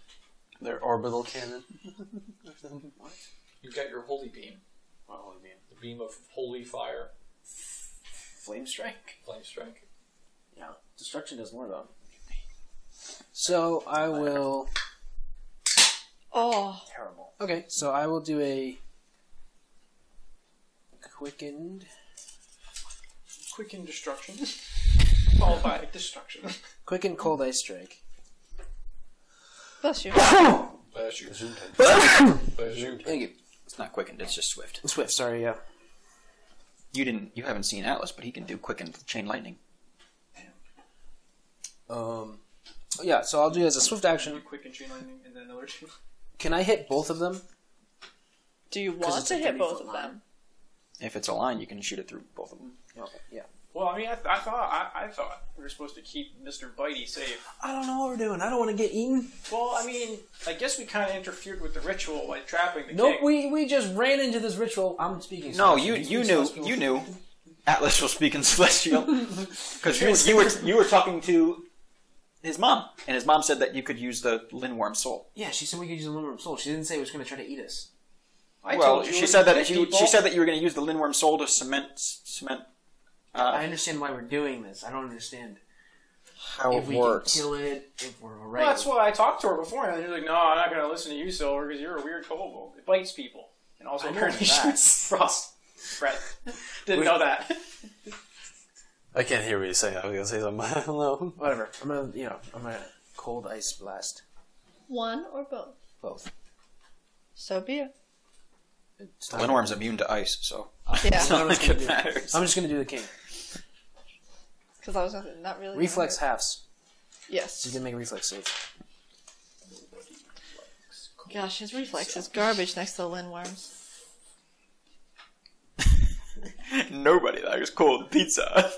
Their orbital cannon. What? You've got your holy beam. What holy beam? The beam of holy fire. Flame strike? Flame strike. Yeah. Destruction does more though. So I will. Oh. Terrible. Okay, so I will do a quickened destruction. Followed by destruction. Quickened cold ice strike. Bless you. Bless you. Bless you. Thank you. It's not quickened, it's just swift. Swift, sorry, yeah. You haven't seen Atlas, but he can do quickened chain lightning. Yeah, so I'll do it as a swift action. Quick and chain lightning, and then another two. Can I hit both of them? Do you 'Cause want it's to a hit 30 both foot of line. them? If it's a line, you can shoot it through both of them. Okay, yeah. Well, I mean, I thought we were supposed to keep Mr. Bitey safe. I don't know what we're doing. I don't want to get eaten. Well, I mean, I guess we kind of interfered with the ritual by trapping the Nope, king. we just ran into this ritual. I'm speaking. No, Celestial. you knew. Atlas will speak in Celestial because you were talking to his mom, and his mom said that you could use the Linworm soul. Yeah, she said we could use the Linworm soul. She didn't say it was going to try to eat us. She said that you were going to use the Linworm soul to cement. I understand why we're doing this. I don't understand How if it we works. can kill it. If we're right. Well, that's why I talked to her before, and she's like, "No, I'm not going to listen to you, Silver, because you're a weird kobold. It bites people, and also I know apparently that. shoots frost. Brett didn't know that. I can't hear what you're saying. I was gonna say something. I don't know. Whatever. I'm gonna cold ice blast One or both? both. So be it. It's The not- Linworm's immune to ice, so Yeah, it's not I'm just like gonna it do- matters. I'm just gonna do the king. because I was not really. Reflex halves. Yes. She's gonna make a reflex save. Gosh, his reflex is garbage next to the Linworms. Nobody likes cold pizza.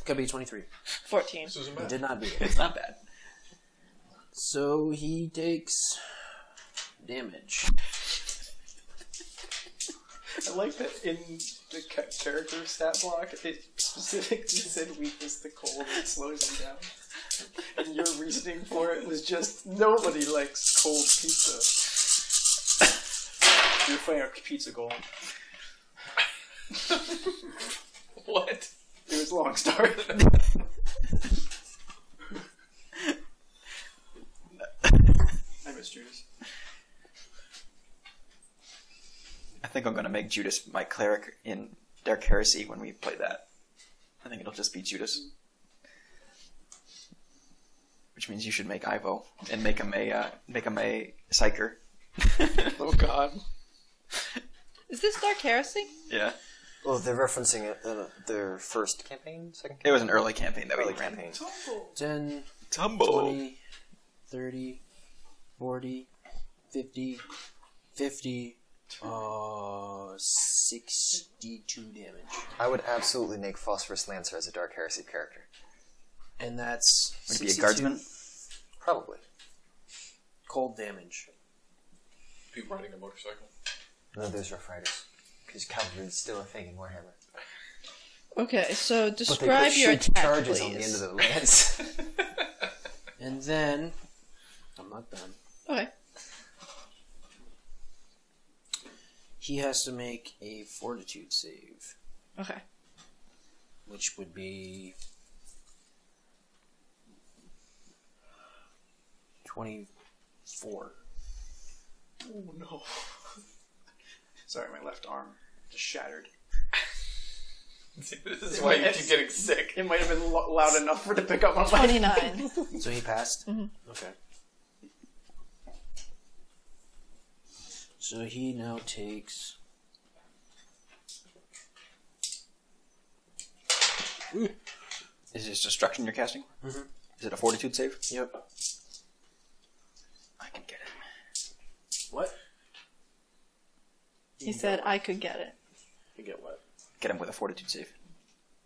Could be 23. 14. This isn't He bad. did not beat it. It's not bad. So he takes damage. I like that in the character stat block, it specifically said weakness to cold and slows him down. And your reasoning for it was just nobody likes cold pizza. You're playing a pizza golem. What? It was long story. I miss Judas. I think I'm going to make Judas my cleric in Dark Heresy when we play that. I think it'll just be Judas. Which means you should make Ivo and make him a psyker. Oh God. Is this Dark Heresy? Yeah. Well, they're referencing it, their first campaign, second It campaign? was an early campaign that we Early ran. campaign. 10, Tumble. 20, 30, 40, 50, 50, 62 damage. I would absolutely make Phosphorus Lancer as a Dark Heresy character. And that's Would it be a 62 guardsman? Probably. cold damage. People riding a motorcycle. No, there's Rough Riders. Because cavalry is still a thing in Warhammer. Okay, so But they describe put your shoot attack, charges please. on the end of the lance. And then, I'm not done. Okay. He has to make a fortitude save, Okay. which would be 24. Oh no. Sorry, my left arm just shattered. This is why you keep getting sick. It might have been loud enough for it to pick up my mic. 29. So he passed? Mhm. Okay. So he now takes... Is this destruction you're casting? Mhm. Is it a fortitude save? Yep. I can get it. What? He said I could get it. You get what? Get him with a fortitude save.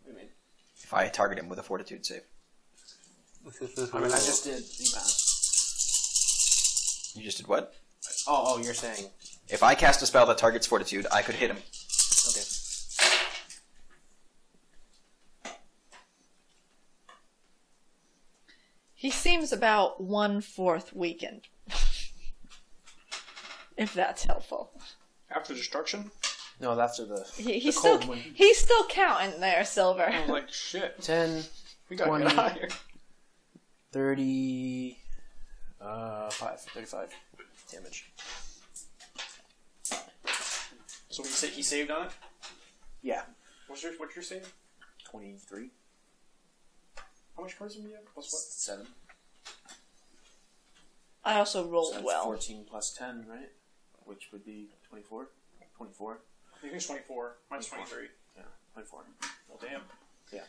What do you mean? If I target him with a fortitude save. I mean, I just did. You passed. You just did what? Oh, you're saying. If I cast a spell that targets fortitude, I could hit him. Okay. He seems about 1/4 weakened. If that's helpful. After destruction? No, after the He's the still cold one. he's still counting there, Silver. I was like, shit. 10, We gotta 20. get higher. 35 damage. So he saved on it? Yeah. What's your save? 23. How much charisma do you have? Plus what? 7. I also rolled So that's well. 14 plus 10, right? Which would be 24. 24. I think it's 24. Mine's 23. Yeah, 24. Well, damn. Yeah.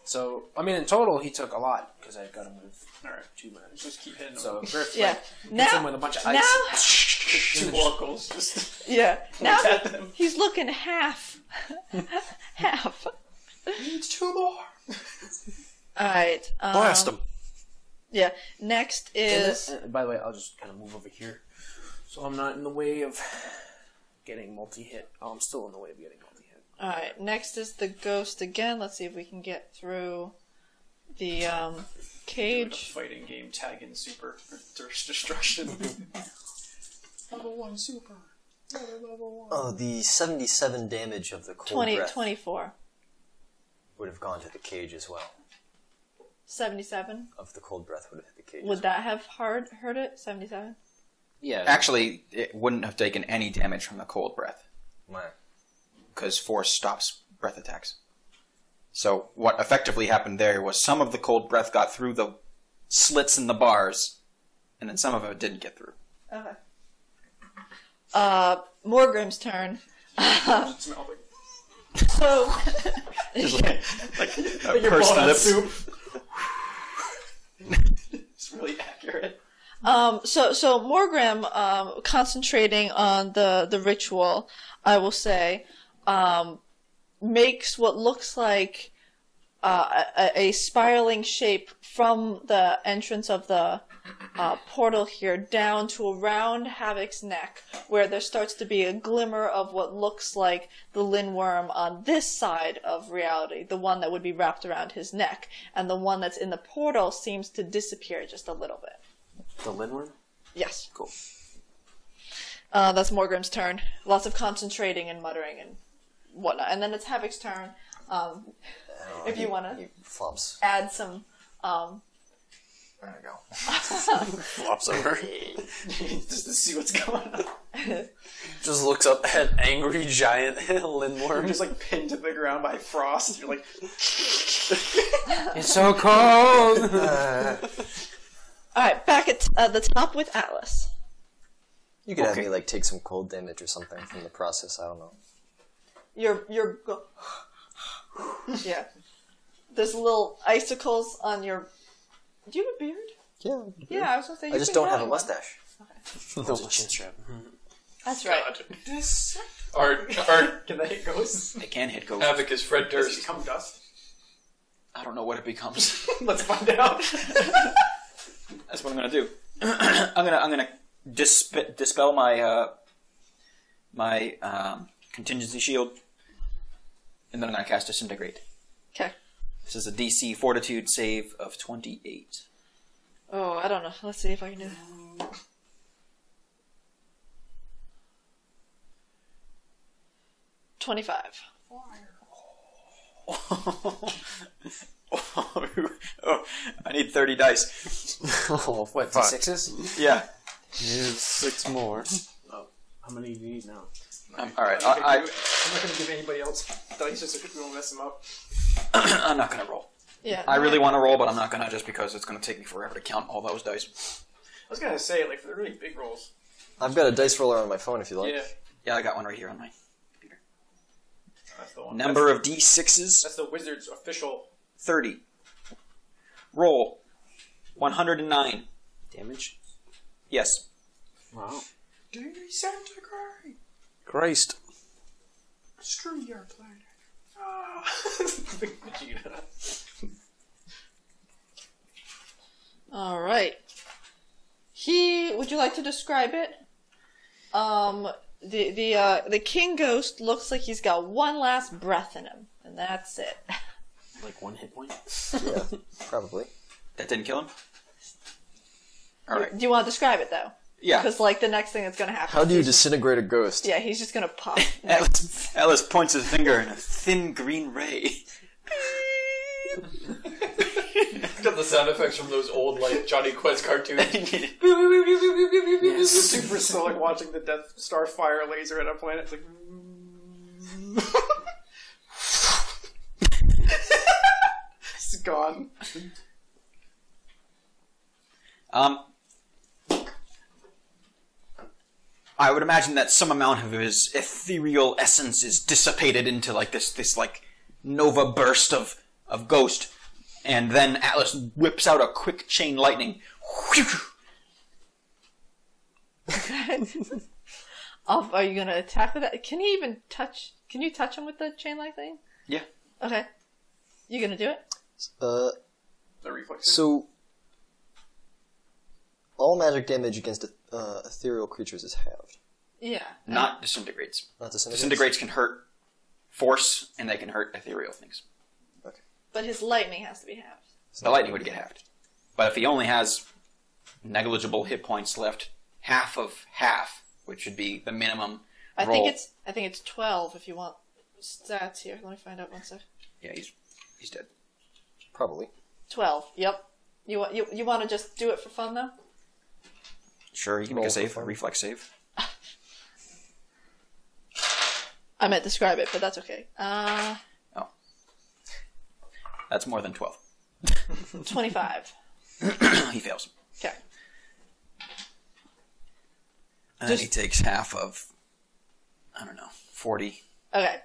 So, I mean, in total, he took a lot because I got him with Alright. 2 men. Just keep hitting him. So, Griff Yeah. hits him Now, with a bunch of now, ice. 2 oracles. Just yeah. Now at them. he's looking half. Half. Needs 2 more. Alright. Blast him. Yeah. Next is. By the way, I'll just kind of move over here so I'm not in the way of getting multi-hit. Oh, I'm still in the way of getting multi-hit. Alright, next is the ghost again. Let's see if we can get through the Like a cage. fighting game, tag in super destruction. Level 1 super. Level 1. Oh, the 77 damage of the cold 20, breath 24. would have gone to the cage as well. 77? Of the cold breath would have hit the cage. Would that have hurt it? 77? Yeah. Actually, it wouldn't have taken any damage from the cold breath. Why? Because force stops breath attacks. So what effectively happened there was some of the cold breath got through the slits in the bars, and then some of it didn't get through. Okay. Morgrim's turn. Smell like So, A pursed lip. soup. It's really accurate. so Morgrim, concentrating on the ritual, I will say, makes what looks like a spiraling shape from the entrance of the portal here down to around Havoc's neck, where there starts to be a glimmer of what looks like the Linworm on this side of reality, the one that would be wrapped around his neck, and the one that's in the portal seems to disappear just a little bit. The Linworm? Yes. Cool. That's Morgrim's turn. Lots of concentrating and muttering and whatnot. And then it's Havoc's turn. If you want to He flops. add some... There we go. Flops over. Just to see what's going on. Just looks up at angry giant Lindworm. Just like pinned to the ground by frost. You're like, It's so cold! Alright, back at the top with Atlas. You could have me like take some cold damage or something from the process. I don't know. You're yeah. There's little icicles on your... Do you have a beard? Yeah. Yeah, I was gonna say. I just don't have a mustache. No chin strap. That's right. Art, can they hit ghosts? They can hit ghosts. Havoc is Fred Does it Durst. become dust? I don't know what it becomes. Let's find out. That's what I'm gonna do. I'm gonna dispel my contingency shield, and then I'm gonna cast Disintegrate. Okay. This is a DC Fortitude save of 28. Oh, I don't know. Let's see if I can do it. $25. Oh, I need 30 dice. Oh, What, fuck. D6s? Yeah. Here's 6 more. How many do you need now? All right. I'm not going to give anybody else dice just so we won't mess them up. I'm not gonna roll. Yeah. I really want to roll, but I'm not gonna, just because it's gonna take me forever to count all those dice. I was going to say, like, for the really big rolls. I've got a dice roller on my phone if you like. Yeah. Yeah, I got one right here on my computer. That's the one. Number of D6s, That's the wizard's official. 30. Roll 109. Damage? Yes. Wow. Disintegrate. Christ. Screw your planet. Ah. Big Vegeta. All right. Would you like to describe it? The king ghost looks like he's got one last breath in him, and that's it. Like 1 hit point? Yeah, probably. That didn't kill him? Alright. Do you want to describe it though? Yeah. Because like the next thing that's gonna happen. How do you is he's disintegrate a ghost? yeah, he's just gonna pop. Alice points his finger in a thin green ray. Got the sound effects from those old like Johnny Quest cartoons. Super slow, like watching the Death Star fire laser at a planet. It's like. It's gone. I would imagine that some amount of his ethereal essence is dissipated into like this like nova burst of ghost, and then Atlas whips out a quick chain lightning. Okay. Are you gonna attack with that? Can he even touch? Can you touch him with the chain lightning? Yeah. Okay. You gonna do it? The reflex. So, all magic damage against ethereal creatures is halved. Yeah. Not disintegrates. Not disintegrates? Disintegrates can hurt force, and they can hurt ethereal things. Okay. But his lightning has to be halved. The lightning would get halved. But if he only has negligible hit points left, half of half, which would be the minimum I roll. think it's 12 if you want stats here. Let me find out one sec. Yeah, he's dead. Probably. 12. Yep. You want to just do it for fun though? Sure, you can Roll make a for save, a fun. reflex save. I meant describe it, but that's okay. Oh. That's more than 12. 25. He fails. Okay. And then he takes half of, I don't know, 40. Okay.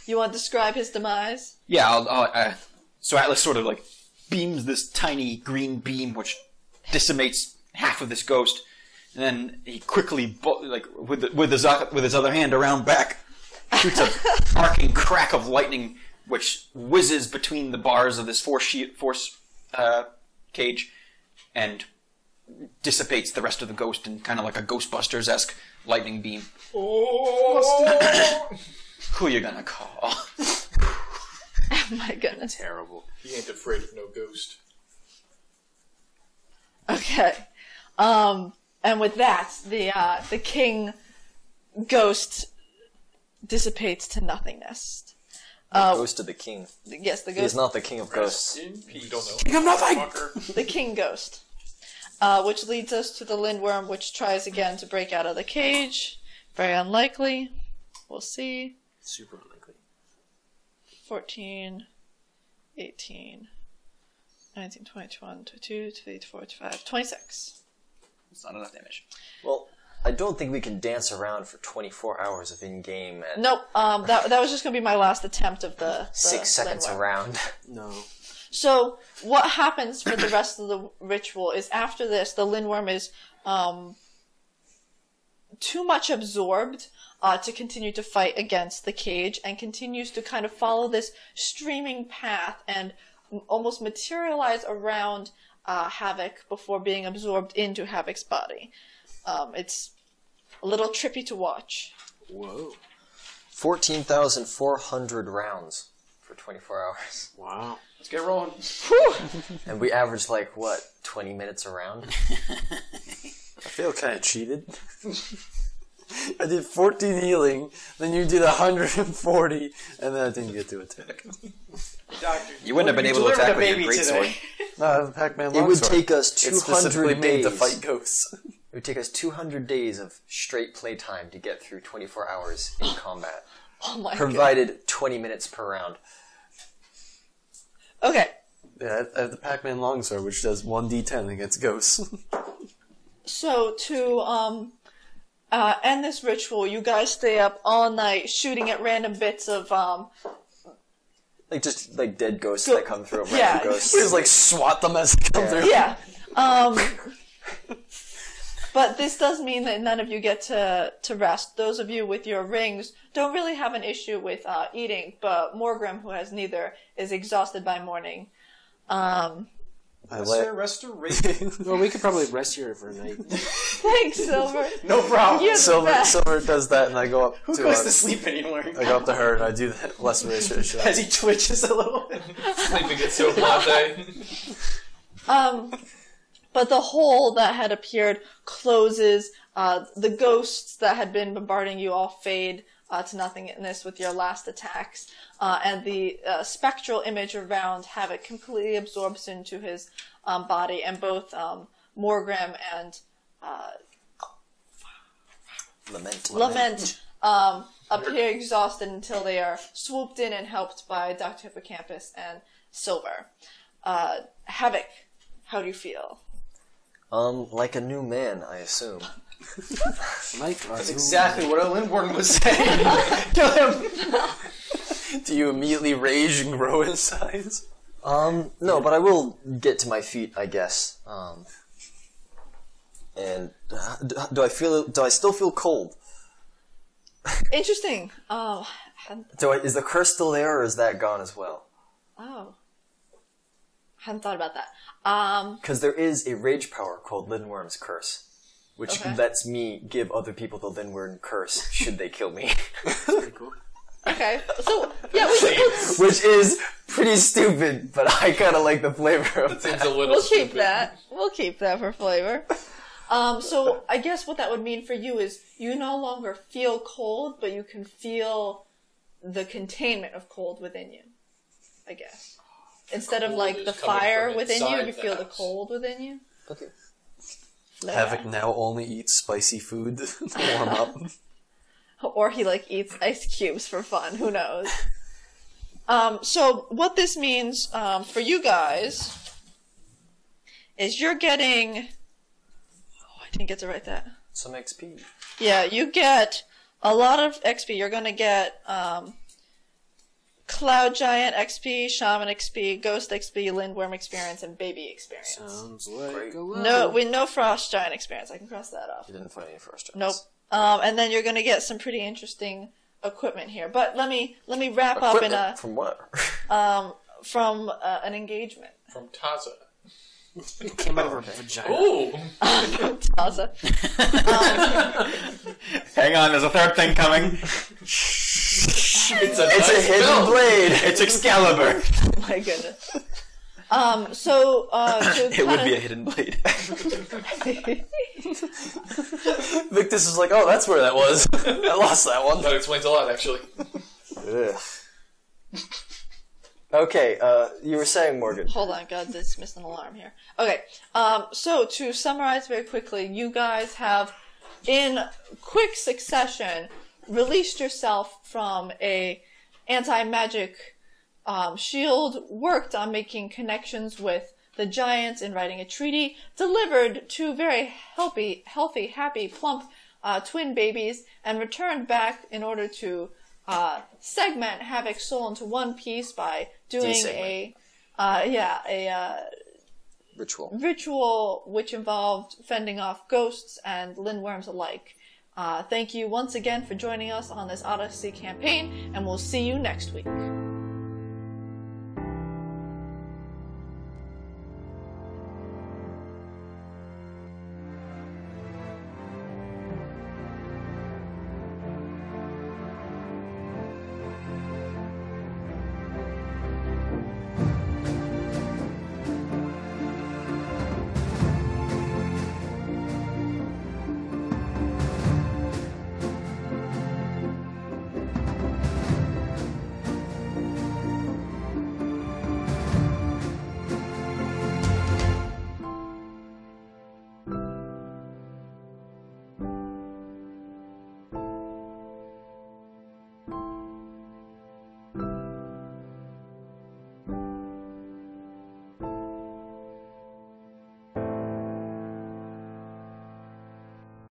You want to describe his demise? Yeah, so Atlas sort of like beams this tiny green beam which decimates half of this ghost, and then he quickly, with his other hand around back, shoots a arcing crack of lightning which whizzes between the bars of this force cage and dissipates the rest of the ghost in kind of like a Ghostbusters-esque lightning beam. Oh! Who you gonna call? Oh my goodness. Terrible. He ain't afraid of no ghost. Okay. And with that, the king ghost dissipates to nothingness. Ghost of the king. Yes, the He is ghost. not the king of ghosts. We don't know. King of nothing! Fucker. The king ghost. Which leads us to the lindworm, which tries again to break out of the cage. Very unlikely. We'll see. Super unlikely. 14, 18, 19, 20, 21, 22, 23, 24, 25, 26. It's not enough damage. Well, I don't think we can dance around for 24 hours of in-game and Nope, that was just going to be my last attempt of the 6 seconds lindworm. around. No. So, what happens for the rest of the ritual is after this, the lindworm is too much absorbed to continue to fight against the cage and continues to kind of follow this streaming path and almost materialize around Havoc before being absorbed into Havoc's body. It's a little trippy to watch. Whoa. 14,400 rounds for 24 hours. Wow. Let's get rolling. And we average, 20 minutes a round? I feel kind of cheated. I did 14 healing, then you did 140, and then I didn't get to attack. Doctor, You wouldn't have been able to attack with your greatsword. No, I have a Pac-Man It would longsword. take us It's specifically 200 made days. to fight ghosts. It would take us 200 days of straight playtime to get through 24 hours in combat. Oh my god. Provided 20 minutes per round. Okay, Yeah, I have the Pac-Man longsword, which does 1d10 against ghosts. so to end this ritual, you guys stay up all night shooting at random bits of Just dead ghosts that come through. Yeah. Random ghosts. We just swat them as they come through. yeah. But this does mean that none of you get to rest. Those of you with your rings don't really have an issue with eating, but Morgrim, who has neither, is exhausted by morning. Restoration. Well, we could probably rest here for a night. Thanks, Silver. No problem. You're the best. Silver does that, and I go up Who to goes her. to sleep anymore? I go up to her, and I do that less restoration. As he twitches a little bit. Sleeping at so blase. But the hole that had appeared closes. The ghosts that had been bombarding you all fade. to nothingness with your last attacks, and the spectral image around Havoc completely absorbs into his body, and both Morgrim and Lament appear exhausted until they are swooped in and helped by Dr. Hippocampus and Silver. Havoc, how do you feel? Like a new man, I assume. That's exactly what a Lindworm was saying. Kill him! Do you immediately rage and grow in size? No, but I will get to my feet, I guess. And do I still feel cold? Interesting. Is the curse still there, or is that gone as well? Oh. Hadn't thought about that. Because there is a rage power called Lindworm's Curse, which lets me give other people the Lindworm Curse should they kill me. Pretty cool. Okay. So, yeah, Which is pretty stupid, but I kind of like the flavor of that. we'll keep that. We'll keep that for flavor. So I guess what that would mean for you is you no longer feel cold, but you can feel the containment of cold within you, I guess. Instead of like the fire within you, you feel the cold within you. Okay. Havoc now only eats spicy food to warm up. Or he like eats ice cubes for fun, who knows. So what this means for you guys is you're getting... I didn't get to write that. Some XP. Yeah, you get a lot of XP. You're going to get Cloud Giant XP, Shaman XP, Ghost XP, Lindworm experience, and Baby experience. Sounds like a No Frost Giant experience. I can cross that off. You didn't find any Frost Giants. Nope. And then you're going to get some pretty interesting equipment here. But let me wrap up in a... From what? From an engagement. From Taza. It came out of her vagina. Ooh! Taza. Hang on, there's a third thing coming. It's a hidden blade. It's Excalibur. Oh my goodness. It would be a hidden blade. Victus is like, oh, that's where that was. I lost that one. That explains a lot, actually. Ugh. Okay, you were saying, Morgan. Hold on, God, this missed an alarm here. Okay, so to summarize very quickly, you guys have, in quick succession, released yourself from a anti-magic shield, worked on making connections with the giants and writing a treaty, delivered two very healthy, happy, plump twin babies, and returned back in order to segment Havoc's soul into one piece by doing a ritual which involved fending off ghosts and Lindworms alike. Thank you once again for joining us on this Odyssey campaign, and we'll see you next week.